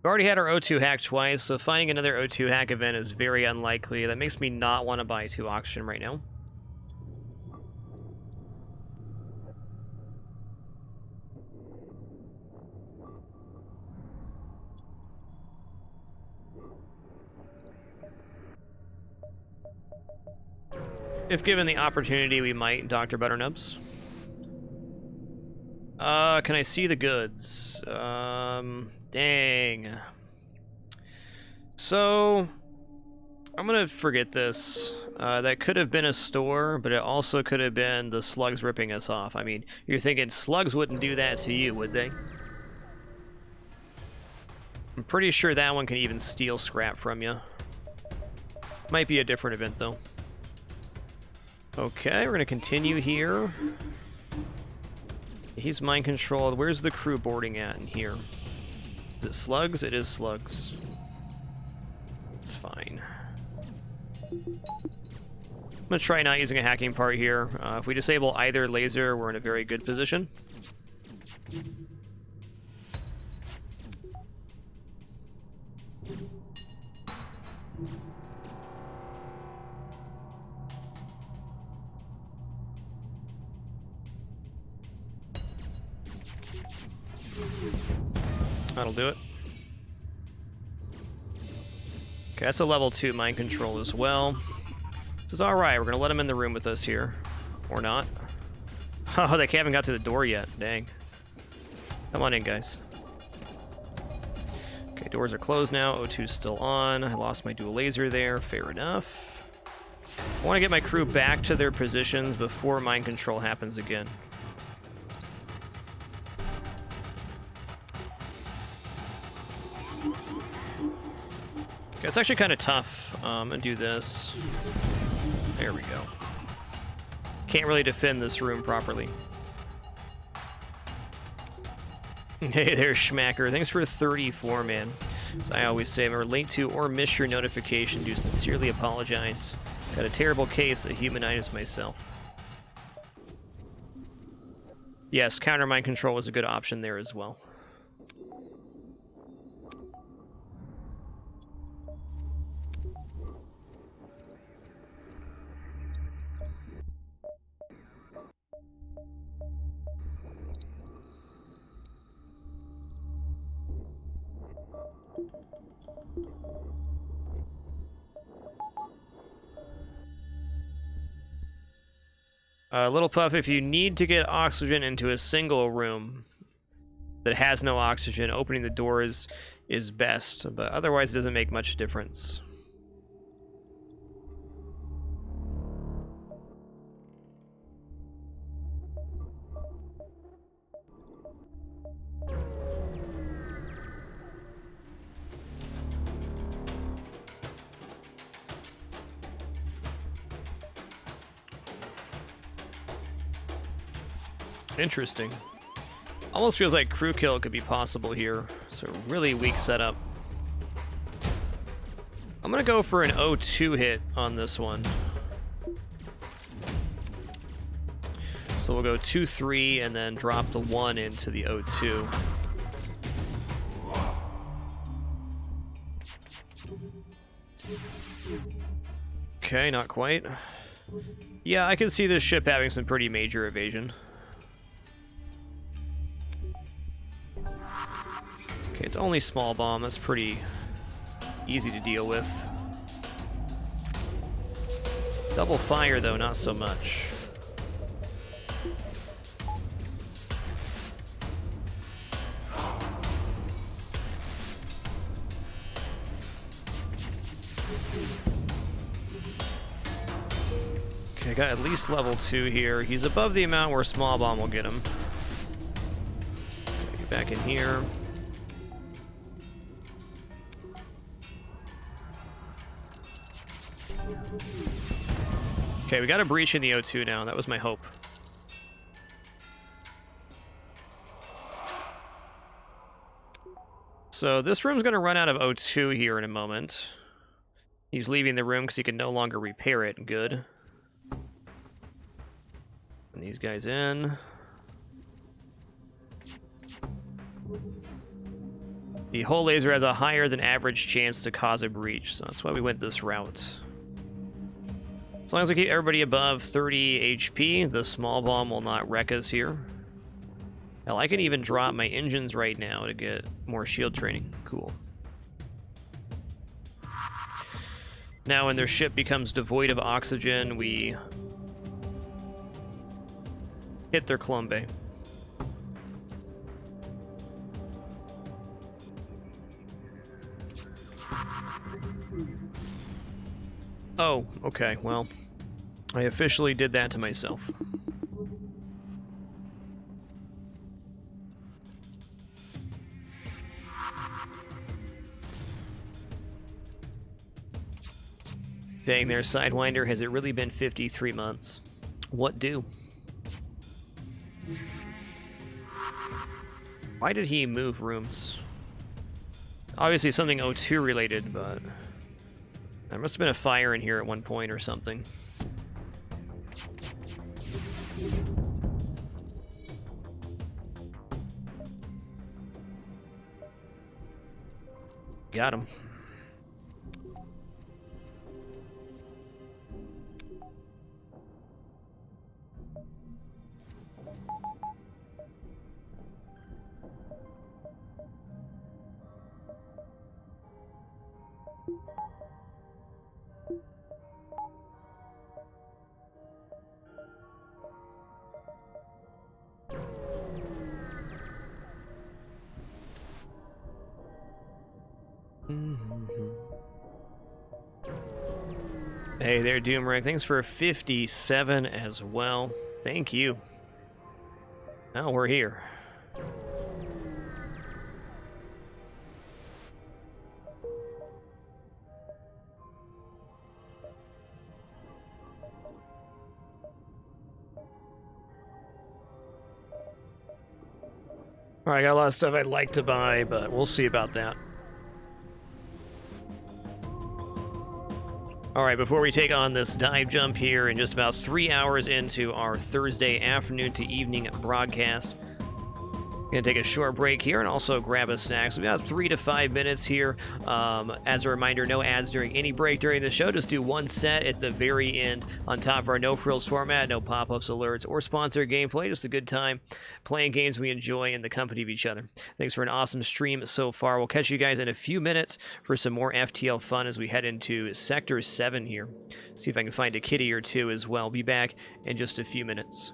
We already had our O2 hack twice, so finding another O2 hack event is very unlikely. That makes me not want to buy 2 oxygen right now. If given the opportunity, we might, Dr. Butternubs. Can I see the goods? Dang. So, I'm gonna forget this. That could have been a store, but it also could have been the slugs ripping us off. I mean, you're thinking slugs wouldn't do that to you, would they? I'm pretty sure that one can even steal scrap from you. Might be a different event, though. Okay, we're gonna continue here. He's mind controlled. Where's the crew boarding at in here? Is it slugs? It is slugs. It's fine. I'm gonna try not using a hacking part here. If we disable either laser, we're in a very good position. That'll do it. Okay, that's a level 2 mind control as well. This is alright, we're gonna let him in the room with us here. Or not. Oh, they haven't got to the door yet. Dang. Come on in, guys. Okay, doors are closed now. O2's still on. I lost my dual laser there. Fair enough. I want to get my crew back to their positions before mind control happens again. it's actually kind of tough. I'm gonna do this. There we go. Can't really defend this room properly. Hey there, Schmacker. Thanks for 34, man. As I always say, if I'm late to or miss your notification, do sincerely apologize. Got a terrible case of humanitis myself. Yes, counter mind control was a good option there as well. Little Puff, if you need to get oxygen into a single room that has no oxygen, opening the doors is best, but otherwise it doesn't make much difference. Interesting. Almost feels like crew kill could be possible here. It's a really weak setup. I'm gonna go for an O2 hit on this one. So we'll go 2-3 and then drop the 1 into the O2. Okay, not quite. Yeah, I can see this ship having some pretty major evasion. Okay, it's only small bomb. That's pretty easy to deal with. Double fire, though, not so much. Okay, got at least level 2 here. He's above the amount where small bomb will get him. Okay, get back in here. Okay, we got a breach in the O2 now. That was my hope. So this room's going to run out of O2 here in a moment. He's leaving the room because he can no longer repair it. Good. And these guys in. The hull laser has a higher than average chance to cause a breach, so that's why we went this route. As long as we keep everybody above 30 HP, the small bomb will not wreck us here. Hell, I can even drop my engines right now to get more shield training. Cool. Now when their ship becomes devoid of oxygen, we hit their clone bay. Oh, okay, well, I officially did that to myself. Dang there, Sidewinder, has it really been 53 months? What do? Why did he move rooms? Obviously something O2 related, but there must have been a fire in here at one point or something. Got him. Hey there, Doomrag. Thanks for 57 as well. Thank you. Now we're here. All right, I got a lot of stuff I'd like to buy, but we'll see about that. All right, before we take on this dive jump here in just about 3 hours into our Thursday afternoon to evening broadcast, gonna take a short break here and also grab a snack. So we got 3 to 5 minutes here. As a reminder, no ads during any break during the show. Just do one set at the very end on top of our no frills format. No pop-ups, alerts, or sponsored gameplay. Just a good time playing games we enjoy in the company of each other. Thanks for an awesome stream so far. We'll catch you guys in a few minutes for some more FTL fun as we head into Sector 7 here. See if I can find a kitty or two as well. Be back in just a few minutes.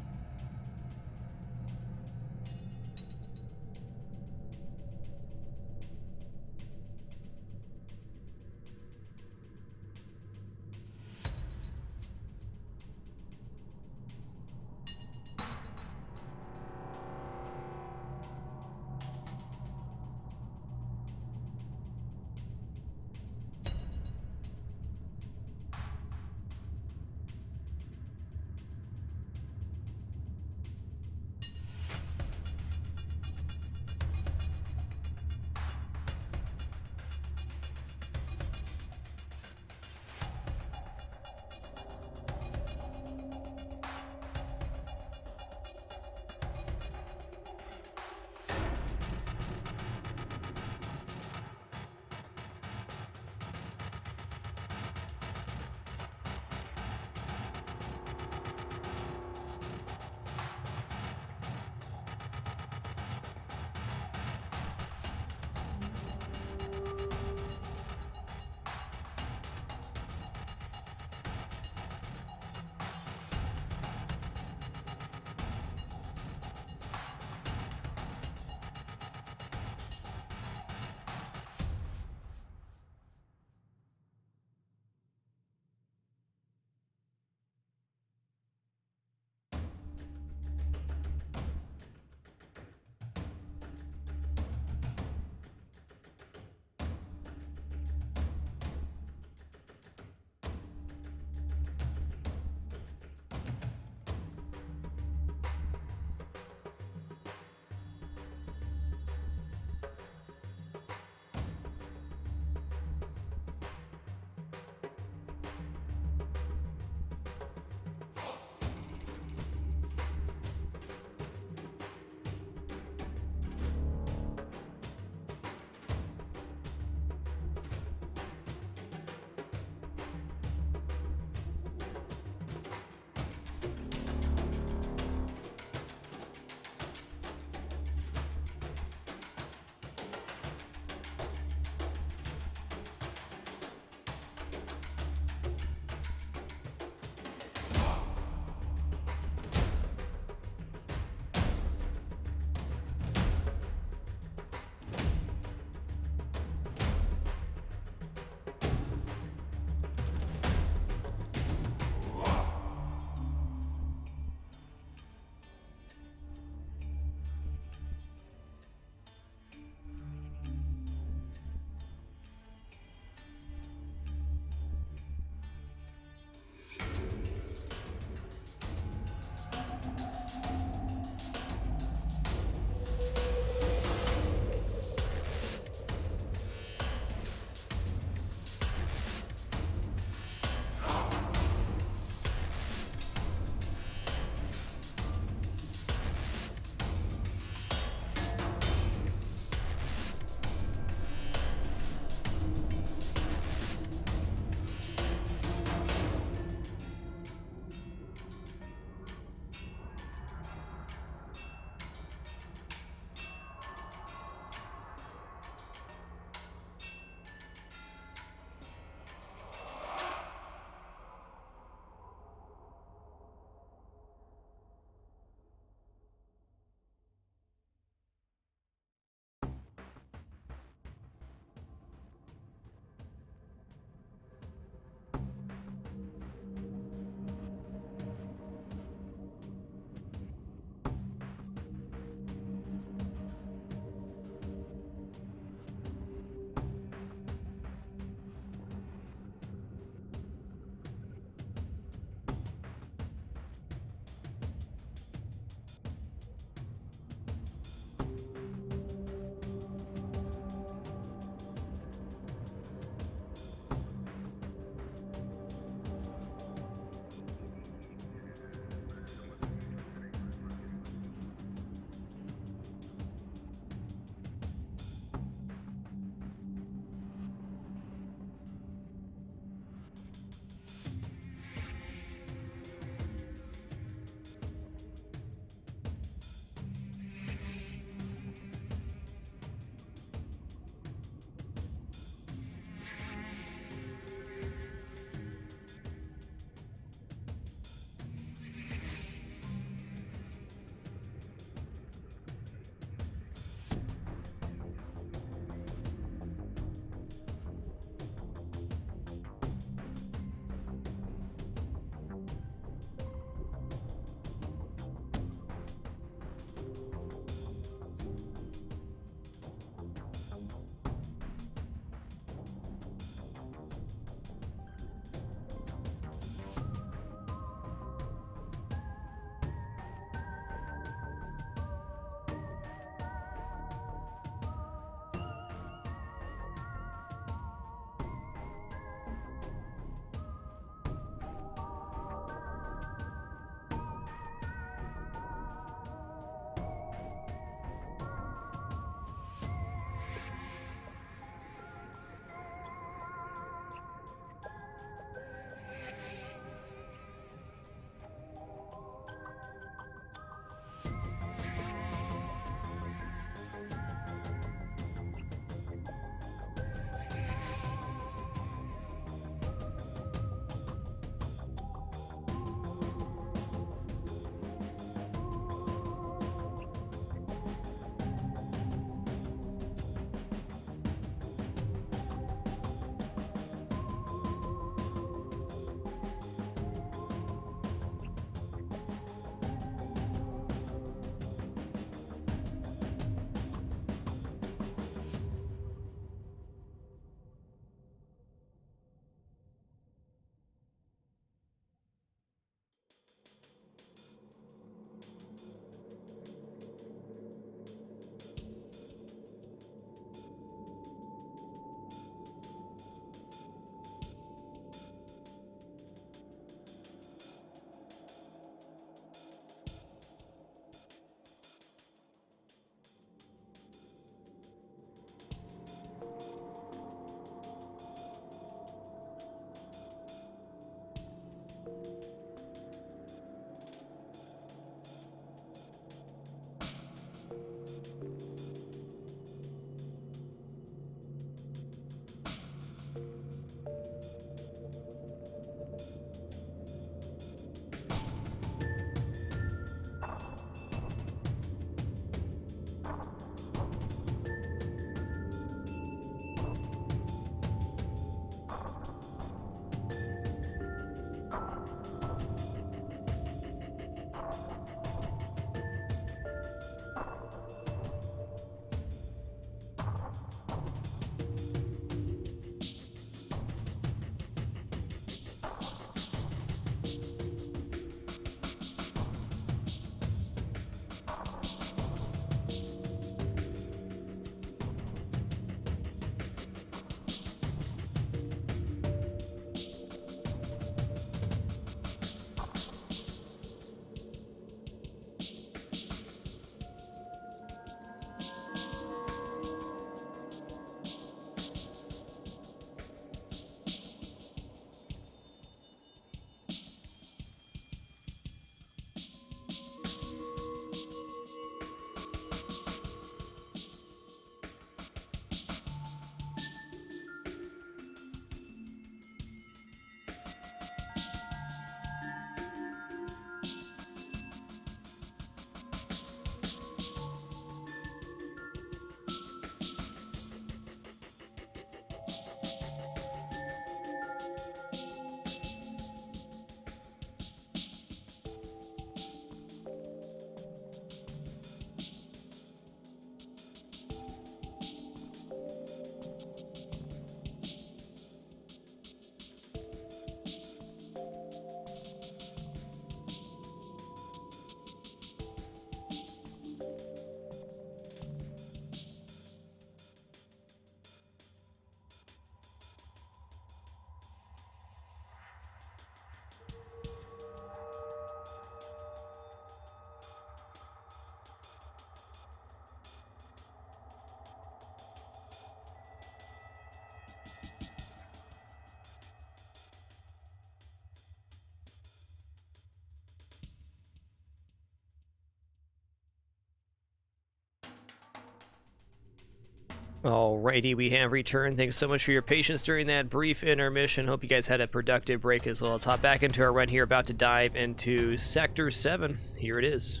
Alrighty, we have returned. Thanks so much for your patience during that brief intermission. Hope you guys had a productive break as well. Let's hop back into our run here, about to dive into Sector 7. Here it is.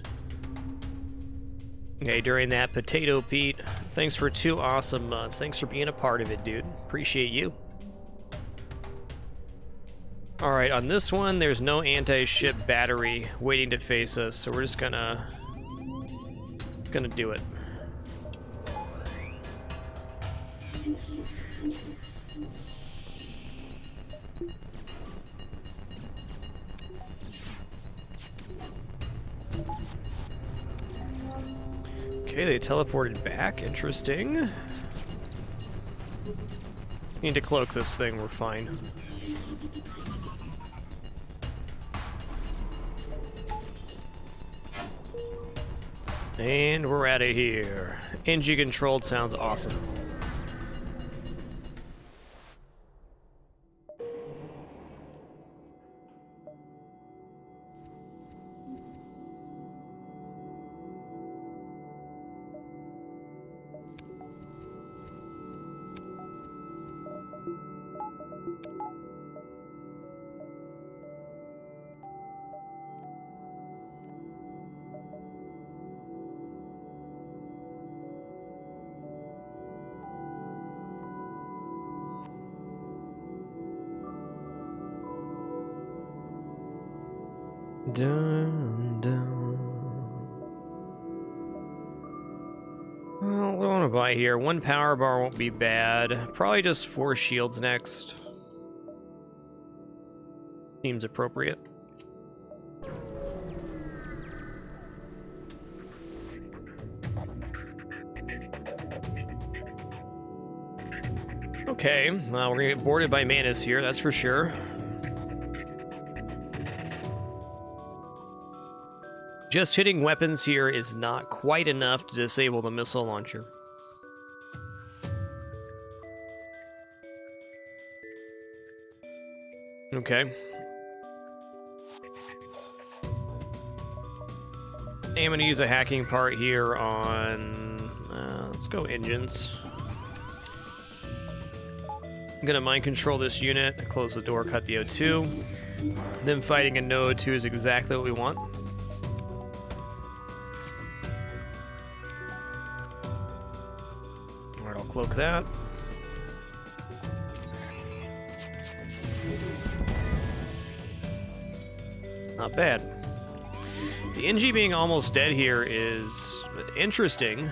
Okay, during that Potato Pete, thanks for 2 awesome months. Thanks for being a part of it, dude. Appreciate you. Alright, on this one, there's no anti-ship battery waiting to face us, so we're just gonna do it. Okay, they teleported back. Interesting. Need to cloak this thing, we're fine. And we're out of here. NG controlled sounds awesome. Dun, dun. Well, what do I want to buy here? 1 power bar won't be bad. Probably just 4 shields next. Seems appropriate. Okay, well, we're gonna get boarded by Manus here, that's for sure. Just hitting weapons here is not quite enough to disable the missile launcher. Okay. I'm going to use a hacking part here on... let's go engines. I'm going to mind control this unit, close the door, cut the O2. Them fighting a no O2 is exactly what we want. Cloak that. Not bad. The NG being almost dead here is interesting.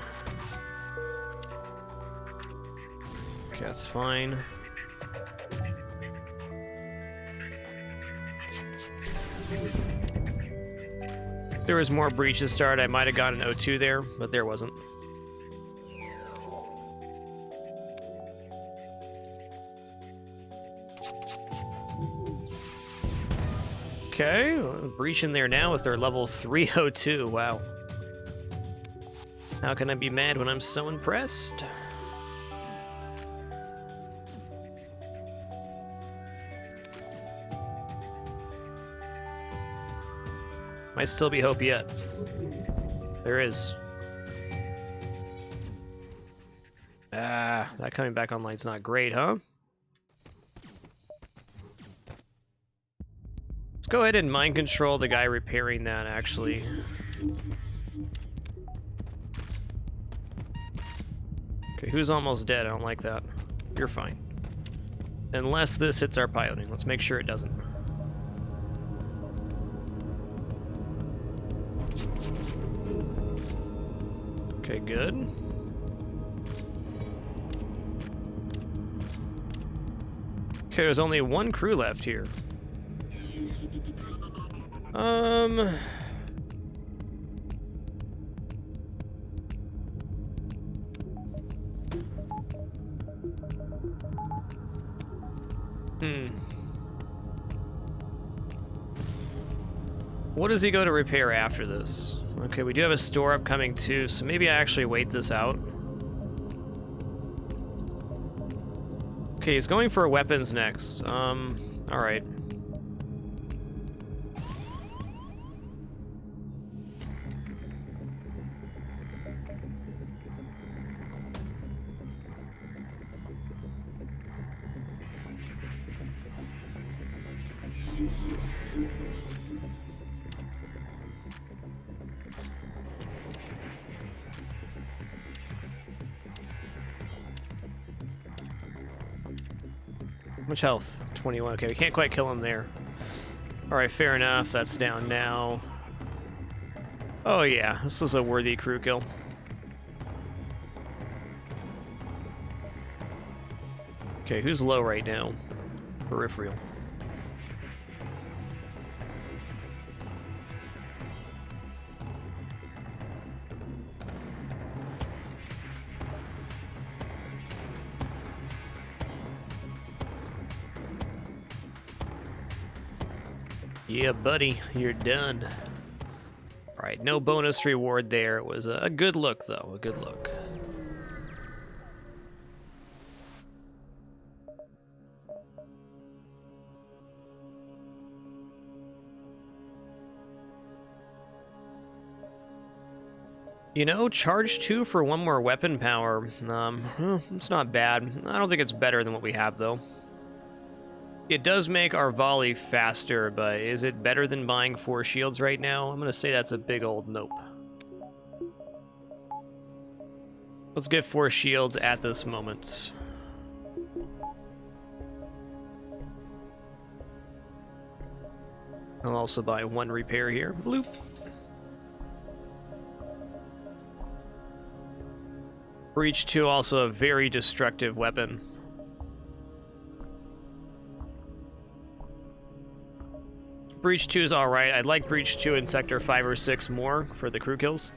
Okay, that's fine. If there was more breach to start, I might have gotten an O2 there, but there wasn't. Okay, breach in there now with their level 302. Wow. How can I be mad when I'm so impressed? Might still be hope yet. There is. Ah, that coming back online's not great, huh? Let's go ahead and mind control the guy repairing that, actually. Okay, who's almost dead? I don't like that. You're fine. Unless this hits our piloting. Let's make sure it doesn't. Okay, good. Okay, there's only 1 crew left here. What does he go to repair after this? Okay, we do have a store upcoming too, so maybe I actually wait this out. Okay, he's going for weapons next. Alright. Much health? 21. Okay, we can't quite kill him there. Alright, fair enough. That's down now. Oh yeah, this was a worthy crew kill. Okay, who's low right now? Peripheral. Yeah, buddy, you're done. Alright, no bonus reward there. It was a good look, though. A good look. You know, charge 2 for 1 more weapon power. It's not bad. I don't think it's better than what we have, though. It does make our volley faster, but is it better than buying 4 shields right now? I'm gonna say that's a big old nope. Let's get 4 shields at this moment. I'll also buy 1 repair here. Bloop. Breach 2, also a very destructive weapon. Breach 2 is alright. I'd like Breach 2 in Sector 5 or 6 more for the crew kills.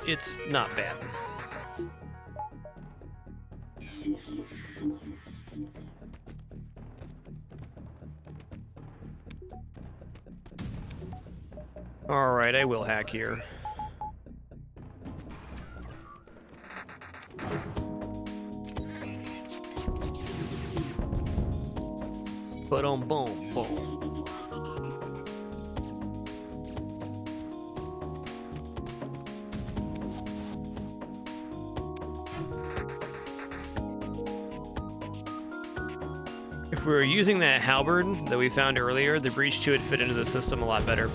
It's not bad. Alright, I will hack here. Boom, boom, boom. If we were using that halberd that we found earlier, the Breach 2 would fit into the system a lot better.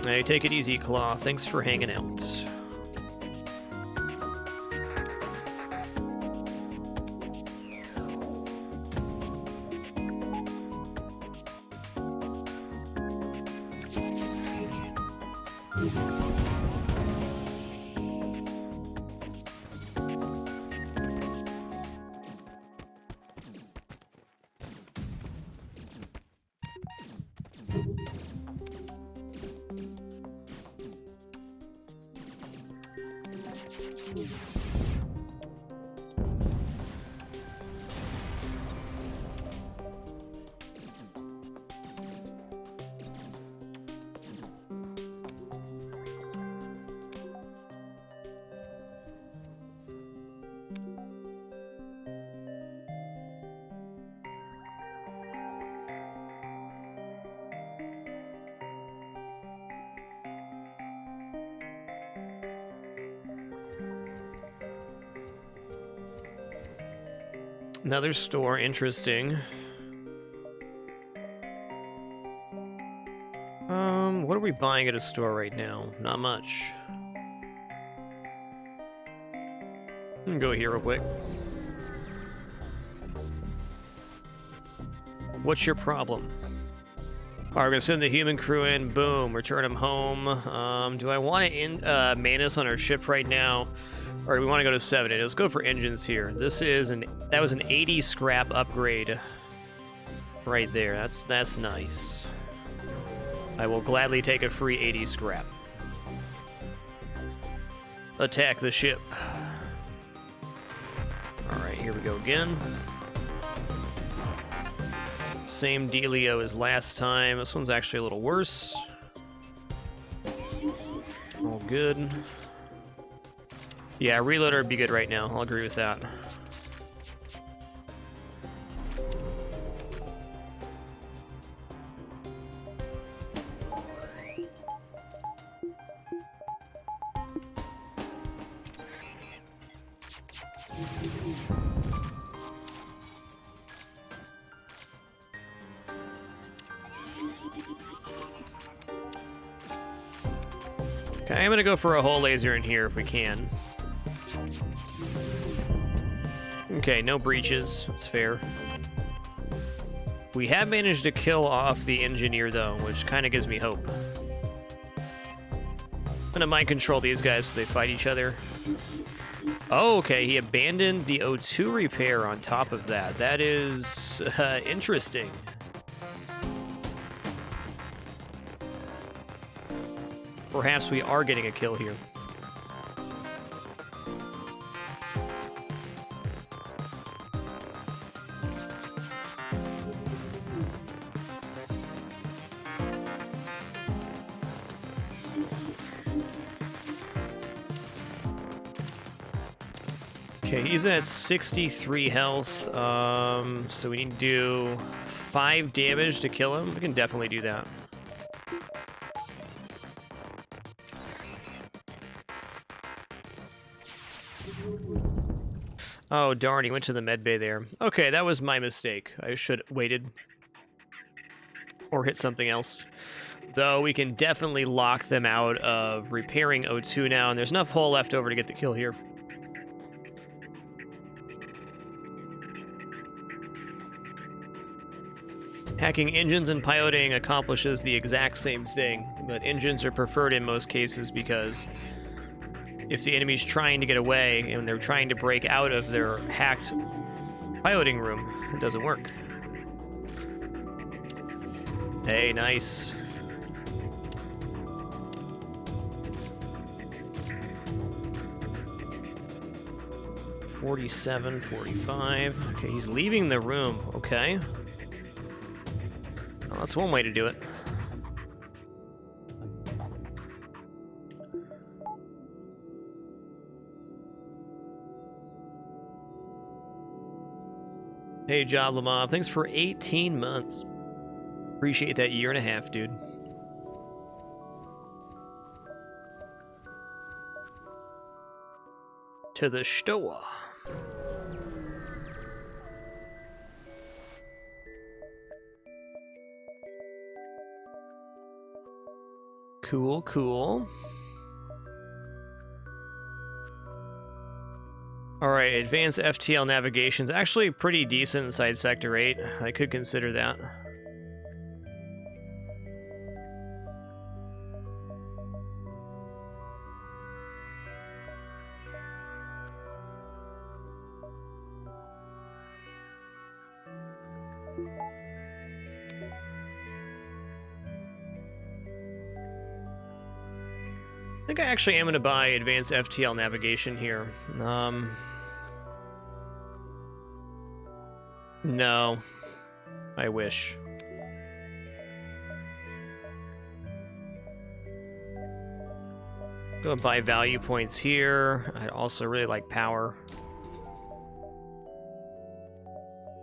Hey, take it easy, Claw. Thanks for hanging out. Another store, interesting. What are we buying at a store right now? Not much. Go here real quick. What's your problem? Alright, we're gonna send the human crew in. Boom, return them home. Do I want to Manus on our ship right now? Or do we want to go to 70? Let's go for engines here. That was an 80 scrap upgrade right there. That's nice. I will gladly take a free 80 scrap. Attack the ship. Alright, here we go again. Same dealio as last time. This one's actually a little worse. All good. Yeah, reloader would be good right now. I'll agree with that. Okay, I'm gonna go for a hull laser in here if we can. Okay, no breaches. That's fair. We have managed to kill off the engineer, though, which kind of gives me hope. I'm gonna mind control these guys so they fight each other. Oh, okay, he abandoned the O2 repair on top of that. That is interesting. Perhaps we are getting a kill here. Okay, he's at 63 health, so we need to do 5 damage to kill him. We can definitely do that. Oh, darn, he went to the medbay there. Okay, that was my mistake. I should have waited. Or hit something else. Though we can definitely lock them out of repairing O2 now, and there's enough hull left over to get the kill here. Hacking engines and piloting accomplishes the exact same thing, but engines are preferred in most cases because if the enemy's trying to get away and they're trying to break out of their hacked piloting room, it doesn't work. Hey, nice. $47, $45. Okay, he's leaving the room. Okay. Well, that's one way to do it. Hey, Job Lamont, thanks for 18 months. Appreciate that 1.5 years, dude. To the store. Cool, cool. Alright, advanced FTL navigation's actually pretty decent inside Sector 8. I could consider that. I think I actually am going to buy advanced FTL navigation here. No. I wish. Go and buy value points here. I'd also really like power.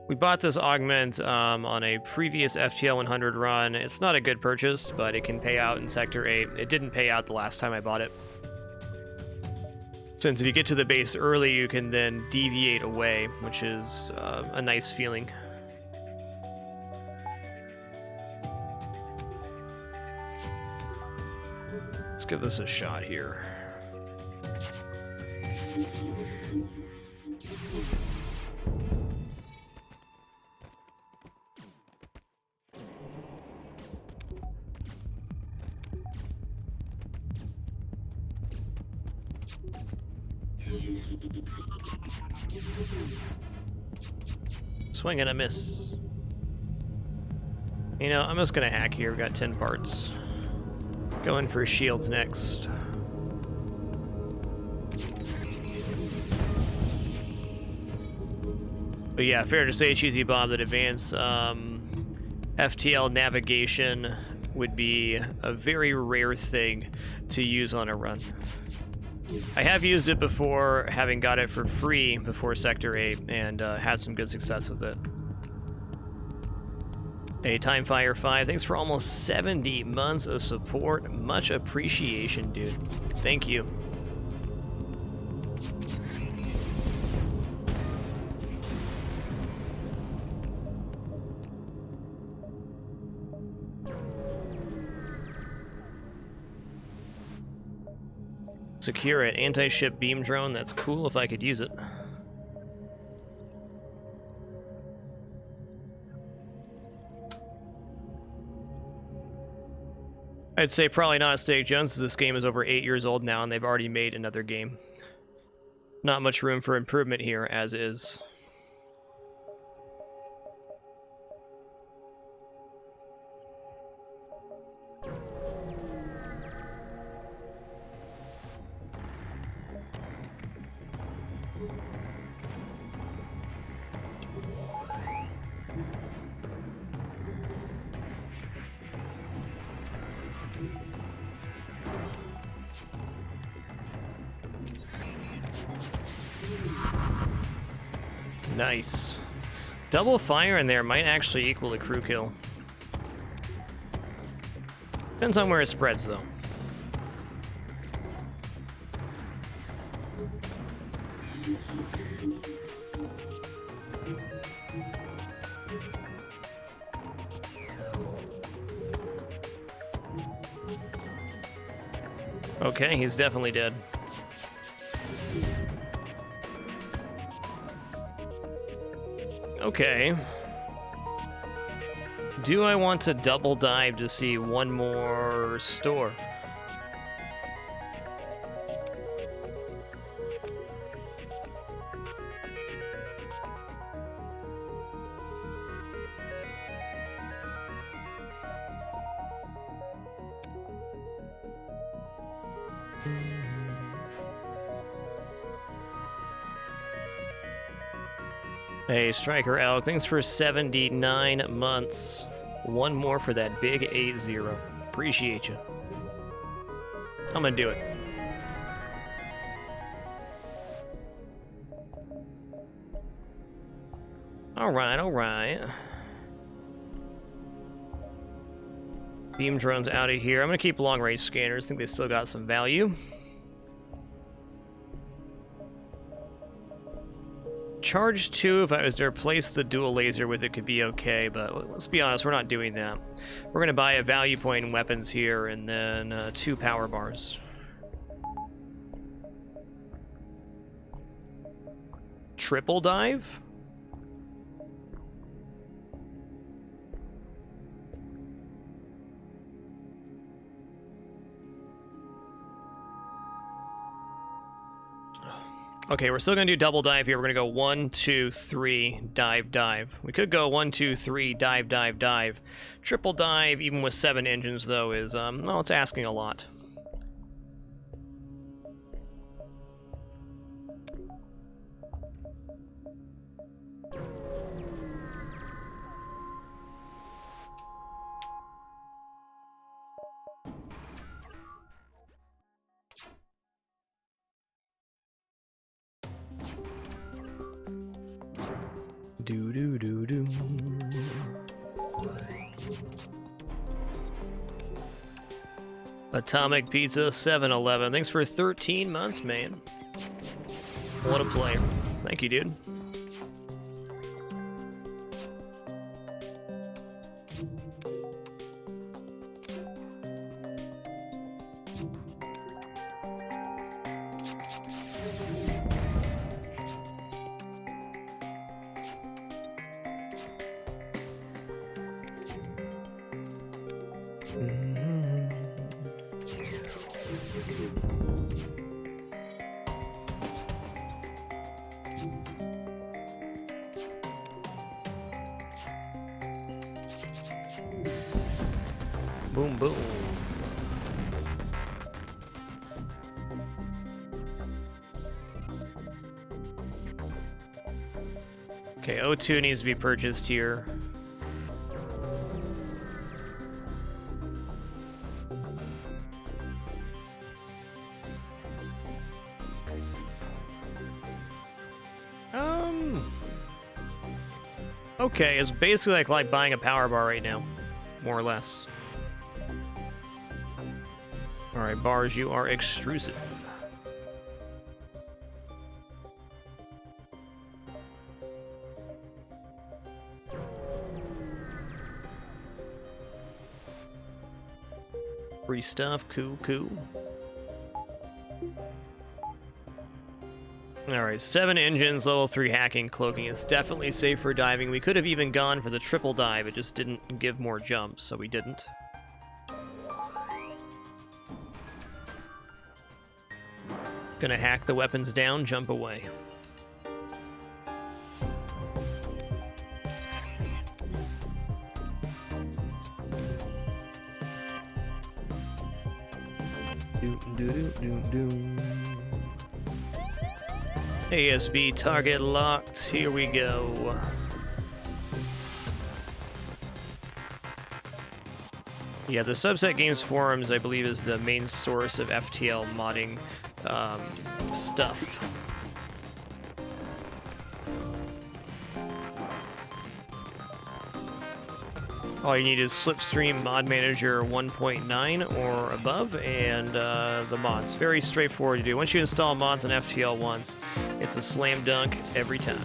We bought this augment on a previous FTL100 run. It's not a good purchase, but it can pay out in Sector 8. It didn't pay out the last time I bought it. Since if you get to the base early, you can then deviate away, which is a nice feeling. Let's give this a shot here. Swing and a miss. You know, I'm just gonna hack here. We've got 10 parts. Going for shields next. But yeah, fair to say, Cheesy Bob, that advanced FTL navigation would be a very rare thing to use on a run. I have used it before, having got it for free before Sector 8, and had some good success with it. Hey, Timefire 5, thanks for almost 70 months of support. Much appreciation, dude. Thank you. Secure it. Anti-ship beam drone. That's cool if I could use it. I'd say probably not Steak Jones, as this game is over 8 years old now and they've already made another game. Not much room for improvement here, as is. Nice. Double fire in there might actually equal a crew kill. Depends on where it spreads, though. Okay, he's definitely dead. Okay. Do I want to double dive to see one more store? Hey, Striker Elk, thanks for 79 months. One more for that big 8-0. Appreciate you. I'm gonna do it. Alright, alright. Beam drones out of here. I'm gonna keep long-range scanners. I think they still got some value. Charge 2, if I was to replace the dual laser with it, could be okay, but let's be honest, we're not doing that. We're going to buy a value point in weapons here, and then 2 power bars. Triple dive? Okay, we're still going to do double dive here. We're going to go 1, 2, 3, dive, dive. We could go 1, 2, 3, dive, dive, dive. Triple dive, even with 7 engines, though, is, well, it's asking a lot. Do do do do. Atomic Pizza 711. Thanks for 13 months, man. What a player. Thank you, dude. Boom, boom. Okay, O2 needs to be purchased here. Okay, it's basically like buying a power bar right now, more or less. Alright, bars, you are extrusive. Free stuff, cool, cool. Alright, 7 engines, level 3 hacking, cloaking. It's definitely safe for diving. We could have even gone for the triple dive, it just didn't give more jumps, so we didn't. Gonna hack the weapons down, jump away. ASB target locked. Here we go. Yeah, the Subset Games forums, I believe, is the main source of FTL modding stuff. All you need is Slipstream Mod Manager 1.9 or above, and the mods. Very straightforward to do. Once you install mods on FTL once, it's a slam dunk every time.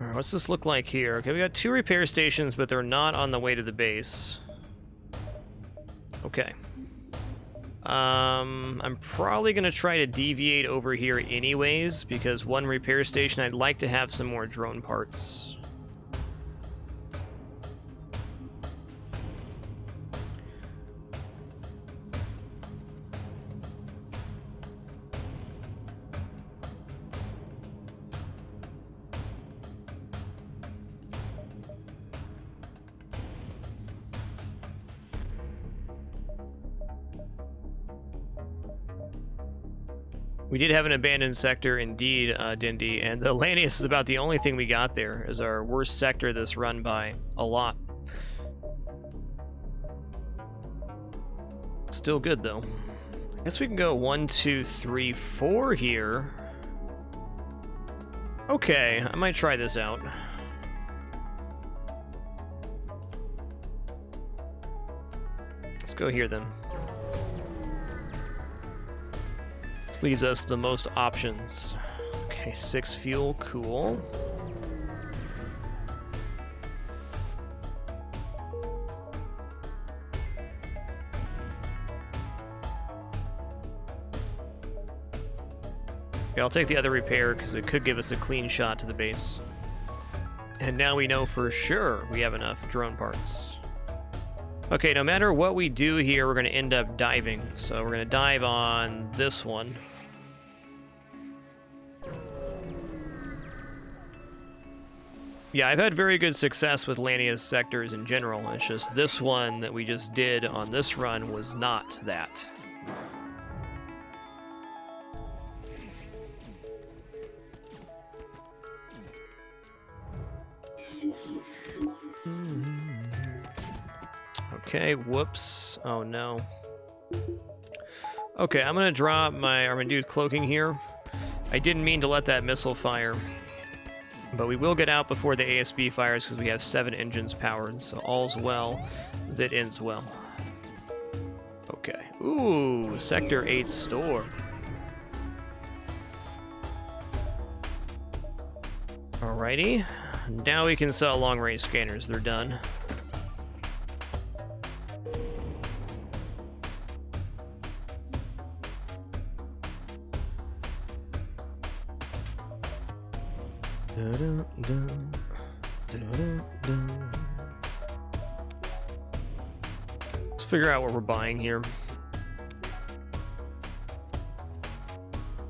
Alright, what's this look like here? Okay, we got 2 repair stations, but they're not on the way to the base. Okay. I'm probably going to try to deviate over here anyways, because 1 repair station, I'd like to have some more drone parts. We did have an abandoned sector, indeed, Dindy, and the Lanius is about the only thing we got there, is our worst sector this run by a lot. Still good, though. I guess we can go 1, 2, 3, 4 here. Okay, I might try this out. Let's go here, then. Leaves us the most options. Okay, 6 fuel, cool. Okay, I'll take the other repair because it could give us a clean shot to the base. And now we know for sure we have enough drone parts. Okay, no matter what we do here, we're going to end up diving. So we're going to dive on this one. Yeah, I've had very good success with Lania's sectors in general. It's just this one that we just did on this run was not that. Okay, whoops. Oh no. Okay, I'm gonna drop my Armandude cloaking here. I didn't mean to let that missile fire. But we will get out before the ASB fires because we have 7 engines powered, so all's well that ends well. Okay. Ooh, Sector 8 store. Alrighty. Now we can sell long-range scanners. They're done. Let's figure out what we're buying here.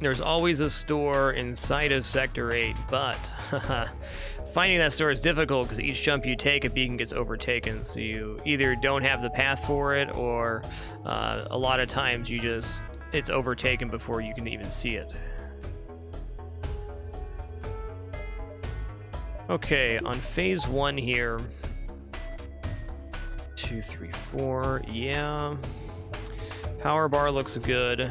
There's always a store inside of Sector 8, but finding that store is difficult because each jump you take, a beacon gets overtaken. So you either don't have the path for it, or a lot of times it's overtaken before you can even see it. Okay, on phase 1 here. 2, 3, 4. Yeah. Power bar looks good.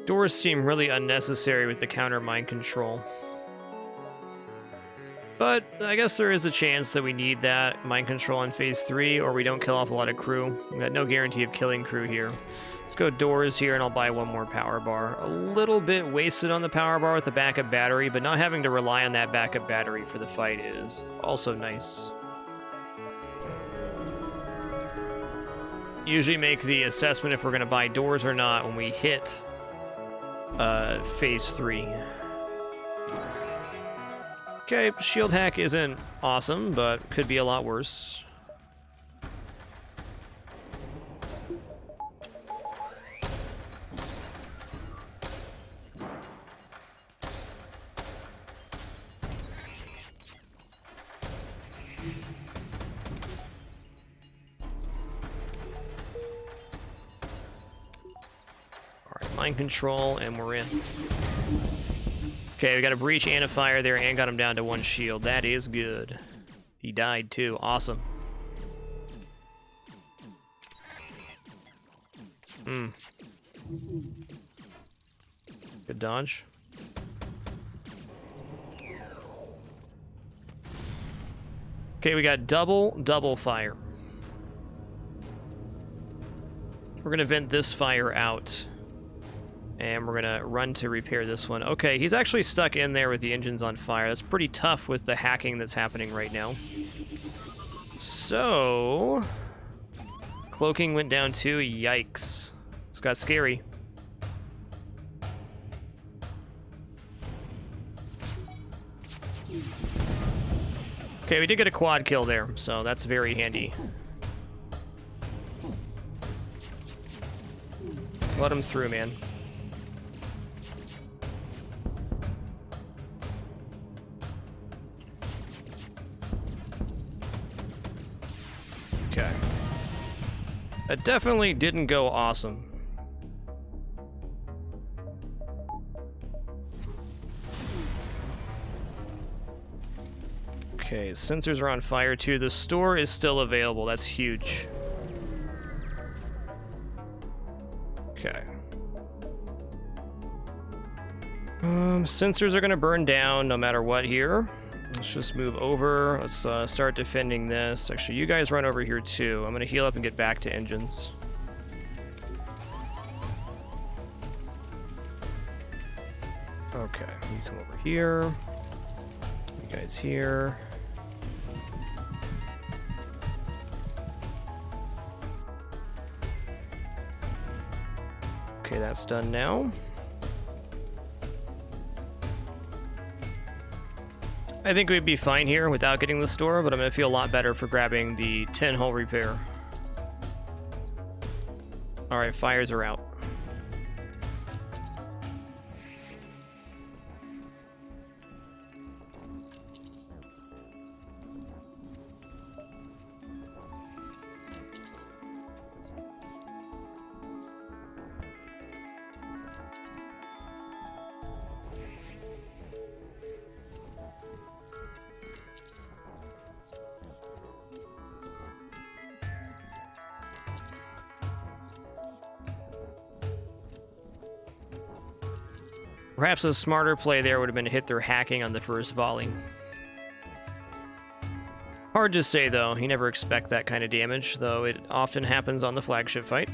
Doors seem really unnecessary with the counter mind control. But I guess there is a chance that we need that mind control in phase 3, or we don't kill off a lot of crew. We got no guarantee of killing crew here. Let's go doors here, and I'll buy one more power bar. A little bit wasted on the power bar with the backup battery, but not having to rely on that backup battery for the fight is also nice. Usually make the assessment if we're going to buy doors or not when we hit phase 3. Okay, shield hack isn't awesome, but could be a lot worse. Alright, mind control, and we're in. Okay, we got a breach and a fire there, and got him down to 1 shield. That is good. He died too. Awesome. Good dodge. Okay, we got double fire. We're gonna vent this fire out. And we're gonna run to repair this one. Okay, he's actually stuck in there with the engines on fire. That's pretty tough with the hacking that's happening right now. So... cloaking went down too. Yikes. This got scary. Okay, we did get a quad kill there, so that's very handy. Let him through, man. Okay. That definitely didn't go awesome. Okay, sensors are on fire too. The store is still available. That's huge. Okay. Sensors are gonna burn down no matter what here. Let's just move over. Let's start defending this. Actually, you guys run over here too. I'm gonna heal up and get back to engines. Okay, you come over here. You guys here. Okay, that's done now. I think we'd be fine here without getting the store, but I'm going to feel a lot better for grabbing the 10-hull repair. Alright, fires are out. Perhaps a smarter play there would have been to hit their hacking on the first volley. Hard to say, though. You never expect that kind of damage, though it often happens on the flagship fight.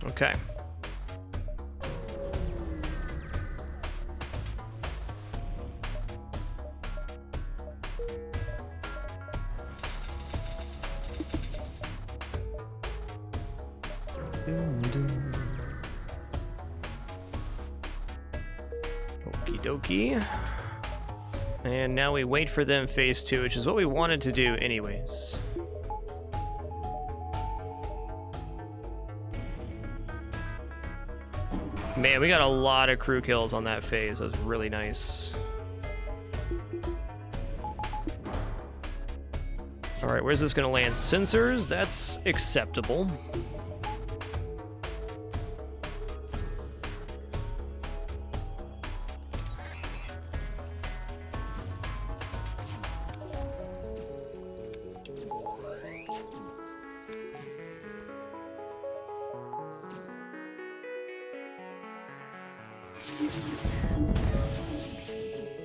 Okay. dokie. And now we wait for them phase 2, which is what we wanted to do anyways. Man, we got a lot of crew kills on that phase. That was really nice. Alright, where's this going to land? Sensors? That's acceptable.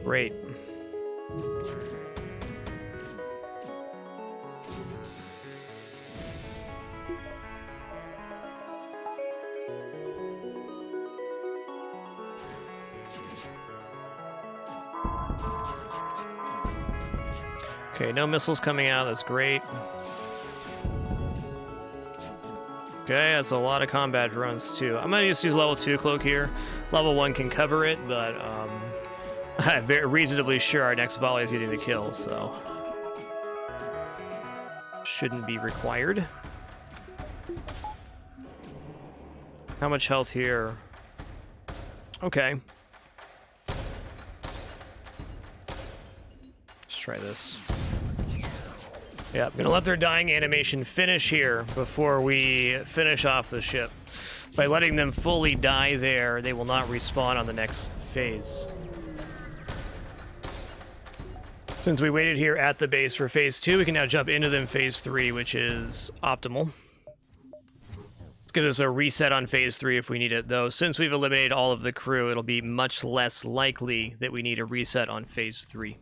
Great. Okay, no missiles coming out, that's great. Okay, that's a lot of combat drones too. I'm gonna just use level 2 cloak here. Level 1 can cover it, but I'm very reasonably sure our next volley is getting the kill, so shouldn't be required. How much health here? Okay. Let's try this. Yeah, I'm gonna let their dying animation finish here before we finish off the ship. By letting them fully die there, they will not respawn on the next phase. Since we waited here at the base for phase 2, we can now jump into them phase 3, which is optimal. Let's give us a reset on phase 3 if we need it, though. Since we've eliminated all of the crew, it'll be much less likely that we need a reset on phase 3.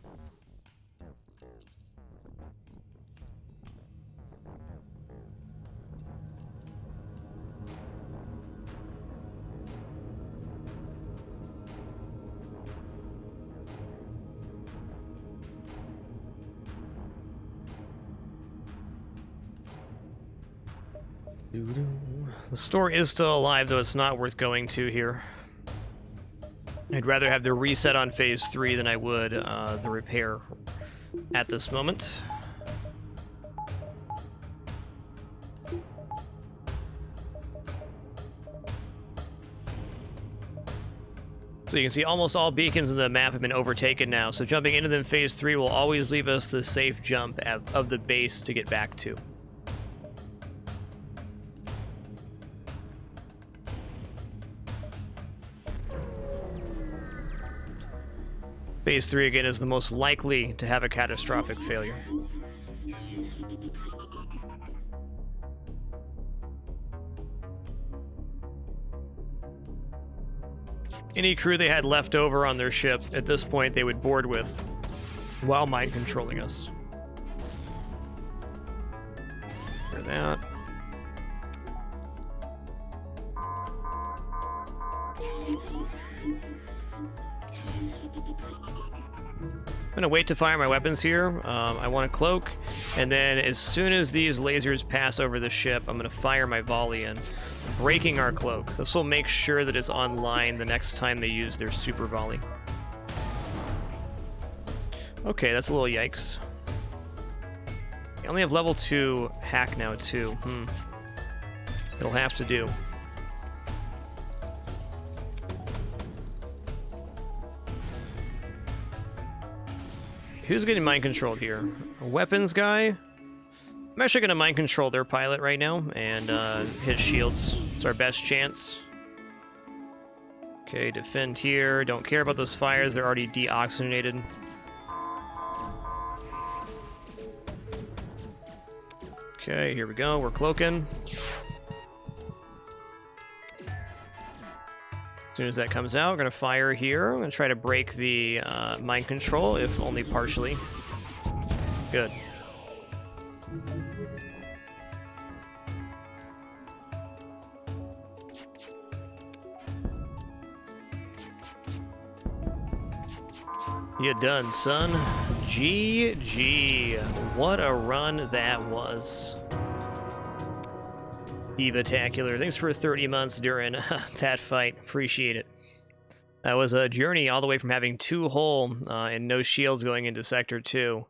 The store is still alive, though it's not worth going to here. I'd rather have the reset on phase 3 than I would the repair at this moment. So you can see almost all beacons in the map have been overtaken now, so jumping into them phase 3 will always leave us the safe jump of the base to get back to. Phase 3 again is the most likely to have a catastrophic failure. Any crew they had left over on their ship, at this point they would board with while mind controlling us. For that. I'm gonna wait to fire my weapons here. I want a cloak, and then as soon as these lasers pass over the ship, I'm gonna fire my volley in, breaking our cloak. This will make sure that it's online the next time they use their super volley. Okay, that's a little yikes. I only have level 2 hack now too. It'll have to do. Who's getting mind controlled here? A weapons guy? I'm actually going to mind control their pilot right now and hit shields. It's our best chance. Okay, defend here. Don't care about those fires. They're already deoxygenated. Okay, here we go. We're cloaking. As soon as that comes out, we're going to fire here. I'm going to try to break the mind control, if only partially. Good. You done, son. GG. What a run that was. Diva-tacular. Thanks for 30 months during that fight. Appreciate it. That was a journey all the way from having 2 hull and no shields going into Sector 2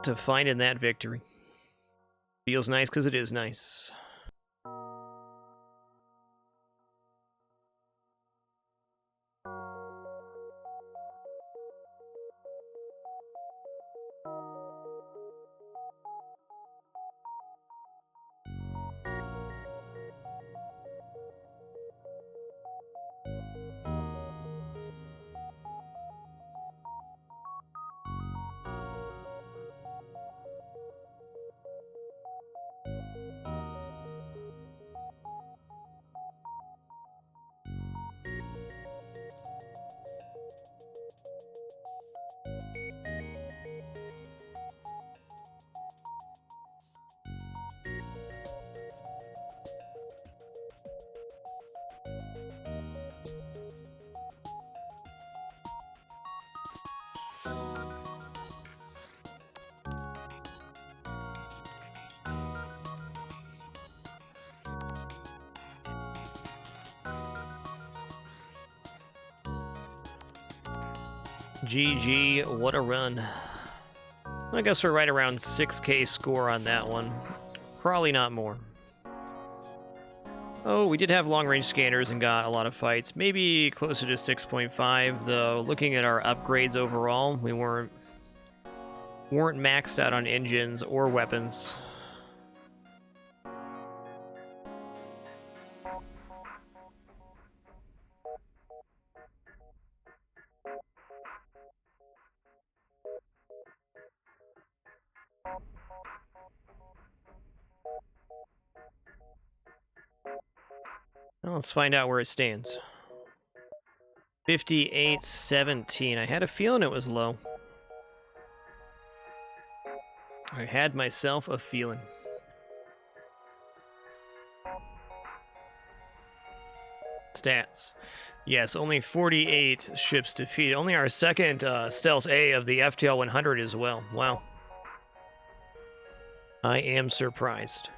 to finding that victory. Feels nice because it is nice. GG, what a run. I guess we're right around 6K score on that one. Probably not more. Oh, we did have long-range scanners and got a lot of fights. Maybe closer to 6.5, though. Looking at our upgrades overall, we weren't maxed out on engines or weapons. Well, let's find out where it stands. 58-17. I had a feeling it was low. I had myself a feeling. Stats. Yes, only 48 ships defeated. Only our second Stealth A of the FTL100 as well. Wow. I am surprised.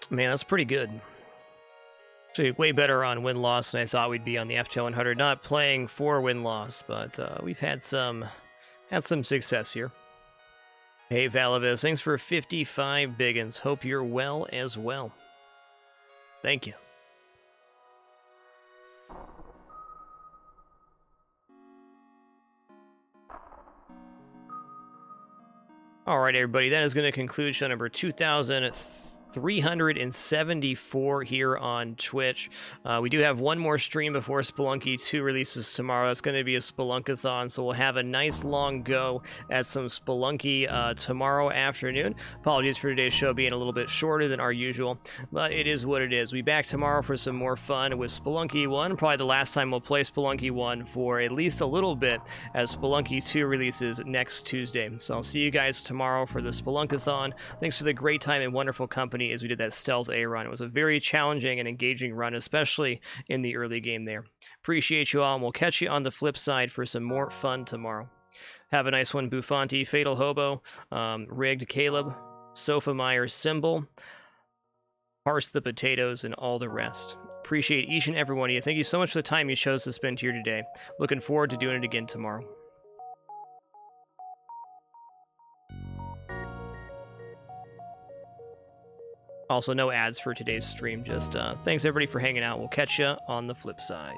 Man, that's pretty good. Actually, way better on win-loss than I thought we'd be on the FTL100. Not playing for win-loss, but we've had some success here. Hey, Valavis, thanks for 55 biggins. Hope you're well as well. Thank you. All right, everybody, that is going to conclude show number 2374 here on Twitch. We do have one more stream before Spelunky 2 releases tomorrow. It's going to be a Spelunkathon, so we'll have a nice long go at some Spelunky tomorrow afternoon. Apologies for today's show being a little bit shorter than our usual, but it is what it is. We'll be back tomorrow for some more fun with Spelunky 1. Probably the last time we'll play Spelunky 1 for at least a little bit, as Spelunky 2 releases next Tuesday. So I'll see you guys tomorrow for the Spelunkathon. Thanks for the great time and wonderful company as we did that Stealth A run. It was a very challenging and engaging run, especially in the early game there. Appreciate you all, and we'll catch you on the flip side for some more fun tomorrow. Have a nice one, Buffonti, Fatal Hobo, Rigged Caleb, Sofa Meyer, Symbol, Parse the Potatoes, and all the rest. Appreciate each and every one of you. Thank you so much for the time you chose to spend here today. Looking forward to doing it again tomorrow. Also, no ads for today's stream. Just thanks everybody for hanging out. We'll catch you on the flip side.